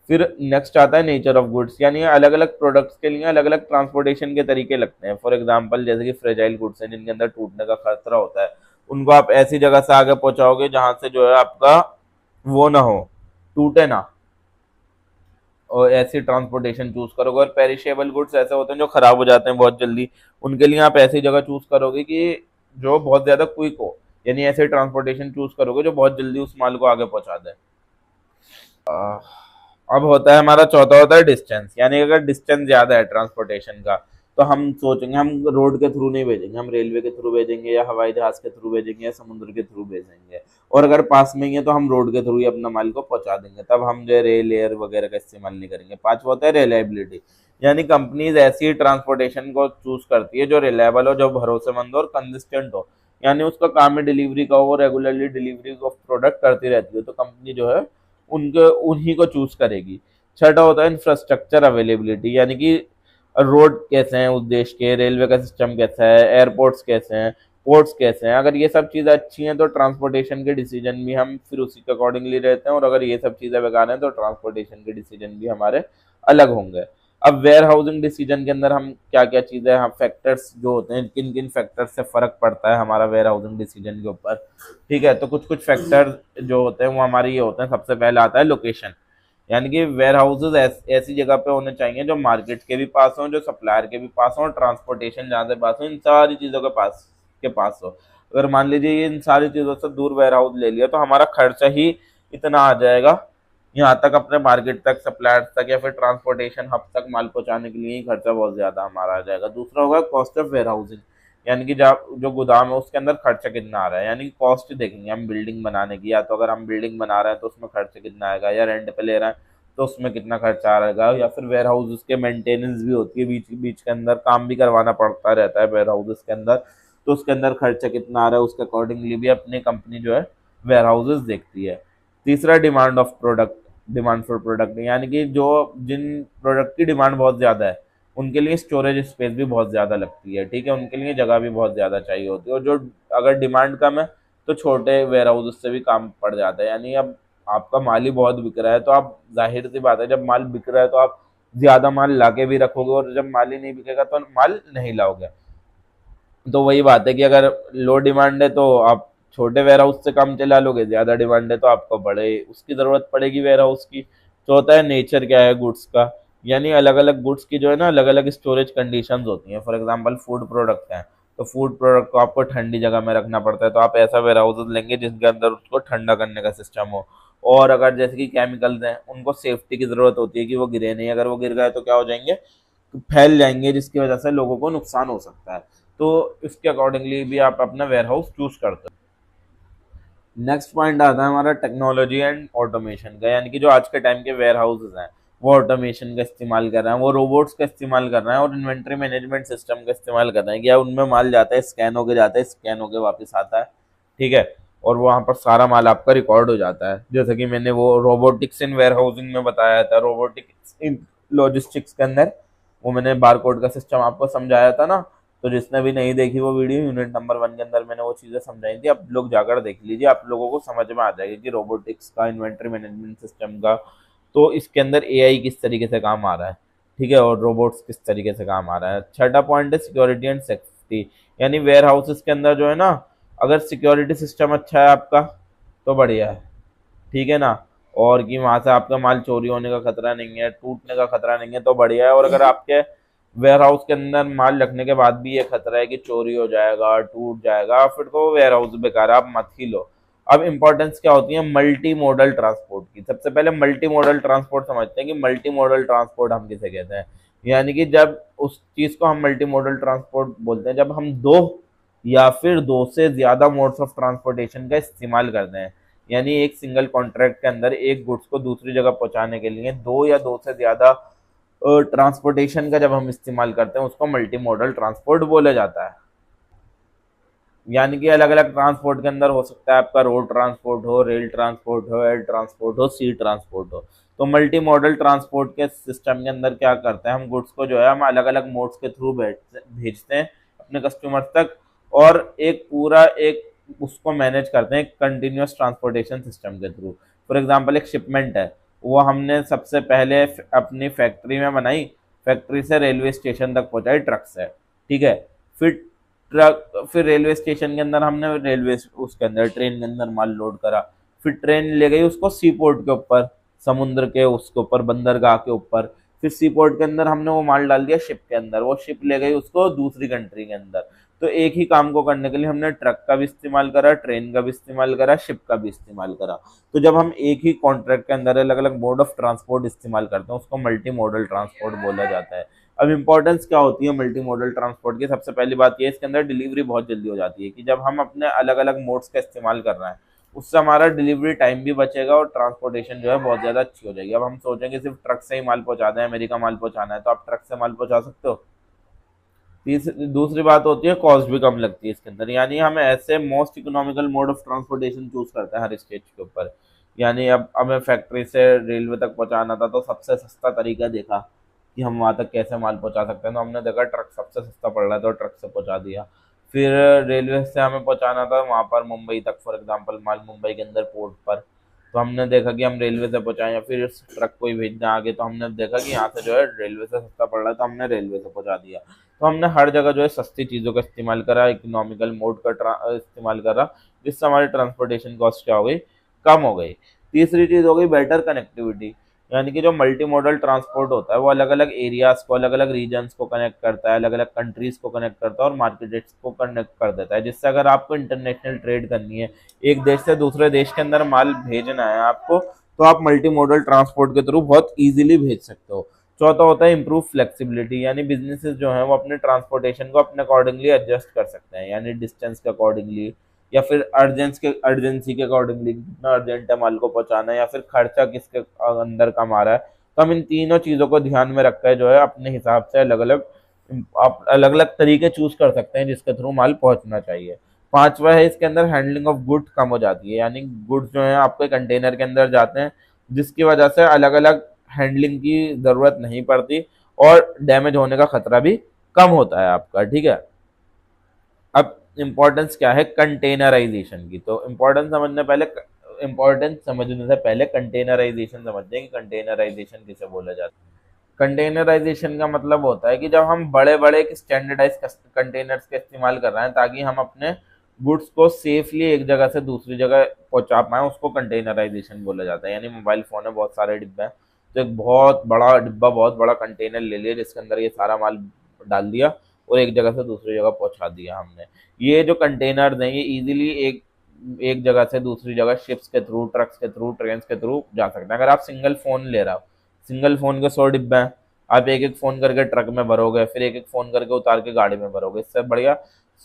फिर नेक्स्ट आता है नेचर ऑफ गुड्स, यानी अलग अलग प्रोडक्ट्स के लिए अलग अलग ट्रांसपोर्टेशन के तरीके लगते हैं। फॉर एग्जांपल जैसे कि फ्रेजाइल गुड्स हैं जिनके अंदर टूटने का खतरा होता है, उनको आप ऐसी जगह से आगे पहुंचाओगे जहां से जो है आपका वो ना हो, टूटे ना, और ऐसी ट्रांसपोर्टेशन चूज करोगे। और पेरिशेबल गुड्स ऐसे होते हैं जो खराब हो जाते हैं बहुत जल्दी, उनके लिए आप ऐसी जगह चूज करोगे कि जो बहुत ज्यादा क्विक हो, यानी ऐसे ट्रांसपोर्टेशन चूज करोगे जो बहुत जल्दी उस माल को आगे पहुंचा दे। अब होता है हमारा चौथा होता है डिस्टेंस, यानी अगर डिस्टेंस ज्यादा है ट्रांसपोर्टेशन का तो हम सोचेंगे हम रोड के थ्रू नहीं भेजेंगे, हम रेलवे के थ्रू भेजेंगे या हवाई जहाज के थ्रू भेजेंगे या समुद्र के थ्रू भेजेंगे। और अगर पास में ही है तो हम रोड के थ्रू ही अपना माल को पहुंचा देंगे, तब हम जो है रेल एयर वगैरह का इस्तेमाल नहीं करेंगे। पांचवा होता है रिलायबिलिटी, यानी कंपनीज ऐसी ट्रांसपोर्टेशन को चूज करती है जो रिलायबल हो, जो भरोसेमंद हो और कंसिस्टेंट हो, यानी उसका काम है डिलीवरी का हो, रेगुलरली डिलीवरी ऑफ प्रोडक्ट करती रहती है, तो कंपनी जो है उनके उन्हीं को चूज करेगी। छठा होता है इंफ्रास्ट्रक्चर अवेलेबिलिटी, यानी कि रोड कैसे हैं उस देश के, रेलवे का सिस्टम कैसा है, एयरपोर्ट्स कैसे हैं, पोर्ट्स कैसे हैं। अगर ये सब चीज़ें अच्छी हैं तो ट्रांसपोर्टेशन के डिसीजन भी हम फिर उसी के अकॉर्डिंगली रहते हैं, और अगर ये सब चीज़ें बेकार हैं तो ट्रांसपोर्टेशन के डिसीजन भी हमारे अलग होंगे। अब वेयर हाउसिंग डिसीजन के अंदर हम क्या क्या चीज़ें, हम फैक्टर्स जो होते हैं, किन किन फैक्टर्स से फर्क पड़ता है हमारा वेयर हाउसिंग डिसीजन के ऊपर, ठीक है। तो कुछ कुछ फैक्टर जो होते हैं वो हमारे ये होते हैं। सबसे पहले आता है लोकेशन, यानी कि वेयर हाउसेज ऐसी जगह पे होने चाहिए जो मार्केट के भी पास हो, जो सप्लायर के भी पास हो, ट्रांसपोर्टेशन जहाँ से पास हो, इन सारी चीज़ों के पास हो। अगर मान लीजिए ये इन सारी चीज़ों से दूर वेयर हाउस ले लिया तो हमारा खर्चा ही इतना आ जाएगा यहाँ तक, अपने मार्केट तक, सप्लायर्स तक या फिर ट्रांसपोर्टेशन हब तक माल पहुंचाने के लिए ही खर्चा बहुत ज़्यादा हमारा आ जाएगा। दूसरा होगा कॉस्ट ऑफ वेयर हाउसिंग, यानी कि जब जो गोदाम है उसके अंदर खर्चा कितना आ रहा है, यानी कि कॉस्ट देखेंगे हम बिल्डिंग बनाने की, या तो अगर हम बिल्डिंग बना रहे हैं तो उसमें खर्चा कितना आएगा, या रेंट पे ले रहे हैं तो उसमें कितना खर्चा आएगा, या फिर वेयर हाउस उसके मेंटेनेंस भी होती है, बीच बीच के अंदर काम भी करवाना पड़ता रहता है वेयर हाउसेस के अंदर, तो उसके अंदर खर्चा कितना आ रहा है उसके अकॉर्डिंगली भी अपनी कंपनी जो है वेयर हाउसेस देखती है। तीसरा, demand of product, demand for product, यानी कि जो जिन प्रोडक्ट की डिमांड बहुत ज़्यादा है उनके लिए स्टोरेज स्पेस भी बहुत ज़्यादा लगती है, ठीक है, उनके लिए जगह भी बहुत ज़्यादा चाहिए होती है। और जो अगर डिमांड कम है तो छोटे वेयर हाउस से भी काम पड़ जाता है। यानी अब आपका माल ही बहुत बिक रहा है तो आप, जाहिर सी बात है, जब माल बिक रहा है तो आप ज़्यादा माल लाके भी रखोगे, और जब माल ही नहीं बिकेगा तो माल नहीं लाओगे। तो वही बात है कि अगर लो डिमांड है तो आप छोटे वेयर हाउस से काम चला लोगे, ज्यादा डिमांड है तो आपको बड़े उसकी जरूरत पड़ेगी वेयर हाउस की। चौथा है, नेचर क्या है गुड्स का, यानी अलग अलग गुड्स की जो है ना अलग अलग स्टोरेज कंडीशंस होती हैं। फॉर एग्जांपल फूड प्रोडक्ट हैं, तो फूड प्रोडक्ट को आपको ठंडी जगह में रखना पड़ता है, तो आप ऐसा वेयर हाउस लेंगे जिसके अंदर उसको ठंडा करने का सिस्टम हो। और अगर जैसे कि केमिकल्स हैं, उनको सेफ्टी की जरूरत होती है कि वो गिरे नहीं, अगर वो गिर गए तो क्या हो जाएंगे, तो फैल जाएंगे, जिसकी वजह से लोगों को नुकसान हो सकता है। तो इसके अकॉर्डिंगली भी आप अपना वेयर हाउस चूज करते हो। नेक्स्ट पॉइंट आता है हमारा टेक्नोलॉजी एंड ऑटोमेशन का, यानी कि जो आज के टाइम के वेयर हाउसेज हैं वो ऑटोमेशन का इस्तेमाल कर रहे हैं, वो रोबोट्स का इस्तेमाल कर रहे हैं, और इन्वेंट्री मैनेजमेंट सिस्टम का इस्तेमाल कर रहे हैं। क्या उनमें माल जाता है, स्कैन होके जाता है, स्कैन होके वापस आता है, ठीक है, और वहाँ पर सारा माल आपका रिकॉर्ड हो जाता है। जैसे कि मैंने वो रोबोटिक्स इन वेयर हाउसिंग में बताया था, रोबोटिक्स इन लॉजिस्टिक्स के अंदर वो मैंने बारकोड का सिस्टम आपको समझाया था ना। तो जिसने भी नहीं देखी वो वीडियो, यूनिट नंबर 1 के अंदर मैंने वो चीज़ें समझाई थी, आप लोग जाकर देख लीजिए, आप लोगों को समझ में आ जाएगी कि रोबोटिक्स का, इन्वेंट्री मैनेजमेंट सिस्टम का, तो इसके अंदर एआई किस तरीके से काम आ रहा है, ठीक है, और रोबोट्स किस तरीके से काम आ रहा है। छठा पॉइंट है सिक्योरिटी एंड सेफ्टी, यानी वेयर हाउसेस के अंदर जो है ना, अगर सिक्योरिटी सिस्टम अच्छा है आपका तो बढ़िया है, ठीक है ना, और कि वहां से आपका माल चोरी होने का खतरा नहीं है, टूटने का खतरा नहीं है, तो बढ़िया है। और अगर आपके वेयर हाउस के अंदर माल रखने के बाद भी ये खतरा है कि चोरी हो जाएगा, टूट जाएगा, फिर तो वेयर हाउस बेकार है, आप मत ही लो। अब इंपॉर्टेंस क्या होती है मल्टी मॉडल ट्रांसपोर्ट की, सबसे पहले मल्टी मॉडल ट्रांसपोर्ट समझते हैं कि मल्टी मॉडल ट्रांसपोर्ट हम किसे कहते हैं। यानी कि जब उस चीज को हम मल्टी मॉडल ट्रांसपोर्ट बोलते हैं जब हम दो या फिर दो से ज्यादा मोड्स ऑफ ट्रांसपोर्टेशन का इस्तेमाल करते हैं। यानी एक सिंगल कॉन्ट्रैक्ट के अंदर एक गुड्स को दूसरी जगह पहुंचाने के लिए दो या दो से ज्यादा ट्रांसपोर्टेशन का जब हम इस्तेमाल करते हैं उसको मल्टी मॉडल ट्रांसपोर्ट बोला जाता है। यानी कि अलग अलग ट्रांसपोर्ट के अंदर हो सकता है आपका रोड ट्रांसपोर्ट हो, रेल ट्रांसपोर्ट हो, एयर ट्रांसपोर्ट हो, सी ट्रांसपोर्ट हो। तो मल्टी मॉडल ट्रांसपोर्ट के सिस्टम के अंदर क्या करते हैं, हम गुड्स को जो है हम अलग अलग मोड्स के थ्रू भेजते हैं अपने कस्टमर तक, और एक पूरा एक उसको मैनेज करते हैं कंटिन्यूअस ट्रांसपोर्टेशन सिस्टम के थ्रू। फॉर एग्जाम्पल एक शिपमेंट है, वो हमने सबसे पहले अपनी फैक्ट्री में बनाई, फैक्ट्री से रेलवे स्टेशन तक पहुंचाई ट्रक से, ठीक है, फिर ट्रक, फिर रेलवे स्टेशन के अंदर हमने रेलवे उसके अंदर ट्रेन के अंदर माल लोड करा, फिर ट्रेन ले गई उसको सी पोर्ट के ऊपर, समुद्र के उसके ऊपर, बंदरगाह के ऊपर, फिर सी पोर्ट के अंदर हमने वो माल डाल दिया शिप के अंदर, वो शिप ले गई उसको दूसरी कंट्री के अंदर। तो एक ही काम को करने के लिए हमने ट्रक का भी इस्तेमाल करा, ट्रेन का भी इस्तेमाल करा, शिप का भी इस्तेमाल करा। तो जब हम एक ही कॉन्ट्रैक्ट के अंदर अलग अलग मोड ऑफ ट्रांसपोर्ट इस्तेमाल करते हैं उसको मल्टी मॉडल ट्रांसपोर्ट बोला जाता है। अब इंपॉर्टेंस क्या होती है मल्टी मॉडल ट्रांसपोर्ट की, सबसे पहली बात ये इसके अंदर डिलीवरी बहुत जल्दी हो जाती है, कि जब हम अपने अलग अलग मोड्स का इस्तेमाल कर रहे हैं उससे हमारा डिलीवरी टाइम भी बचेगा और ट्रांसपोर्टेशन जो है बहुत ज़्यादा अच्छी हो जाएगी। अब हम सोचेंगे सिर्फ ट्रक से ही माल पहुंचा दें, अमेरिका माल पहुंचाना है, तो आप ट्रक से माल पहुंचा सकते हो। दूसरी बात होती है कॉस्ट भी कम लगती है इसके अंदर, यानी हम ऐसे most economical mode of transportation choose करते हैं हर स्टेज के ऊपर। यानी अब हमें फैक्ट्री से रेलवे तक पहुंचाना था तो सबसे सस्ता तरीका देखा कि हम वहां तक कैसे माल पहुंचा सकते हैं, तो हमने देखा ट्रक सबसे सस्ता पड़ रहा है तो ट्रक से पहुंचा दिया। फिर रेलवे से हमें पहुंचाना था वहां पर मुंबई तक, फॉर एग्जाम्पल माल मुंबई के अंदर पोर्ट पर, तो हमने देखा कि हम रेलवे से पहुंचाएं, या फिर ट्रक को ही भेजना आगे, तो हमने देखा कि यहाँ से जो है रेलवे से सस्ता पड़ रहा है तो हमने रेलवे से पहुंचा दिया। तो हमने हर जगह जो है सस्ती चीज़ों का इस्तेमाल करा, इकोनॉमिकल मोड का इस्तेमाल करा, जिससे हमारी ट्रांसपोर्टेशन कॉस्ट क्या हो गई, कम हो गई। तीसरी चीज़ हो गई बेटर कनेक्टिविटी, यानी कि जो मल्टी मॉडल ट्रांसपोर्ट होता है वो अलग अलग एरियाज को, अलग अलग रीजन्स को कनेक्ट करता है, अलग अलग कंट्रीज को कनेक्ट करता है और मार्केट्स को कनेक्ट कर देता है, जिससे अगर आपको इंटरनेशनल ट्रेड करनी है, एक देश से दूसरे देश के अंदर माल भेजना है आपको, तो आप मल्टी मॉडल ट्रांसपोर्ट के थ्रू बहुत ईजिली भेज सकते हो। चौथा होता है इंप्रूव फ्लेक्सिबिलिटी, यानी बिजनेसेस जो हैं वो अपने ट्रांसपोर्टेशन को अपने अकॉर्डिंगली एडजस्ट कर सकते हैं, यानी डिस्टेंस के अकॉर्डिंगली, या फिर अर्जेंसी के अकॉर्डिंगली कितना अर्जेंट है माल को पहुंचाना है, या फिर खर्चा किसके अंदर कम आ रहा है। तो हम इन तीनों चीजों को ध्यान में रखकर जो है अपने हिसाब से अलग अलग आप अलग अलग तरीके चूज कर सकते हैं जिसके थ्रू माल पहुंचना चाहिए। पांचवा है इसके अंदर हैंडलिंग ऑफ गुड कम हो जाती है, यानी गुड्स जो है आपके कंटेनर के अंदर जाते हैं जिसकी वजह से अलग अलग हैंडलिंग की जरूरत नहीं पड़ती और डैमेज होने का खतरा भी कम होता है आपका। ठीक है, अब इम्पोर्टेंस क्या है कंटेनराइजेशन की, तो इम्पोर्टेंस समझने से पहले कंटेनराइजेशन समझते हैं कि कंटेनराइजेशन किसे बोला जाता है। कंटेनराइजेशन का मतलब होता है कि जब हम बड़े बड़े स्टैंडर्डाइज कंटेनर्स का इस्तेमाल कर रहे हैं ताकि हम अपने गुड्स को सेफली एक जगह से दूसरी जगह पहुंचा पाए, उसको कंटेनराइजेशन बोला जाता है। यानी मोबाइल फोन है, बहुत सारे डिब्बे हैं, तो एक बहुत बड़ा डिब्बा, बहुत बड़ा कंटेनर ले लिया जिसके अंदर ये सारा माल डाल दिया और एक जगह से दूसरी जगह पहुंचा दिया हमने। ये जो कंटेनर हैं ये इजीली एक एक जगह से दूसरी जगह शिप्स के थ्रू, ट्रक्स के थ्रू, ट्रेन के थ्रू जा सकते हैं। अगर आप सिंगल फोन ले रहे हो, सिंगल फोन के 100 डिब्बे हैं, आप एक एक फोन करके ट्रक में भरोगे, फिर एक एक फोन करके उतार के गाड़ी में भरोगे। इससे बढ़िया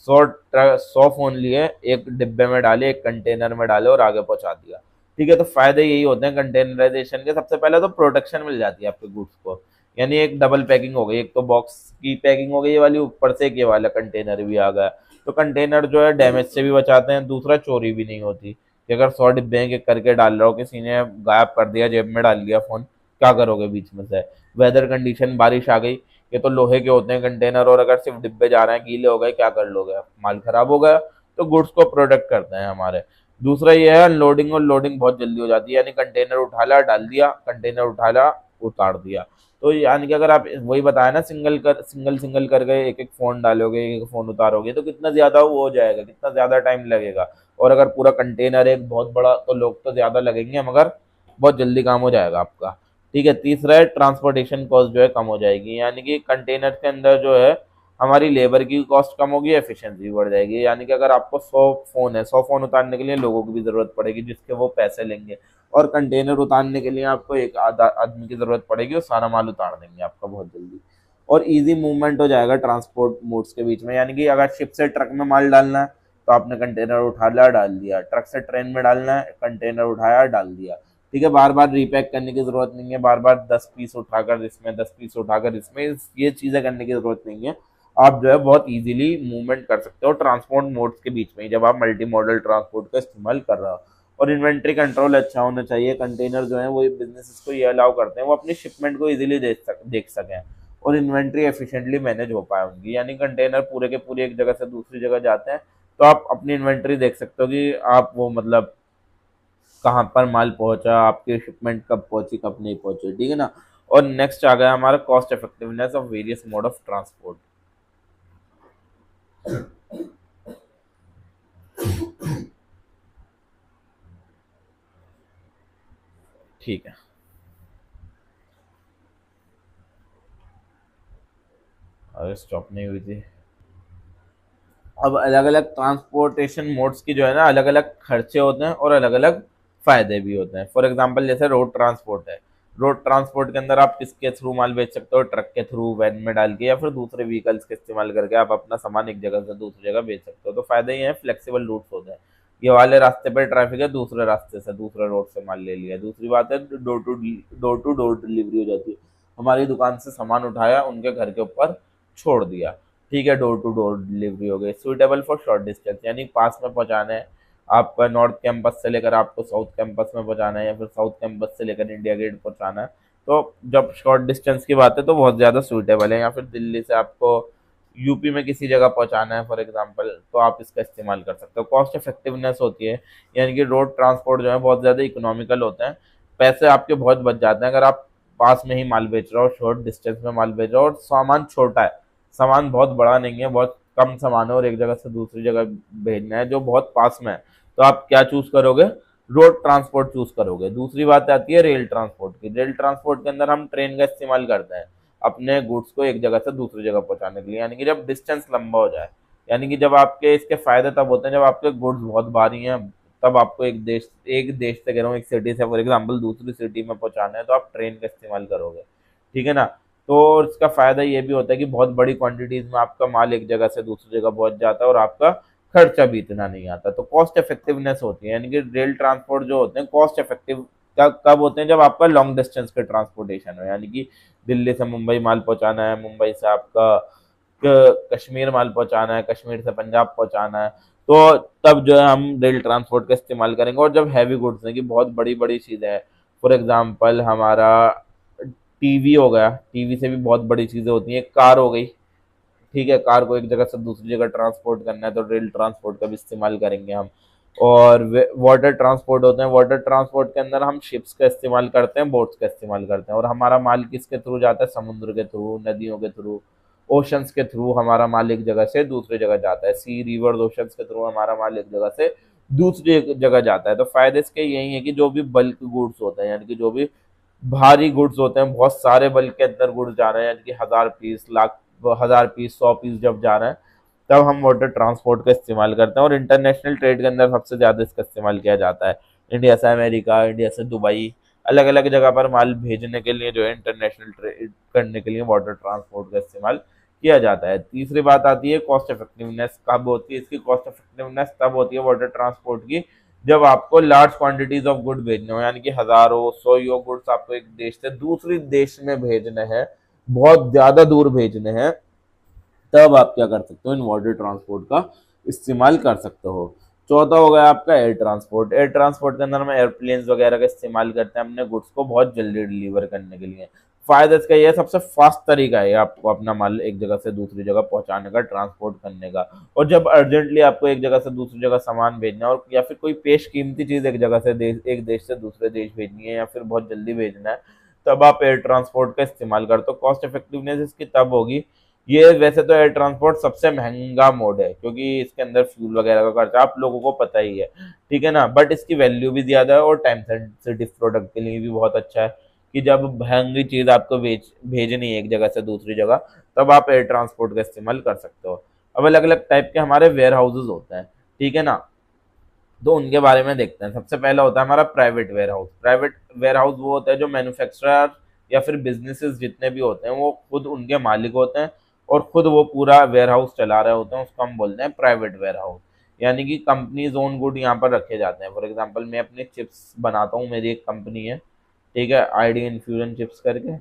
100 फोन लिए, एक डिब्बे में डाले, एक कंटेनर में डाले और आगे पहुंचा दिया। ठीक है, तो फायदे यही होते हैं कंटेनराइजेशन के। सबसे पहले तो प्रोटेक्शन मिल जाती है आपके गुड्स को, यानी एक डबल पैकिंग हो गई, एक तो बॉक्स की पैकिंग हो गई ये वाली, ऊपर से एक ये वाला कंटेनर भी आ गया। तो कंटेनर जो है डैमेज से भी बचाते हैं, दूसरा चोरी भी नहीं होती कि अगर 100 डिब्बे एक करके डाल रहा हो, किसी ने गायब कर दिया, जेब में डाल लिया फोन, क्या करोगे बीच में से। वेदर कंडीशन, बारिश आ गई, ये तो लोहे के होते हैं कंटेनर, और अगर सिर्फ डिब्बे जा रहे हैं, गीले हो गए, क्या कर लोगे, माल खराब हो गया। तो गुड्स को प्रोटेक्ट करते हैं हमारे। दूसरा ये है अनलोडिंग और लोडिंग बहुत जल्दी हो जाती है, यानी कंटेनर उठाला डाल दिया, कंटेनर उठाला उतार दिया। तो यानी कि अगर आप वही बताया ना, सिंगल सिंगल कर गए, एक एक फोन डालोगे, एक एक फोन उतारोगे, तो कितना ज्यादा वो हो जाएगा, कितना ज्यादा टाइम लगेगा। और अगर पूरा कंटेनर एक बहुत बड़ा, तो लोग तो ज्यादा लगेंगे मगर बहुत जल्दी काम हो जाएगा आपका। ठीक है, तीसरा है ट्रांसपोर्टेशन कॉस्ट जो है कम हो जाएगी, यानी कि कंटेनर के अंदर जो है हमारी लेबर की कॉस्ट कम होगी, एफिशिएंसी बढ़ जाएगी। यानी कि अगर आपको 100 फोन उतारने के लिए लोगों की भी जरूरत पड़ेगी जिसके वो पैसे लेंगे, और कंटेनर उतारने के लिए आपको एक आधा आदमी की जरूरत पड़ेगी और सारा माल उतार देंगे आपका बहुत जल्दी। और इजी मूवमेंट हो जाएगा ट्रांसपोर्ट मोड्स के बीच में, यानी कि अगर शिप से ट्रक में माल डालना है तो आपने कंटेनर उठा लिया डाल दिया, ट्रक से ट्रेन में डालना है कंटेनर उठाया डाल दिया। ठीक है, बार बार रीपैक करने की जरूरत नहीं है, बार बार 10 पीस उठाकर इसमें, 10 पीस उठाकर इसमें, ये चीजें करने की जरूरत नहीं है। आप जो है बहुत इजीली मूवमेंट कर सकते हो ट्रांसपोर्ट मोड्स के बीच में जब आप मल्टी मॉडल ट्रांसपोर्ट का इस्तेमाल कर रहे हो। और इन्वेंट्री कंट्रोल अच्छा होना चाहिए। कंटेनर जो है वो बिजनेस को ये अलाउ करते हैं वो अपनी शिपमेंट को इजीली देख सकें और इन्वेंट्री एफिशिएंटली मैनेज हो पाए उनकी। यानी कंटेनर पूरे के पूरे एक जगह से दूसरी जगह जाते हैं तो आप अपनी इन्वेंट्री देख सकते हो कि आप वो मतलब कहाँ पर माल पहुंचा, आपकी शिपमेंट कब पहुंची कब नहीं पहुंची। ठीक है ना। और नेक्स्ट आ गया हमारा cost effectiveness of various mode of transport. ठीक है, अरे स्टॉप नहीं हुई थी। अब अलग अलग ट्रांसपोर्टेशन मोड्स की जो है ना अलग अलग खर्चे होते हैं और अलग अलग फायदे भी होते हैं। फॉर एग्जांपल जैसे रोड ट्रांसपोर्ट है, रोड ट्रांसपोर्ट के अंदर आप किसके थ्रू माल बेच सकते हो, ट्रक के थ्रू, वैन में डाल के, या फिर दूसरे व्हीकल्स का इस्तेमाल करके आप अपना सामान एक जगह से दूसरी जगह बेच सकते हो। तो फायदे ये हैं, फ्लेक्सिबल रूट्स होते हैं, ये वाले रास्ते पर ट्रैफिक है, दूसरे रास्ते से दूसरे रोड से माल ले लिया। दूसरी बात है डोर टू डोर डिलीवरी हो जाती है, हमारी दुकान से सामान उठाया उनके घर के ऊपर छोड़ दिया। ठीक है, डोर टू डोर डिलीवरी हो गई। सुइटेबल फॉर शॉर्ट डिस्टेंस, यानी पास में पहुंचाना है आपका, नॉर्थ कैंपस से लेकर आपको साउथ कैंपस में पहुंचाना है, या फिर साउथ कैंपस से लेकर इंडिया गेट पहुंचाना है। तो जब शॉर्ट डिस्टेंस की बात है तो बहुत ज़्यादा सुइटेबल है। या फिर दिल्ली से आपको यूपी में किसी जगह पहुंचाना है फॉर एग्जांपल, तो आप इसका इस्तेमाल कर सकते हो। कॉस्ट इफेक्टिवनेस होती है, यानी कि रोड ट्रांसपोर्ट जो है बहुत ज़्यादा इकोनॉमिकल होते हैं, पैसे आपके बहुत बच जाते हैं। अगर आप पास में ही माल बेच रहे हो, शॉर्ट डिस्टेंस में माल बेच रहे हो और सामान छोटा है, सामान बहुत बड़ा नहीं है, बहुत कम सामान है और एक जगह से दूसरी जगह भेजना है जो बहुत पास में है, तो आप क्या चूज करोगे, रोड ट्रांसपोर्ट चूज करोगे। दूसरी बात आती है रेल ट्रांसपोर्ट की। रेल ट्रांसपोर्ट के अंदर हम ट्रेन का इस्तेमाल करते हैं अपने गुड्स को एक जगह से दूसरी जगह पहुंचाने के लिए, यानी कि जब डिस्टेंस लंबा हो जाए, यानी कि जब आपके इसके फायदे तब होते हैं जब आपके गुड्स बहुत भारी हैं, तब आपको एक देश से कह रहा हूँ, एक सिटी से फॉर एग्जाम्पल दूसरी सिटी में पहुंचाना है तो आप ट्रेन का इस्तेमाल करोगे। ठीक है ना। तो इसका फायदा ये भी होता है कि बहुत बड़ी क्वांटिटीज में आपका माल एक जगह से दूसरी जगह पहुंच जाता है और आपका खर्चा भी इतना नहीं आता। तो कॉस्ट इफेक्टिवनेस होती है, यानी कि रेल ट्रांसपोर्ट जो होते हैं कॉस्ट इफेक्टिव कब होते हैं, जब आपका लॉन्ग डिस्टेंस के ट्रांसपोर्टेशन हो, यानी कि दिल्ली से मुंबई माल पहुंचाना है, मुंबई से आपका कश्मीर माल पहुंचाना है, कश्मीर से पंजाब पहुंचाना है, तो तब जो है हम रेल ट्रांसपोर्ट का इस्तेमाल करेंगे। और जब हैवी गुड्स हैं कि बहुत बड़ी बड़ी चीज़ें हैं, फॉर एग्जांपल हमारा टीवी हो गया, टीवी से भी बहुत बड़ी चीज़ें होती हैं, कार हो गई, ठीक है, कार को एक जगह से दूसरी जगह ट्रांसपोर्ट करना है तो रेल ट्रांसपोर्ट का भी इस्तेमाल करेंगे हम। और वाटर ट्रांसपोर्ट होते हैं, वाटर ट्रांसपोर्ट के अंदर हम शिप्स का इस्तेमाल करते हैं, बोट्स का इस्तेमाल करते हैं। और हमारा माल किसके थ्रू जाता है, समुद्र के थ्रू, नदियों के थ्रू, ओशंस के थ्रू हमारा माल एक जगह से दूसरी जगह जाता है, सी रिवर्स ओशंस के थ्रू हमारा माल एक जगह से दूसरी जगह जाता है। तो फायदे इसके यही है कि जो भी बल्क गुड्स होते हैं, यानी कि जो भी भारी गुड्स होते हैं, बहुत सारे बल्क के अंदर गुड्स जा रहे हैं, यानी कि 1000 पीस, लाख, 1000 पीस, 100 पीस जब जा रहे हैं, तब हम वाटर ट्रांसपोर्ट का इस्तेमाल करते हैं। और इंटरनेशनल ट्रेड के अंदर सबसे ज़्यादा इसका इस्तेमाल किया जाता है, इंडिया से अमेरिका, इंडिया से दुबई, अलग अलग जगह पर माल भेजने के लिए जो है इंटरनेशनल ट्रेड करने के लिए वाटर ट्रांसपोर्ट का इस्तेमाल किया जाता है। तीसरी बात आती है कॉस्ट इफेक्टिवनेस कब होती है, इसकी कॉस्ट इफेक्टिवनेस तब होती है वाटर ट्रांसपोर्ट की, जब आपको लार्ज क्वांटिटीज ऑफ गुड भेजने हो, यानी कि हजारों सौ गुड्स आपको एक देश से दूसरी देश में भेजने हैं, बहुत ज्यादा दूर भेजने हैं, तब आप क्या कर सकते हो, इन वाटर ट्रांसपोर्ट का इस्तेमाल कर सकते हो। चौथा हो गया आपका एयर ट्रांसपोर्ट। एयर ट्रांसपोर्ट के अंदर हम एयरप्लेन्स वगैरह का इस्तेमाल करते हैं अपने गुड्स को बहुत जल्दी डिलीवर करने के लिए। फायदा इसका यह सबसे फास्ट तरीका है आपको अपना माल एक जगह से दूसरी जगह पहुंचाने का, ट्रांसपोर्ट करने का। और जब अर्जेंटली आपको एक जगह से दूसरी जगह सामान भेजना है, और या फिर कोई पेश कीमती चीज़ एक जगह से एक देश से दूसरे देश भेजनी है, या फिर बहुत जल्दी भेजना है, तब आप एयर ट्रांसपोर्ट का इस्तेमाल करते हो। कॉस्ट इफेक्टिवनेस इसकी तब होगी, ये वैसे तो एयर ट्रांसपोर्ट सबसे महंगा मोड है, क्योंकि इसके अंदर फ्यूल वगैरह का खर्चा आप लोगों को पता ही है, ठीक है ना, बट इसकी वैल्यू भी ज्यादा है और टाइम सेंसिटिव प्रोडक्ट के लिए भी बहुत अच्छा है कि जब महंगी चीज आपको भेजनी है एक जगह से दूसरी जगह, तब आप एयर ट्रांसपोर्ट का इस्तेमाल कर सकते हो। अब अलग अलग टाइप के हमारे वेयर हाउसेज होते हैं, ठीक है ना, तो उनके बारे में देखते हैं। सबसे पहला होता है हमारा private warehouse. Private warehouse वो होता है जो मैन्युफैक्चरर या फिर बिजनेसेस जितने भी होते हैं वो खुद उनके मालिक होते हैं और खुद वो पूरा वेयर हाउस चला रहे होते हैं, उसको हम बोलते हैं प्राइवेट वेयर हाउस। यानी कि कंपनीज ओन गुड यहाँ पर रखे जाते हैं। फॉर एग्जांपल मैं अपने चिप्स बनाता हूँ, मेरी एक कंपनी है, ठीक है, आईडी इन्फ्यूजन चिप्स करके,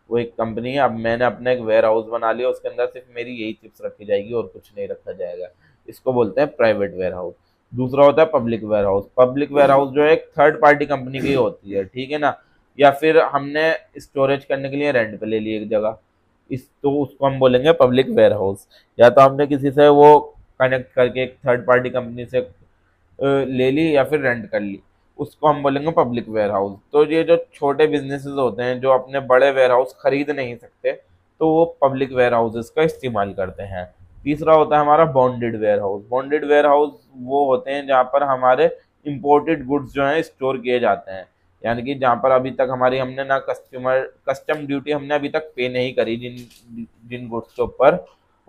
वो एक कंपनी है। अब मैंने अपना एक वेयर हाउस बना लिया, उसके अंदर सिर्फ मेरी यही चिप्स रखी जाएगी और कुछ नहीं रखा जाएगा, इसको बोलते हैं प्राइवेट वेयर हाउस। दूसरा होता है public warehouse. Public warehouse जो है एक थर्ड पार्टी कंपनी की होती है, ठीक है ना, या फिर हमने स्टोरेज करने के लिए रेंट पे ले ली एक जगह, इस तो उसको हम बोलेंगे पब्लिक वेयर हाउस। या तो हमने किसी से वो कनेक्ट करके एक थर्ड पार्टी कंपनी से ले ली या फिर रेंट कर ली, उसको हम बोलेंगे पब्लिक वेयर हाउस। तो ये जो छोटे बिजनेसेस होते हैं जो अपने बड़े वेयर हाउस खरीद नहीं सकते, तो वो पब्लिक वेयर हाउसेस का इस्तेमाल करते हैं। तीसरा होता है हमारा bonded warehouse. Bonded warehouse वो होते हैं जहाँ पर हमारे इंपोर्टेड गुड्स जो हैं स्टोर किए जाते हैं, यानी कि जहाँ पर अभी तक हमारी हमने ना कस्टम ड्यूटी हमने अभी तक पे नहीं करी, जिन जिन गुड्स के ऊपर,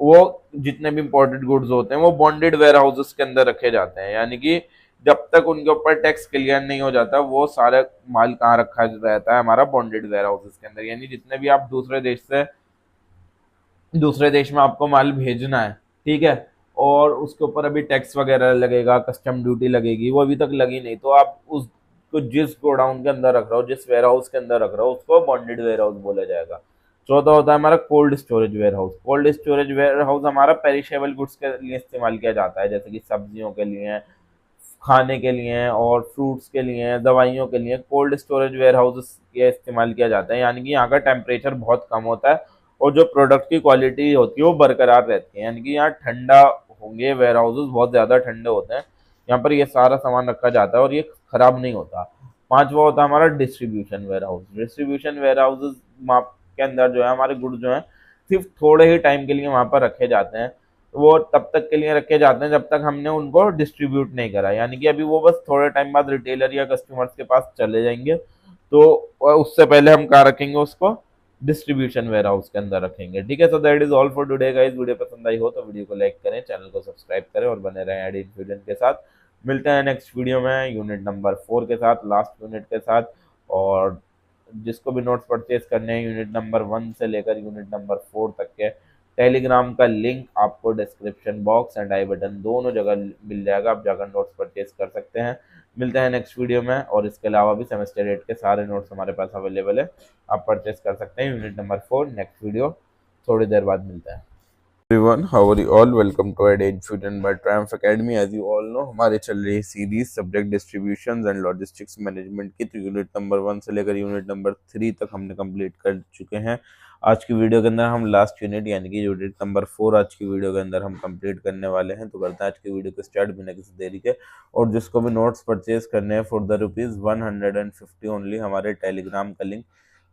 वो जितने भी इंपोर्टेड गुड्स होते हैं वो बॉन्डेड वेयर हाउसेस के अंदर रखे जाते हैं। यानी कि जब तक उनके ऊपर टैक्स क्लियर नहीं हो जाता, वो सारा माल कहाँ रखा रहता है, हमारा बॉन्डेड वेयर हाउसेस के अंदर। यानी जितने भी आप दूसरे देश में आपको माल भेजना है, ठीक है, और उसके ऊपर अभी टैक्स वगैरह लगेगा, कस्टम ड्यूटी लगेगी, वो अभी तक लगी नहीं, तो आप उसको जिस गोडाउन के अंदर रख रहे हो, जिस वेयर हाउस के अंदर रख रहे हो, उसको बॉन्डेड वेयर हाउस बोला जाएगा। चौथा होता है हमारा cold storage warehouse. Cold storage warehouse हमारा पेरिशेबल गुड्स के लिए इस्तेमाल किया जाता है, जैसे कि सब्जियों के लिए, खाने के लिए और फ्रूट्स के लिए, दवाइयों के लिए कोल्ड स्टोरेज वेयर हाउसेस का इस्तेमाल किया जाता है। यानी कि यहाँ का टेम्परेचर बहुत कम होता है और जो प्रोडक्ट की क्वालिटी होती है वो बरकरार रहती है। यानी कि यहाँ ठंडा होंगे, वेयर हाउसेस बहुत ज़्यादा ठंडे होते हैं, यहाँ पर ये सारा सामान रखा जाता है और ये खराब नहीं होता। पांचवा होता है हमारा distribution warehouse. Distribution warehouses के अंदर जो है हमारे गुड्स जो है सिर्फ थोड़े ही टाइम के लिए वहाँ पर रखे जाते हैं। वो तब तक के लिए रखे जाते हैं जब तक हमने उनको डिस्ट्रीब्यूट नहीं करा, यानी कि अभी वो बस थोड़े टाइम बाद रिटेलर या कस्टमर्स के पास चले जाएंगे, तो उससे पहले हम कहाँ रखेंगे उसको, डिस्ट्रीब्यूशन वेयर हाउस के अंदर रखेंगे। ठीक है, so that is all for today guys. Video पसंद आई हो तो वीडियो को लाइक करें, चैनल को सब्सक्राइब करें और बने रहें एड इन्फ्यूजन के साथ। मिलते हैं नेक्स्ट वीडियो में यूनिट नंबर 4 के साथ, लास्ट यूनिट के साथ। और जिसको भी नोट्स परचेज करने हैं यूनिट नंबर 1 से लेकर यूनिट नंबर 4 तक के, टेलीग्राम का लिंक आपको description box and I button दोनों जगह मिल जाएगा, आप जाकर नोट्स परचेज कर सकते हैं। मिलते हैं नेक्स्ट वीडियो में, और इसके अलावा भी सेमेस्टर 8 के सारे नोट्स हमारे पास अवेलेबल है, आप परचेज कर सकते हैं। यूनिट नंबर 4 नेक्स्ट वीडियो थोड़ी देर बाद मिलता है। Everyone, how are you all? Welcome to Ed Infusion by Triumph Academy. As you all know, हमारे चल रही series subject distribution and logistics management की, तो यूनिट नंबर 1 से लेकर यूनिट नंबर 3 तक हमने कंप्लीट कर चुके हैं। आज की वीडियो के अंदर हम लास्ट यूनिट यानी कि यूनिट नंबर 4 आज की वीडियो के अंदर हम कंप्लीट करने वाले हैं। तो करते हैं आज की वीडियो को स्टार्ट बिना किसी देरी के। और जिसको भी नोट्स परचेज करने हैं फॉर द ₹150 ओनली, हमारे टेलीग्राम का लिंक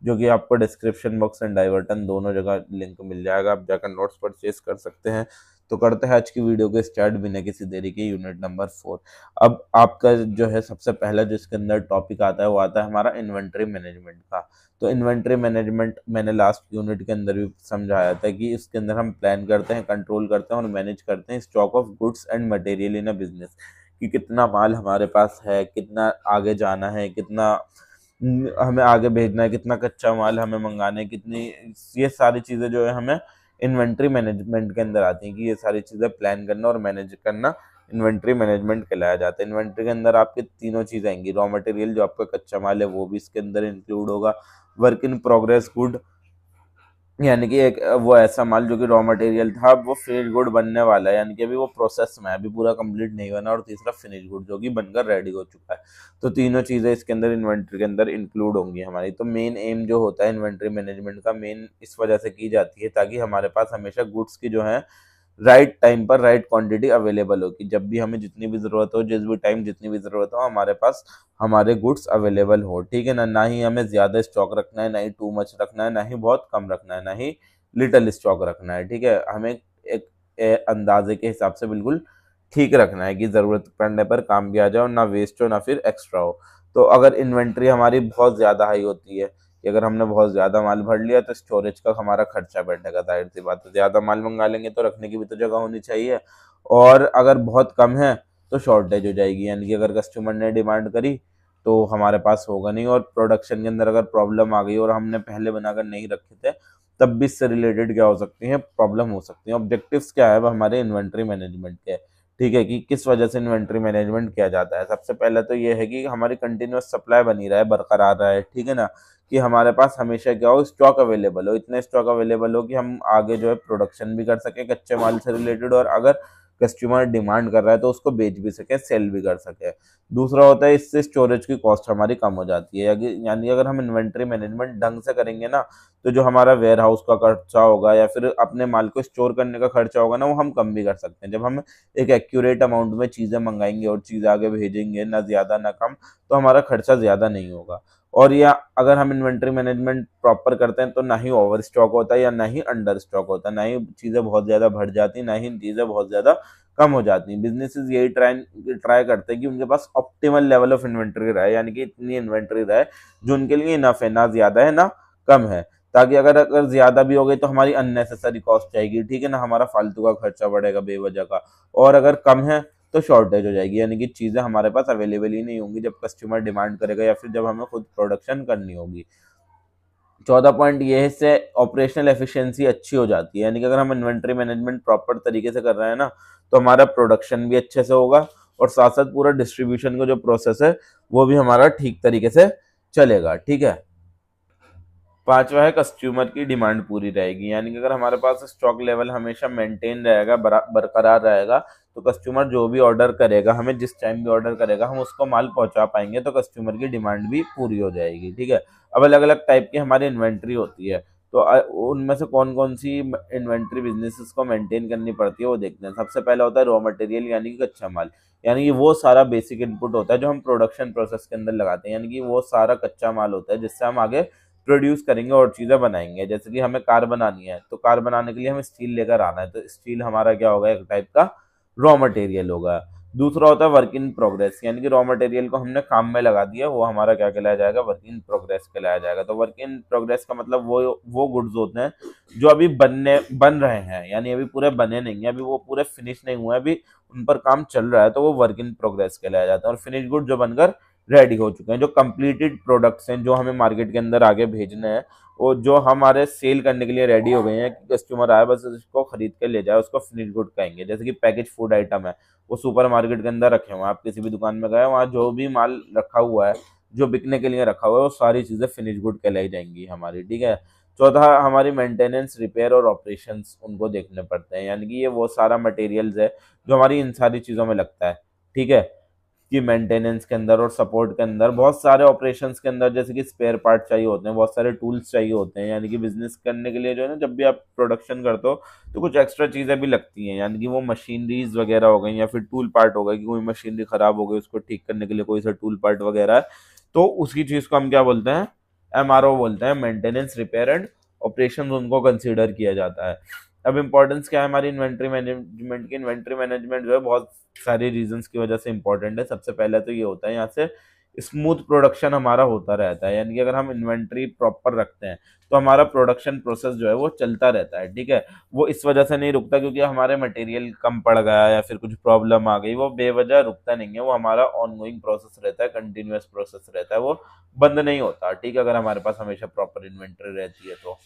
जो कि आपको description box and I button दोनों जगह लिंक मिल जाएगा, आप जाकर नोट्स परचेज कर सकते हैं। तो करते हैं आज की वीडियो को स्टार्ट बिना किसी देरी के, यूनिट नंबर 4। अब आपका जो है सबसे पहला जो इसके अंदर टॉपिक आता है वो आता है हमारा इन्वेंट्री मैनेजमेंट का। तो इन्वेंट्री मैनेजमेंट मैंने लास्ट यूनिट के अंदर भी समझाया था कि इसके अंदर हम प्लान करते हैं, कंट्रोल करते हैं और मैनेज करते हैं stock of goods and material in a business, कि कितना माल हमारे पास है, कितना आगे जाना है, कितना हमें आगे भेजना है, कितना कच्चा माल हमें मंगाना है, कितनी, ये सारी चीज़ें जो है हमें इन्वेंट्री मैनेजमेंट के अंदर आती हैं, कि ये सारी चीज़ें प्लान करना और मैनेज करना इन्वेंट्री मैनेजमेंट कहलाया जाता है। इन्वेंट्री के अंदर आपकी तीनों चीज़ें आएंगी, रॉ मटेरियल जो आपका कच्चा माल है वो भी इसके अंदर इंक्लूड होगा, वर्क इन प्रोग्रेस गुड यानी कि एक वो ऐसा माल जो कि रॉ मटेरियल था अब वो फिनिश गुड बनने वाला है, यानी कि अभी वो प्रोसेस में है, अभी पूरा कंप्लीट नहीं बना, और तीसरा फिनिश गुड जो कि बनकर रेडी हो चुका है। तो तीनों चीज़ें इसके अंदर इन्वेंट्री के अंदर इंक्लूड होंगी हमारी। तो मेन एम जो होता है इन्वेंट्री मैनेजमेंट का, मेन इस वजह से की जाती है ताकि हमारे पास हमेशा गुड्स की जो है राइट टाइम पर राइट क्वांटिटी अवेलेबल हो, कि जब भी हमें जितनी भी ज़रूरत हो, जिस भी टाइम जितनी भी ज़रूरत हो, हमारे पास हमारे गुड्स अवेलेबल हो। ठीक है ना, ना ही हमें ज़्यादा स्टॉक रखना है, ना ही टू मच रखना है, ना ही बहुत कम रखना है, ना ही लिटिल स्टॉक रखना है। ठीक है, हमें अंदाजे के हिसाब से बिल्कुल ठीक रखना है कि ज़रूरत पड़ने पर काम भी आ जाए और ना वेस्ट हो ना फिर एक्स्ट्रा हो। तो अगर इन्वेंट्री हमारी बहुत ज़्यादा हाई होती है कि अगर हमने बहुत ज़्यादा माल भर लिया तो स्टोरेज का हमारा खर्चा बढ़ेगा, जाहिर सी बात है, ज़्यादा माल मंगा लेंगे तो रखने की भी तो जगह होनी चाहिए। और अगर बहुत कम है तो शॉर्टेज हो जाएगी, यानी कि अगर कस्टमर ने डिमांड करी तो हमारे पास होगा नहीं, और प्रोडक्शन के अंदर अगर प्रॉब्लम आ गई और हमने पहले बनाकर नहीं रखे थे तब भी इससे रिलेटेड क्या हो सकती है, प्रॉब्लम हो सकती है। ऑब्जेक्टिव्स क्या है वो हमारे इन्वेंट्री मैनेजमेंट के, ठीक है, कि किस वजह से इन्वेंट्री मैनेजमेंट किया जाता है। सबसे पहले तो ये है कि हमारी कंटिन्यूअस सप्लाई बनी रहे, बरकरार रहे, ठीक है ना, कि हमारे पास हमेशा क्या हो, स्टॉक अवेलेबल हो, इतने स्टॉक अवेलेबल हो कि हम आगे जो है प्रोडक्शन भी कर सके कच्चे माल से रिलेटेड, और अगर कस्टमर डिमांड कर रहा है तो उसको बेच भी सके, सेल भी कर सके। दूसरा होता है इससे स्टोरेज की कॉस्ट हमारी कम हो जाती है, यानी अगर हम इन्वेंट्री मैनेजमेंट ढंग से करेंगे ना, तो जो हमारा वेयर हाउस का खर्चा होगा या फिर अपने माल को स्टोर करने का खर्चा होगा ना, वो हम कम भी कर सकते हैं। जब हम एक एक्यूरेट अमाउंट में चीज़ें मंगाएंगे और चीज़ें आगे भेजेंगे, ना ज़्यादा ना कम, तो हमारा खर्चा ज़्यादा नहीं होगा। और या अगर हम इन्वेंट्री मैनेजमेंट प्रॉपर करते हैं तो ना ही ओवर स्टॉक होता है या ना ही अंडर स्टॉक होता है, ना ही चीज़ें बहुत ज़्यादा बढ़ जाती, ना ही चीज़ें बहुत ज़्यादा कम हो जाती हैं। बिजनेसेस यही ट्राई करते हैं कि उनके पास ऑप्टिमल लेवल ऑफ इन्वेंट्री रहे, यानी कि इतनी इन्वेंट्री रहे जो उनके लिए इनफ है, ना ज़्यादा है ना कम है, ताकि अगर अगर ज़्यादा भी हो गई तो हमारी अननेसेसरी कॉस्ट जाएगी, ठीक है ना, हमारा फालतू का खर्चा बढ़ेगा बेवजह का। और अगर कम है तो शॉर्टेज हो जाएगी, यानी कि चीज़ें हमारे पास अवेलेबल ही नहीं होंगी जब कस्टमर डिमांड करेगा या फिर जब हमें खुद प्रोडक्शन करनी होगी। 14 पॉइंट ये है, इससे ऑपरेशनल एफिशिएंसी अच्छी हो जाती है, यानी कि अगर हम इन्वेंट्री मैनेजमेंट प्रॉपर तरीके से कर रहे हैं ना, तो हमारा प्रोडक्शन भी अच्छे से होगा और साथ साथ पूरा डिस्ट्रीब्यूशन का जो प्रोसेस है वो भी हमारा ठीक तरीके से चलेगा। ठीक है, पांचवा है कस्टमर की डिमांड पूरी रहेगी, यानी कि अगर हमारे पास स्टॉक लेवल हमेशा मेंटेन रहेगा, बरकरार रहेगा, तो कस्टमर जो भी ऑर्डर करेगा, हमें जिस टाइम भी ऑर्डर करेगा हम उसको माल पहुंचा पाएंगे, तो कस्टमर की डिमांड भी पूरी हो जाएगी। ठीक है, अब अलग अलग टाइप की हमारी इन्वेंट्री होती है, तो उनमें से कौन कौन सी इन्वेंट्री बिजनेसेस को मेंटेन करनी पड़ती है वो देखते हैं। सबसे पहला होता है रॉ मटेरियल, यानी कि कच्चा माल, यानी कि वो सारा बेसिक इनपुट होता है जो हम प्रोडक्शन प्रोसेस के अंदर लगाते हैं, यानी कि वो सारा कच्चा माल होता है जिससे हम आगे प्रोड्यूस करेंगे और चीज़ें बनाएंगे। जैसे कि हमें कार बनानी है तो कार बनाने के लिए हमें स्टील लेकर आना है, तो स्टील हमारा क्या होगा, एक टाइप का रॉ मटेरियल होगा। दूसरा होता है वर्क इन प्रोग्रेस, यानी कि रॉ मटेरियल को हमने काम में लगा दिया, वो हमारा क्या कहलाया जाएगा, वर्क इन प्रोग्रेस कहलाया जाएगा। तो वर्क इन प्रोग्रेस का मतलब वो गुड्स होते हैं जो अभी बन रहे हैं, यानी अभी पूरे बने नहीं है, अभी वो पूरे फिनिश नहीं हुए, अभी उन पर काम चल रहा है, तो वो वर्क इन प्रोग्रेस कहलाया जाता है। और फिनिश गुड जो बनकर रेडी हो चुके हैं। जो कंप्लीटेड प्रोडक्ट्स हैं जो हमें मार्केट के अंदर आगे भेजने हैं, वो जो हमारे सेल करने के लिए रेडी हो गए हैं कि कस्टमर आए बस उसको खरीद के ले जाए, उसको फिनिश गुड कहेंगे। जैसे कि पैकेज फूड आइटम है, वो सुपर मार्केट के अंदर रखे हुए हैं, आप किसी भी दुकान में गए वहाँ जो भी माल रखा हुआ है, जो बिकने के लिए रखा हुआ है, वो सारी चीज़ें फिनिश गुड कहलाई जाएंगी हमारी, ठीक है। चौथा, हमारी मेंटेनेंस, रिपेयर और ऑपरेशंस उनको देखने पड़ते हैं, यानी कि ये वो सारा मटेरियल्स है जो हमारी इन सारी चीज़ों में लगता है, ठीक है। कि मेंटेनेंस के अंदर और सपोर्ट के अंदर बहुत सारे ऑपरेशंस के अंदर जैसे कि स्पेयर पार्ट चाहिए होते हैं, बहुत सारे टूल्स चाहिए होते हैं, यानी कि बिजनेस करने के लिए जो है ना, जब भी आप प्रोडक्शन करते हो तो कुछ एक्स्ट्रा चीज़ें भी लगती हैं, यानी कि वो मशीनरीज वगैरह हो गई या फिर टूल पार्ट हो गए कि कोई मशीनरी खराब हो गई, उसको ठीक करने के लिए कोई सा टूल पार्ट वगैरह है, तो उसकी चीज़ को हम क्या बोलते हैं, एमआरओ बोलते हैं, मेंटेनेंस, रिपेयर एंड ऑपरेशन उनको कंसिडर किया जाता है। अब इंपॉर्टेंस क्या है हमारी इन्वेंट्री मैनेजमेंट की? इन्वेंट्री मैनेजमेंट जो है बहुत सारी रीजंस की वजह से इंपॉर्टेंट है। सबसे पहले तो ये होता है यहाँ से स्मूथ प्रोडक्शन हमारा होता रहता है, यानी कि अगर हम इन्वेंट्री प्रॉपर रखते हैं तो हमारा प्रोडक्शन प्रोसेस जो है वो चलता रहता है, ठीक है। वो इस वजह से नहीं रुकता क्योंकि हमारे मटेरियल कम पड़ गया या फिर कुछ प्रॉब्लम आ गई, वो बेवजह रुकता नहीं है, वो हमारा ऑनगोइंग प्रोसेस रहता है, कंटिन्यूअस प्रोसेस रहता है, वो बंद नहीं होता, ठीक है, अगर हमारे पास हमेशा प्रॉपर इन्वेंट्री रहती है तो।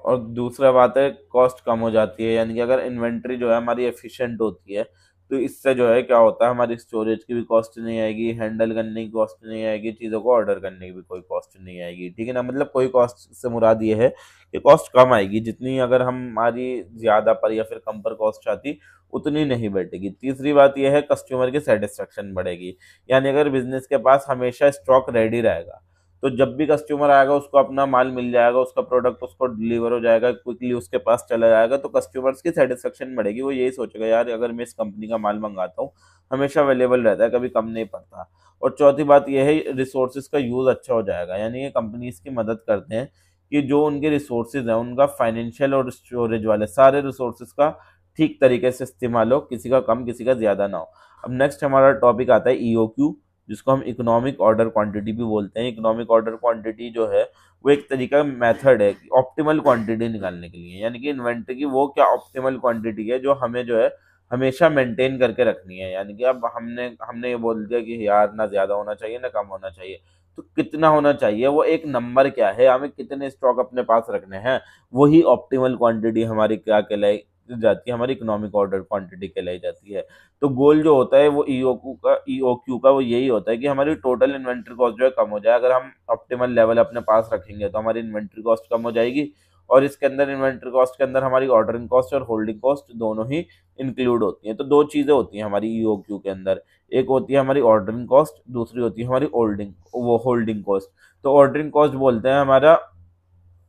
और दूसरा बात है, कॉस्ट कम हो जाती है, यानी कि अगर इन्वेंट्री जो है हमारी एफिशिएंट होती है तो इससे जो है क्या होता है, हमारी स्टोरेज की भी कॉस्ट नहीं आएगी, हैंडल करने की कॉस्ट नहीं आएगी, चीज़ों को ऑर्डर करने की भी कोई कॉस्ट नहीं आएगी, ठीक है ना। मतलब कोई कॉस्ट से मुराद ये है कि कॉस्ट कम आएगी, जितनी अगर हमारी ज़्यादा पर या फिर कम पर कॉस्ट आती उतनी नहीं बैठेगी। तीसरी बात यह है, कस्टमर की सेटिस्फेक्शन बढ़ेगी, यानी अगर बिजनेस के पास हमेशा स्टॉक रेडी रहेगा तो जब भी कस्टमर आएगा उसको अपना माल मिल जाएगा, उसका प्रोडक्ट उसको डिलीवर हो जाएगा, क्विकली उसके पास चला जाएगा, तो कस्टमर्स की सेटिस्फेक्शन बढ़ेगी। वो यही सोचेगा यार अगर मैं इस कंपनी का माल मंगाता हूँ, हमेशा अवेलेबल रहता है, कभी कम नहीं पड़ता। और चौथी बात यह है, रिसोर्सेज का यूज़ अच्छा हो जाएगा, यानी ये कंपनीज की मदद करते हैं कि जो उनके रिसोर्सेज हैं उनका फाइनेंशियल और स्टोरेज वाले सारे रिसोर्सेज का ठीक तरीके से इस्तेमाल हो, किसी का कम किसी का ज़्यादा ना हो। अब नेक्स्ट हमारा टॉपिक आता है ईओक्यू, जिसको हम इकोनॉमिक ऑर्डर क्वांटिटी भी बोलते हैं। इकोनॉमिक ऑर्डर क्वांटिटी जो है वो एक तरीका का मेथड है ऑप्टिमल क्वांटिटी निकालने के लिए, यानी कि इन्वेंट्री की वो क्या ऑप्टिमल क्वांटिटी है जो हमें जो है हमेशा मेंटेन करके रखनी है। यानी कि अब हमने हमने ये बोल दिया कि यार ना ज़्यादा होना चाहिए ना कम होना चाहिए, तो कितना होना चाहिए, वो एक नंबर क्या है, हमें कितने स्टॉक अपने पास रखने हैं, वही ऑप्टिमल क्वांटिटी हमारी क्या कहलाई जाती है, हमारी इकोनॉमिक ऑर्डर क्वांटिटी कहलाई जाती है। तो गोल जो होता है वो ईओक्यू का वो यही होता है कि हमारी टोटल इन्वेंट्री कॉस्ट जो है कम हो जाए। अगर हम ऑप्टिमल लेवल अपने पास रखेंगे तो हमारी इन्वेंट्री कॉस्ट कम हो जाएगी, और इसके अंदर इन्वेंट्री कॉस्ट के अंदर हमारी ऑर्डरिंग कॉस्ट और होल्डिंग कॉस्ट दोनों ही इंक्लूड होती हैं। तो दो चीज़ें होती हैं हमारी ईओक्यू के अंदर, एक होती है हमारी ऑर्डरिंग कॉस्ट, दूसरी होती है हमारी होल्डिंग कॉस्ट। तो ऑर्डरिंग कॉस्ट बोलते हैं हमारा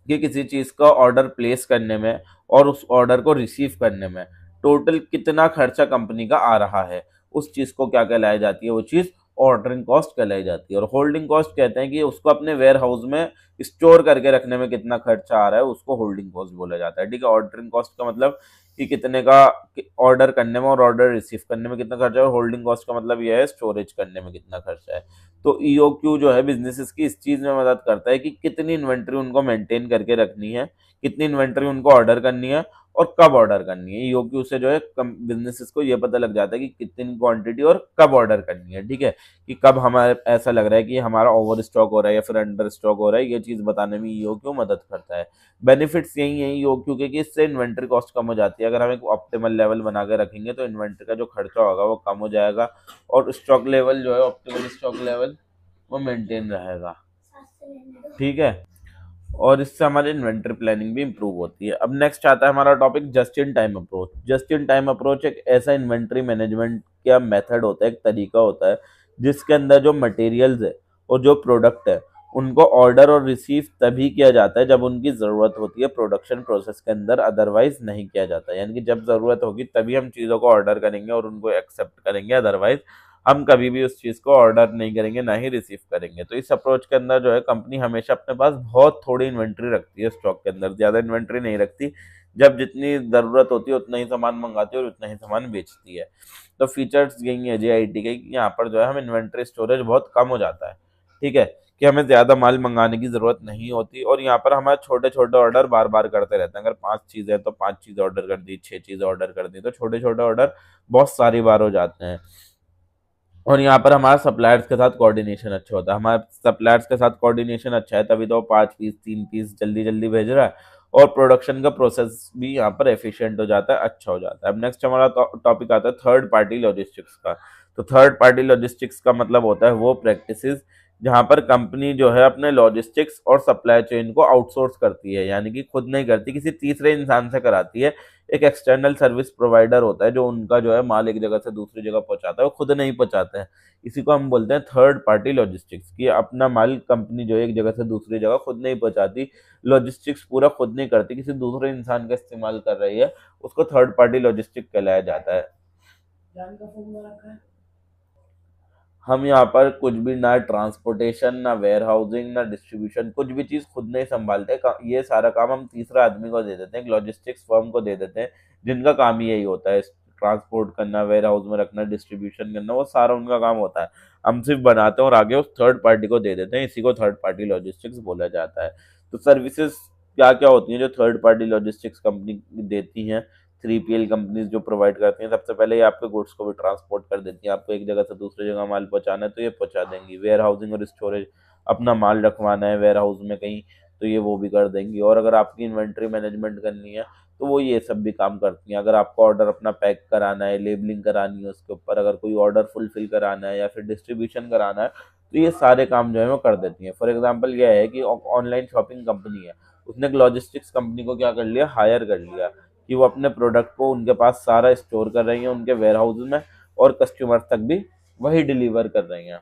कि किसी चीज़ का ऑर्डर प्लेस करने में और उस ऑर्डर को रिसीव करने में टोटल कितना खर्चा कंपनी का आ रहा है, उस चीज़ को क्या कहलाई जाती है, वो चीज़ ऑर्डरिंग कॉस्ट कहलाई जाती है। और होल्डिंग कॉस्ट कहते हैं कि उसको अपने वेयर हाउस में स्टोर करके रखने में कितना खर्चा आ रहा है, उसको होल्डिंग कॉस्ट बोला जाता है, ठीक है। ऑर्डरिंग कॉस्ट का मतलब कि कितने का ऑर्डर करने में और ऑर्डर रिसीव करने में कितना खर्चा है, और होल्डिंग कॉस्ट का मतलब यह है स्टोरेज करने में कितना खर्चा है। तो ईओक्यू जो है बिजनेसेस की इस चीज़ में मदद करता है कि कितनी इन्वेंट्री उनको मेंटेन करके रखनी है, कितनी इन्वेंट्री उनको ऑर्डर करनी है और कब ऑर्डर करनी है। ईओक्यू से जो है बिजनेसेस को ये पता लग जाता है कि कितनी क्वांटिटी और कब ऑर्डर करनी है, ठीक है। कि कब हमारे ऐसा लग रहा है कि हमारा ओवर स्टॉक हो रहा है या फिर अंडर स्टॉक हो रहा है, ये चीज़ बताने में ईओक्यू मदद करता है। बेनिफिट्स यही है ईओक्यू के कि इससे इन्वेंट्री कॉस्ट कम हो जाती है। अगर हम एक ऑप्टिमल लेवल बना के रखेंगे तो इन्वेंट्री का जो खर्चा होगा वो कम हो जाएगा और स्टॉक लेवल जो है ऑप्टिमल स्टॉक लेवल वो मेंटेन रहेगा, ठीक है। और इससे हमारी इन्वेंटरी प्लानिंग भी इंप्रूव होती है। अब नेक्स्ट आता है हमारा topic just in time approach. Just in time approach एक ऐसा इन्वेंटरी मैनेजमेंट का मेथड होता है, एक तरीका होता है जिसके अंदर जो मटेरियल्स है और जो प्रोडक्ट है उनको ऑर्डर और रिसीव तभी किया जाता है जब उनकी ज़रूरत होती है, प्रोडक्शन प्रोसेस के अंदर अदरवाइज नहीं किया जाता। यानी कि जब ज़रूरत होगी तभी हम चीज़ों को ऑर्डर करेंगे और उनको एक्सेप्ट करेंगे, अदरवाइज हम कभी भी उस चीज़ को ऑर्डर नहीं करेंगे ना ही रिसीव करेंगे। तो इस अप्रोच के अंदर जो है कंपनी हमेशा अपने पास बहुत थोड़ी इन्वेंट्री रखती है, स्टॉक के अंदर ज़्यादा इन्वेंट्री नहीं रखती, जब जितनी ज़रूरत होती है उतना ही सामान मंगाती है और उतना ही सामान बेचती है। तो फीचर्स यही है JIT के कि यहाँ पर जो है हम इन्वेंट्री स्टोरेज बहुत कम हो जाता है, ठीक है, कि हमें ज़्यादा माल मंगाने की ज़रूरत नहीं होती और यहाँ पर हमारे छोटे छोटे ऑर्डर बार बार करते रहते हैं। अगर 5 चीज़ें हैं तो 5 चीज़ें ऑर्डर कर दी, 6 चीज़ें ऑर्डर कर दी, तो छोटे छोटे ऑर्डर बहुत सारी बार हो जाते हैं। और यहाँ पर हमारा सप्लायर्स के साथ कोऑर्डिनेशन अच्छा होता है। हमारे सप्लायर्स के साथ कोऑर्डिनेशन अच्छा है, तभी तो 5 पीस 3 पीस जल्दी जल्दी भेज रहा है, और प्रोडक्शन का प्रोसेस भी यहाँ पर एफिशिएंट हो जाता है, अच्छा हो जाता है। अब नेक्स्ट हमारा टॉपिक आता है थर्ड पार्टी लॉजिस्टिक्स का। तो थर्ड पार्टी लॉजिस्टिक्स का मतलब होता है वो प्रैक्टिसेस जहाँ पर कंपनी जो है अपने लॉजिस्टिक्स और सप्लाई चेन को आउटसोर्स करती है, यानी कि खुद नहीं करती, किसी तीसरे इंसान से कराती है। एक एक्सटर्नल सर्विस प्रोवाइडर होता है जो उनका जो है माल एक जगह से दूसरी जगह पहुंचाता है, वो खुद नहीं पहुंचाते हैं। इसी को हम बोलते हैं थर्ड पार्टी लॉजिस्टिक्स, कि अपना माल कंपनी जो है एक जगह से दूसरी जगह खुद नहीं पहुंचाती, लॉजिस्टिक्स पूरा खुद नहीं करती, किसी दूसरे इंसान का इस्तेमाल कर रही है, उसको थर्ड पार्टी लॉजिस्टिक कहलाया जाता है। हम यहाँ पर कुछ भी, ना ट्रांसपोर्टेशन, ना वेयर हाउसिंग, ना डिस्ट्रीब्यूशन, कुछ भी चीज़ खुद नहीं संभालते। ये सारा काम हम तीसरा आदमी को दे देते हैं, एक लॉजिस्टिक्स फर्म को दे देते हैं, जिनका काम ही यही होता है, ट्रांसपोर्ट करना, वेयर हाउस में रखना, डिस्ट्रीब्यूशन करना, वो सारा उनका काम होता है। हम सिर्फ बनाते हैं और आगे उस थर्ड पार्टी को दे देते हैं, इसी को थर्ड पार्टी लॉजिस्टिक्स बोला जाता है। तो सर्विसेज क्या क्या होती हैं जो थर्ड पार्टी लॉजिस्टिक्स कंपनी देती हैं? 3PL कंपनीज जो प्रोवाइड करती हैं, सबसे पहले ये आपके गुड्स को भी ट्रांसपोर्ट कर देती हैं। आपको एक जगह से दूसरी जगह माल पहुंचाना है तो ये पहुंचा देंगी। वेयर हाउसिंग और स्टोरेज, अपना माल रखवाना है वेयर हाउस में कहीं, तो ये वो भी कर देंगी। और अगर आपकी इन्वेंट्री मैनेजमेंट करनी है तो वो ये सब भी काम करती हैं। अगर आपको ऑर्डर अपना पैक कराना है, लेबलिंग करानी है उसके ऊपर, अगर कोई ऑर्डर फुलफिल कराना है या फिर डिस्ट्रीब्यूशन कराना है, तो ये सारे काम जो है वो कर देती हैं। फॉर एग्जाम्पल यह है कि ऑनलाइन शॉपिंग कंपनी है, उसने एक लॉजिस्टिक्स कंपनी को क्या कर लिया, हायर कर लिया, कि वो अपने प्रोडक्ट को उनके पास सारा स्टोर कर रही हैं उनके वेयर हाउस में, और कस्टमर तक भी वही डिलीवर कर रही हैं।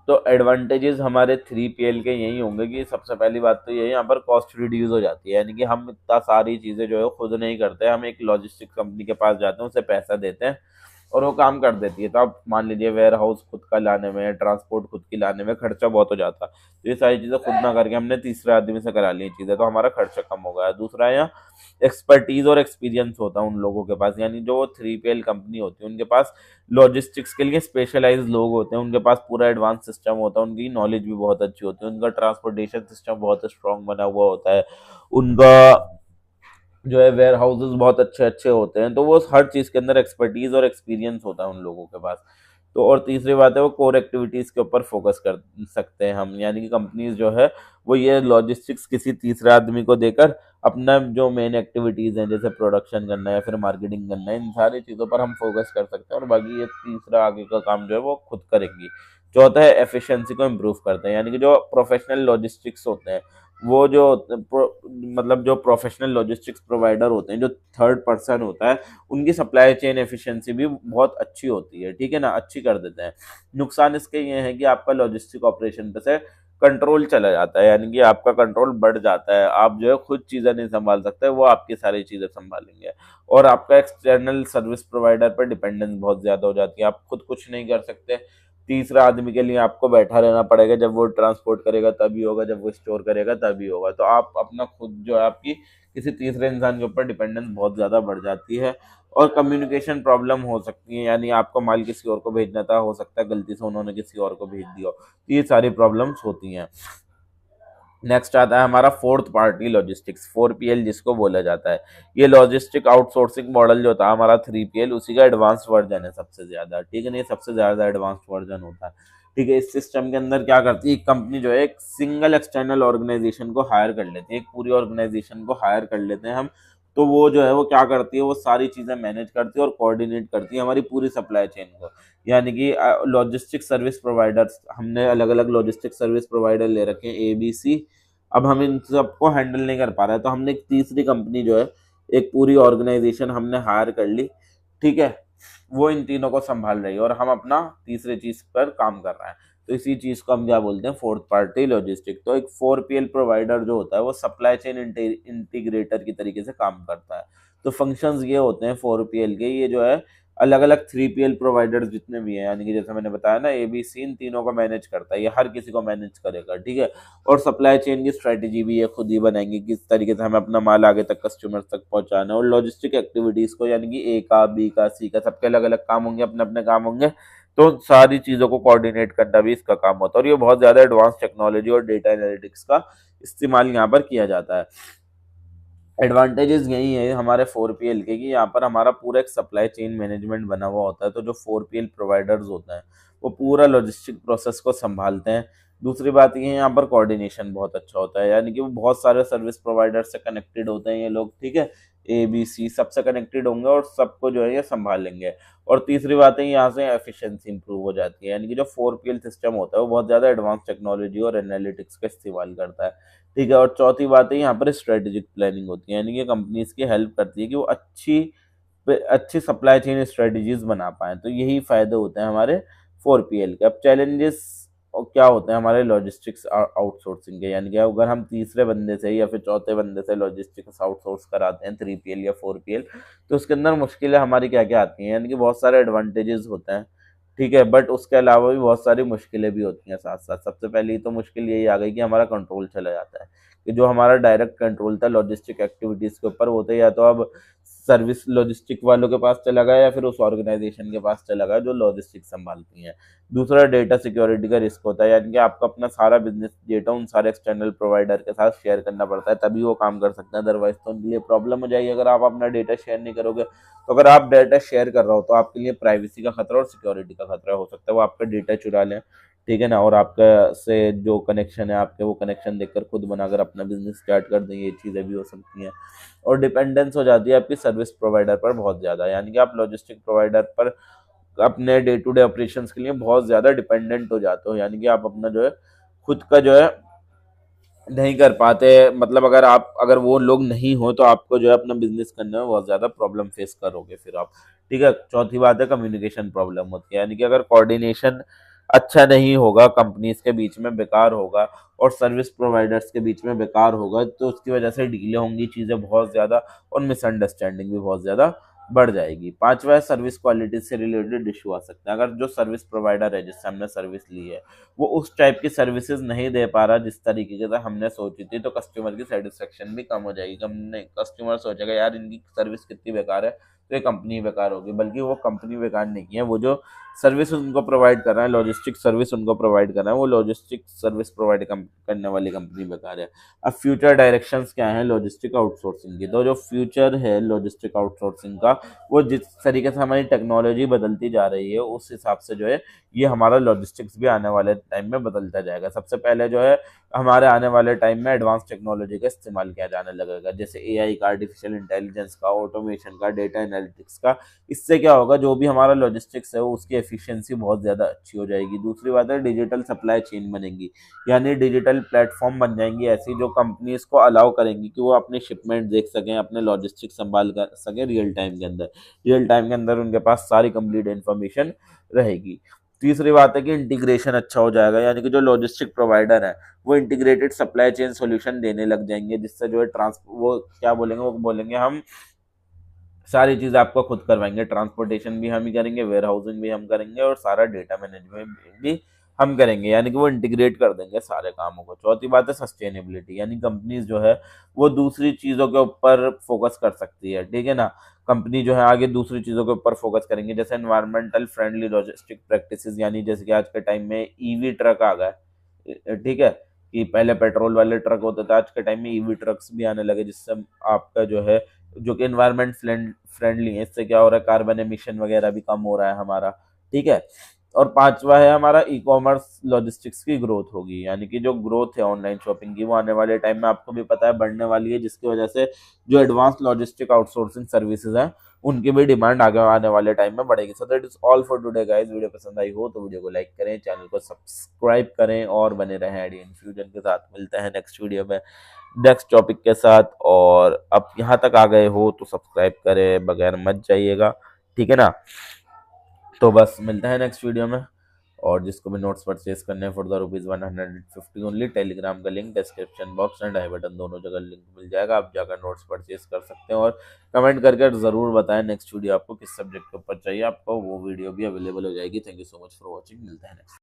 तो एडवांटेजेस हमारे 3PL के यही होंगे कि सबसे पहली बात तो ये है, यहाँ पर कॉस्ट रिड्यूस हो जाती है, यानी कि हम इतना सारी चीज़ें जो है खुद नहीं करते, हम एक लॉजिस्टिक कंपनी के पास जाते हैं, उसे पैसा देते हैं और वो काम कर देती है। तो आप मान लीजिए वेयर हाउस खुद का लाने में, ट्रांसपोर्ट खुद की लाने में खर्चा बहुत हो जाता है, तो ये सारी चीज़ें खुद ना करके हमने तीसरे आदमी से करा ली चीज़ें, तो हमारा खर्चा कम हो गया। दूसरा है यहाँ एक्सपर्टीज और एक्सपीरियंस होता है उन लोगों के पास, यानी जो 3PL कंपनी होती है उनके पास लॉजिस्टिक्स के लिए स्पेशलाइज लोग होते हैं, उनके पास पूरा एडवांस सिस्टम होता है, उनकी नॉलेज भी बहुत अच्छी होती है, उनका ट्रांसपोर्टेशन सिस्टम बहुत स्ट्रांग बना हुआ होता है, उनका जो है वेयर हाउसेस बहुत अच्छे अच्छे होते हैं, तो वो हर चीज़ के अंदर एक्सपर्टीज और एक्सपीरियंस होता है उन लोगों के पास। तो और तीसरी बात है वो कोर एक्टिविटीज़ के ऊपर फोकस कर सकते हैं हम, यानी कि कंपनीज जो है वो ये लॉजिस्टिक्स किसी तीसरे आदमी को देकर अपना जो मेन एक्टिविटीज़ हैं, जैसे प्रोडक्शन करना है या फिर मार्केटिंग करना है, इन सारी चीज़ों पर हम फोकस कर सकते हैं, और बाकी ये तीसरा आगे का काम जो है वो खुद करेंगी। चौथा है एफिशिएंसी को इम्प्रूव करते हैं, यानी कि जो प्रोफेशनल लॉजिस्टिक्स होते हैं, वो जो मतलब जो प्रोफेशनल लॉजिस्टिक्स प्रोवाइडर होते हैं, जो थर्ड पर्सन होता है, उनकी सप्लाई चेन एफिशिएंसी भी बहुत अच्छी होती है, ठीक है ना, अच्छी कर देते हैं। नुकसान इसके ये है कि आपका लॉजिस्टिक ऑपरेशन पे से कंट्रोल चला जाता है, यानी कि आपका कंट्रोल बढ़ जाता है, आप जो है खुद चीज़ें नहीं संभाल सकते, वो आपकी सारी चीज़ें संभालेंगे। और आपका एक्सटर्नल सर्विस प्रोवाइडर पर डिपेंडेंस बहुत ज़्यादा हो जाती है, आप खुद कुछ नहीं कर सकते, तीसरा आदमी के लिए आपको बैठा रहना पड़ेगा, जब वो ट्रांसपोर्ट करेगा तभी होगा, जब वो स्टोर करेगा तभी होगा। तो आप अपना खुद जो है आपकी किसी तीसरे इंसान के ऊपर डिपेंडेंस बहुत ज़्यादा बढ़ जाती है, और कम्युनिकेशन प्रॉब्लम हो सकती है, यानी आपको माल किसी और को भेजना था, हो सकता है गलती से उन्होंने किसी और को भेज दिया हो, तो ये सारी प्रॉब्लम्स होती हैं। नेक्स्ट आता है हमारा फोर्थ पार्टी लॉजिस्टिक्स, 4PL जिसको बोला जाता है। ये लॉजिस्टिक आउटसोर्सिंग मॉडल जो था हमारा 3PL, उसी का एडवांस वर्जन है सबसे ज्यादा, ठीक है ना, ये सबसे ज्यादा एडवांस वर्जन होता है, ठीक है। इस सिस्टम के अंदर क्या करती है, एक कंपनी जो है एक सिंगल एक्सटर्नल ऑर्गेनाइजेशन को हायर कर लेती है, एक पूरी ऑर्गेनाइजेशन को हायर कर लेते हैं हम, तो वो जो है वो क्या करती है, वो सारी चीजें मैनेज करती है और कोऑर्डिनेट करती है हमारी पूरी सप्लाई चेन को। यानी कि लॉजिस्टिक सर्विस प्रोवाइडर्स, हमने अलग अलग लॉजिस्टिक सर्विस प्रोवाइडर ले रखे हैं ABC। अब हम इन सबको हैंडल नहीं कर पा रहे हैं, तो हमने एक तीसरी कंपनी जो है, एक पूरी ऑर्गेनाइजेशन हमने हायर कर ली, ठीक है, वो इन तीनों को संभाल रही है और हम अपना तीसरे चीज पर काम कर रहे हैं। तो इसी चीज को हम क्या बोलते हैं, फोर्थ पार्टी लॉजिस्टिक। तो एक 4PL प्रोवाइडर जो होता है वो सप्लाई चेन इंटीग्रेटर की तरीके से काम करता है। तो फंक्शंस ये होते हैं 4PL के, ये जो है अलग अलग 3PL प्रोवाइडर्स जितने भी हैं, यानी कि जैसे मैंने बताया ना ABC, इन तीनों को मैनेज करता है, ये हर किसी को मैनेज करेगा, ठीक है। और सप्लाई चेन की स्ट्रेटेजी भी ये खुद ही बनाएंगे, किस तरीके से हमें अपना माल आगे तक कस्टमर तक पहुंचाना है। और लॉजिस्टिक एक्टिविटीज को, यानी कि A का, B का, C का, सबके अलग अलग काम होंगे, अपने अपने काम होंगे, तो सारी चीज़ों को कोऑर्डिनेट करना भी इसका काम होता है। और ये बहुत ज़्यादा एडवांस टेक्नोलॉजी और डेटा एनालिटिक्स का इस्तेमाल यहाँ पर किया जाता है। एडवांटेजेस यही है हमारे 4PL के कि यहाँ पर हमारा पूरा एक सप्लाई चेन मैनेजमेंट बना हुआ होता है। तो जो 4PL प्रोवाइडर्स होते हैं वो पूरा लॉजिस्टिक प्रोसेस को संभालते हैं। दूसरी बात ये है यहाँ पर कोऑर्डिनेशन बहुत अच्छा होता है, यानी कि वो बहुत सारे सर्विस प्रोवाइडर से कनेक्टेड होते हैं ये लोग, ठीक है, ABC सबसे कनेक्टेड होंगे और सबको जो है ये संभालेंगे। और तीसरी बात है यहाँ से एफिशिएंसी इंप्रूव हो जाती है, यानी कि जो 4PL सिस्टम होता है वो बहुत ज़्यादा एडवांस टेक्नोलॉजी और एनालिटिक्स का इस्तेमाल करता है, ठीक है। और चौथी बात है यहाँ पर स्ट्रेटेजिक प्लानिंग होती है, यानी कि कंपनीज की हेल्प करती है कि वो अच्छी सप्लाई चेन स्ट्रेटजीज बना पाए। तो यही फायदे होते हैं हमारे 4PL के। अब चैलेंजेस और क्या होते हैं हमारे लॉजिस्टिक्स आउटसोर्सिंग के, यानी कि अगर हम तीसरे बंदे से या फिर चौथे बंदे से लॉजिस्टिक्स आउटसोर्स कराते हैं 3PL या 4PL, तो उसके अंदर मुश्किलें हमारी क्या क्या आती हैं, यानी कि बहुत सारे एडवांटेजेस होते हैं, ठीक है, बट उसके अलावा भी बहुत सारी मुश्किलें भी होती हैं साथ साथ। सबसे पहली तो मुश्किल यही आ गई कि हमारा कंट्रोल चला जाता है, कि जो हमारा डायरेक्ट कंट्रोल था लॉजिस्टिक एक्टिविटीज के ऊपर वो तो या तो अब सर्विस लॉजिस्टिक वालों के पास चला गया या फिर उस ऑर्गेनाइजेशन के पास चला गया जो लॉजिस्टिक संभालती हैं। दूसरा डेटा सिक्योरिटी का रिस्क होता है, यानी कि आपको अपना सारा बिजनेस डेटा उन सारे एक्सटर्नल प्रोवाइडर के साथ शेयर करना पड़ता है, तभी वो काम कर सकते हैं, अदरवाइज तो उनके लिए प्रॉब्लम हो जाएगी अगर आप अपना डेटा शेयर नहीं करोगे। तो अगर आप डाटा शेयर कर रहे हो तो आपके लिए प्राइवेसी का खतरा और सिक्योरिटी का खतरा हो सकता है, वो आपका डेटा चुरा लें, ठीक है ना, और आपका से जो कनेक्शन है आपके वो कनेक्शन देखकर खुद बनाकर अपना बिजनेस स्टार्ट कर दें, ये चीज़ें भी हो सकती हैं। और डिपेंडेंस हो जाती है आपकी सर्विस प्रोवाइडर पर बहुत ज़्यादा, यानी कि आप लॉजिस्टिक प्रोवाइडर पर अपने डे टू डे ऑपरेशंस के लिए बहुत ज़्यादा डिपेंडेंट हो जाते हो, यानी कि आप अपना जो है खुद का जो है नहीं कर पाते, मतलब अगर वो लोग नहीं हो तो आपको जो है अपना बिजनेस करने में बहुत ज़्यादा प्रॉब्लम फेस करोगे फिर आप, ठीक है। चौथी बात है कम्युनिकेशन प्रॉब्लम होती है, यानी कि अगर कोऑर्डिनेशन अच्छा नहीं होगा कंपनीज के बीच में, बेकार होगा और सर्विस प्रोवाइडर्स के बीच में बेकार होगा, तो उसकी वजह से डीले होंगी चीज़ें बहुत ज़्यादा और मिसअंडरस्टैंडिंग भी बहुत ज़्यादा बढ़ जाएगी। पांचवा है सर्विस क्वालिटी से रिलेटेड इशू आ सकता है, अगर जो सर्विस प्रोवाइडर है जिससे हमने सर्विस ली है वो उस टाइप की सर्विसेज नहीं दे पा रहा जिस तरीके से हमने सोची थी, तो कस्टमर की सेटिस्फेक्शन भी कम हो जाएगी। कस्टमर सोचेगा यार इनकी सर्विस कितनी बेकार है, तो ये कंपनी बेकार होगी, बल्कि वो कंपनी बेकार नहीं है, वो जो सर्विस उनको प्रोवाइड कर रहा है, लॉजिस्टिक सर्विस उनको प्रोवाइड कर रहा है, वो लॉजिस्टिक सर्विस प्रोवाइड करने वाली कंपनी बेकार है। अब फ्यूचर डायरेक्शंस क्या है लॉजिस्टिक आउटसोर्सिंग की, तो जो फ्यूचर है लॉजिस्टिक आउटसोर्सिंग का वो जिस तरीके से हमारी टेक्नोलॉजी बदलती जा रही है उस हिसाब से जो है ये हमारा लॉजिस्टिक्स भी आने वाले टाइम में बदलता जाएगा। सबसे पहले जो है हमारे आने वाले टाइम में एडवांस टेक्नोलॉजी का इस्तेमाल किया जाने लगेगा, जैसे AI का, आर्टिफिशियल इंटेलिजेंस का, ऑटोमेशन का, डेटा एनालिटिक्स का। इससे क्या होगा, जो भी हमारा लॉजिस्टिक्स है उसकी एफिशिएंसी बहुत ज़्यादा अच्छी हो जाएगी। दूसरी बात है डिजिटल सप्लाई चेन बनेगी, यानी डिजिटल प्लेटफॉर्म बन जाएंगी ऐसी जो कंपनीज को अलाउ करेंगी कि वो अपनी शिपमेंट देख सकें, अपने लॉजिस्टिक संभाल कर सकें रियल टाइम के अंदर उनके पास सारी कंप्लीट इन्फॉर्मेशन रहेगी। तीसरी बात है कि इंटीग्रेशन अच्छा हो जाएगा, यानी कि जो लॉजिस्टिक प्रोवाइडर है वो इंटीग्रेटेड सप्लाई चेन सॉल्यूशन देने लग जाएंगे, जिससे जो है वो क्या बोलेंगे, वो बोलेंगे हम सारी चीज़ आपको खुद करवाएंगे, ट्रांसपोर्टेशन भी हम ही करेंगे, वेयर हाउसिंग भी हम करेंगे और सारा डेटा मैनेजमेंट भी हम करेंगे, यानी कि वो इंटीग्रेट कर देंगे सारे कामों को। चौथी बात है सस्टेनेबिलिटी, यानी कंपनीज जो है वो दूसरी चीज़ों के ऊपर फोकस कर सकती है, ठीक है ना। कंपनी जो है आगे दूसरी चीज़ों के ऊपर फोकस करेंगे, जैसे एनवायरमेंटल फ्रेंडली लॉजिस्टिक प्रैक्टिसेस, यानी जैसे कि आज के टाइम में EV ट्रक आ गए, ठीक है, कि पहले पेट्रोल वाले ट्रक होते थे, आज के टाइम में EV ट्रक्स भी आने लगे, जिससे आपका जो है जो कि एनवायरमेंट फ्रेंडली है, इससे क्या हो रहा है कार्बन एमिशन वगैरह भी कम हो रहा है हमारा, ठीक है। और पांचवा है हमारा ई कॉमर्स लॉजिस्टिक्स की ग्रोथ होगी, यानी कि जो ग्रोथ है ऑनलाइन शॉपिंग की वो आने वाले टाइम में आपको भी पता है बढ़ने वाली है, जिसकी वजह से जो एडवांस लॉजिस्टिक आउटसोर्सिंग सर्विसेज हैं उनकी भी डिमांड आगे आने वाले टाइम में बढ़ेगी। So that is all for today guys, video पसंद आई हो तो वीडियो को लाइक करें, चैनल को सब्सक्राइब करें और बने रहें आईडी इन्फ्यूजन के साथ। मिलते हैं नेक्स्ट वीडियो में नेक्स्ट टॉपिक के साथ, और अब यहाँ तक आ गए हो तो सब्सक्राइब करें बगैर मत जाइएगा, ठीक है ना। तो बस मिलते हैं नेक्स्ट वीडियो में, और जिसको भी नोट्स परचेज करने हैं फॉर द ₹150 ओनली, टेलीग्राम का link description box and I button दोनों जगह लिंक मिल जाएगा, आप जाकर नोट्स परचेज कर सकते हैं। और कमेंट करके ज़रूर बताएं नेक्स्ट वीडियो आपको किस सब्जेक्ट के ऊपर चाहिए, आपको वो वीडियो भी अवेलेबल हो जाएगी। Thank you so much for watching, मिलते हैं नेक्स्ट।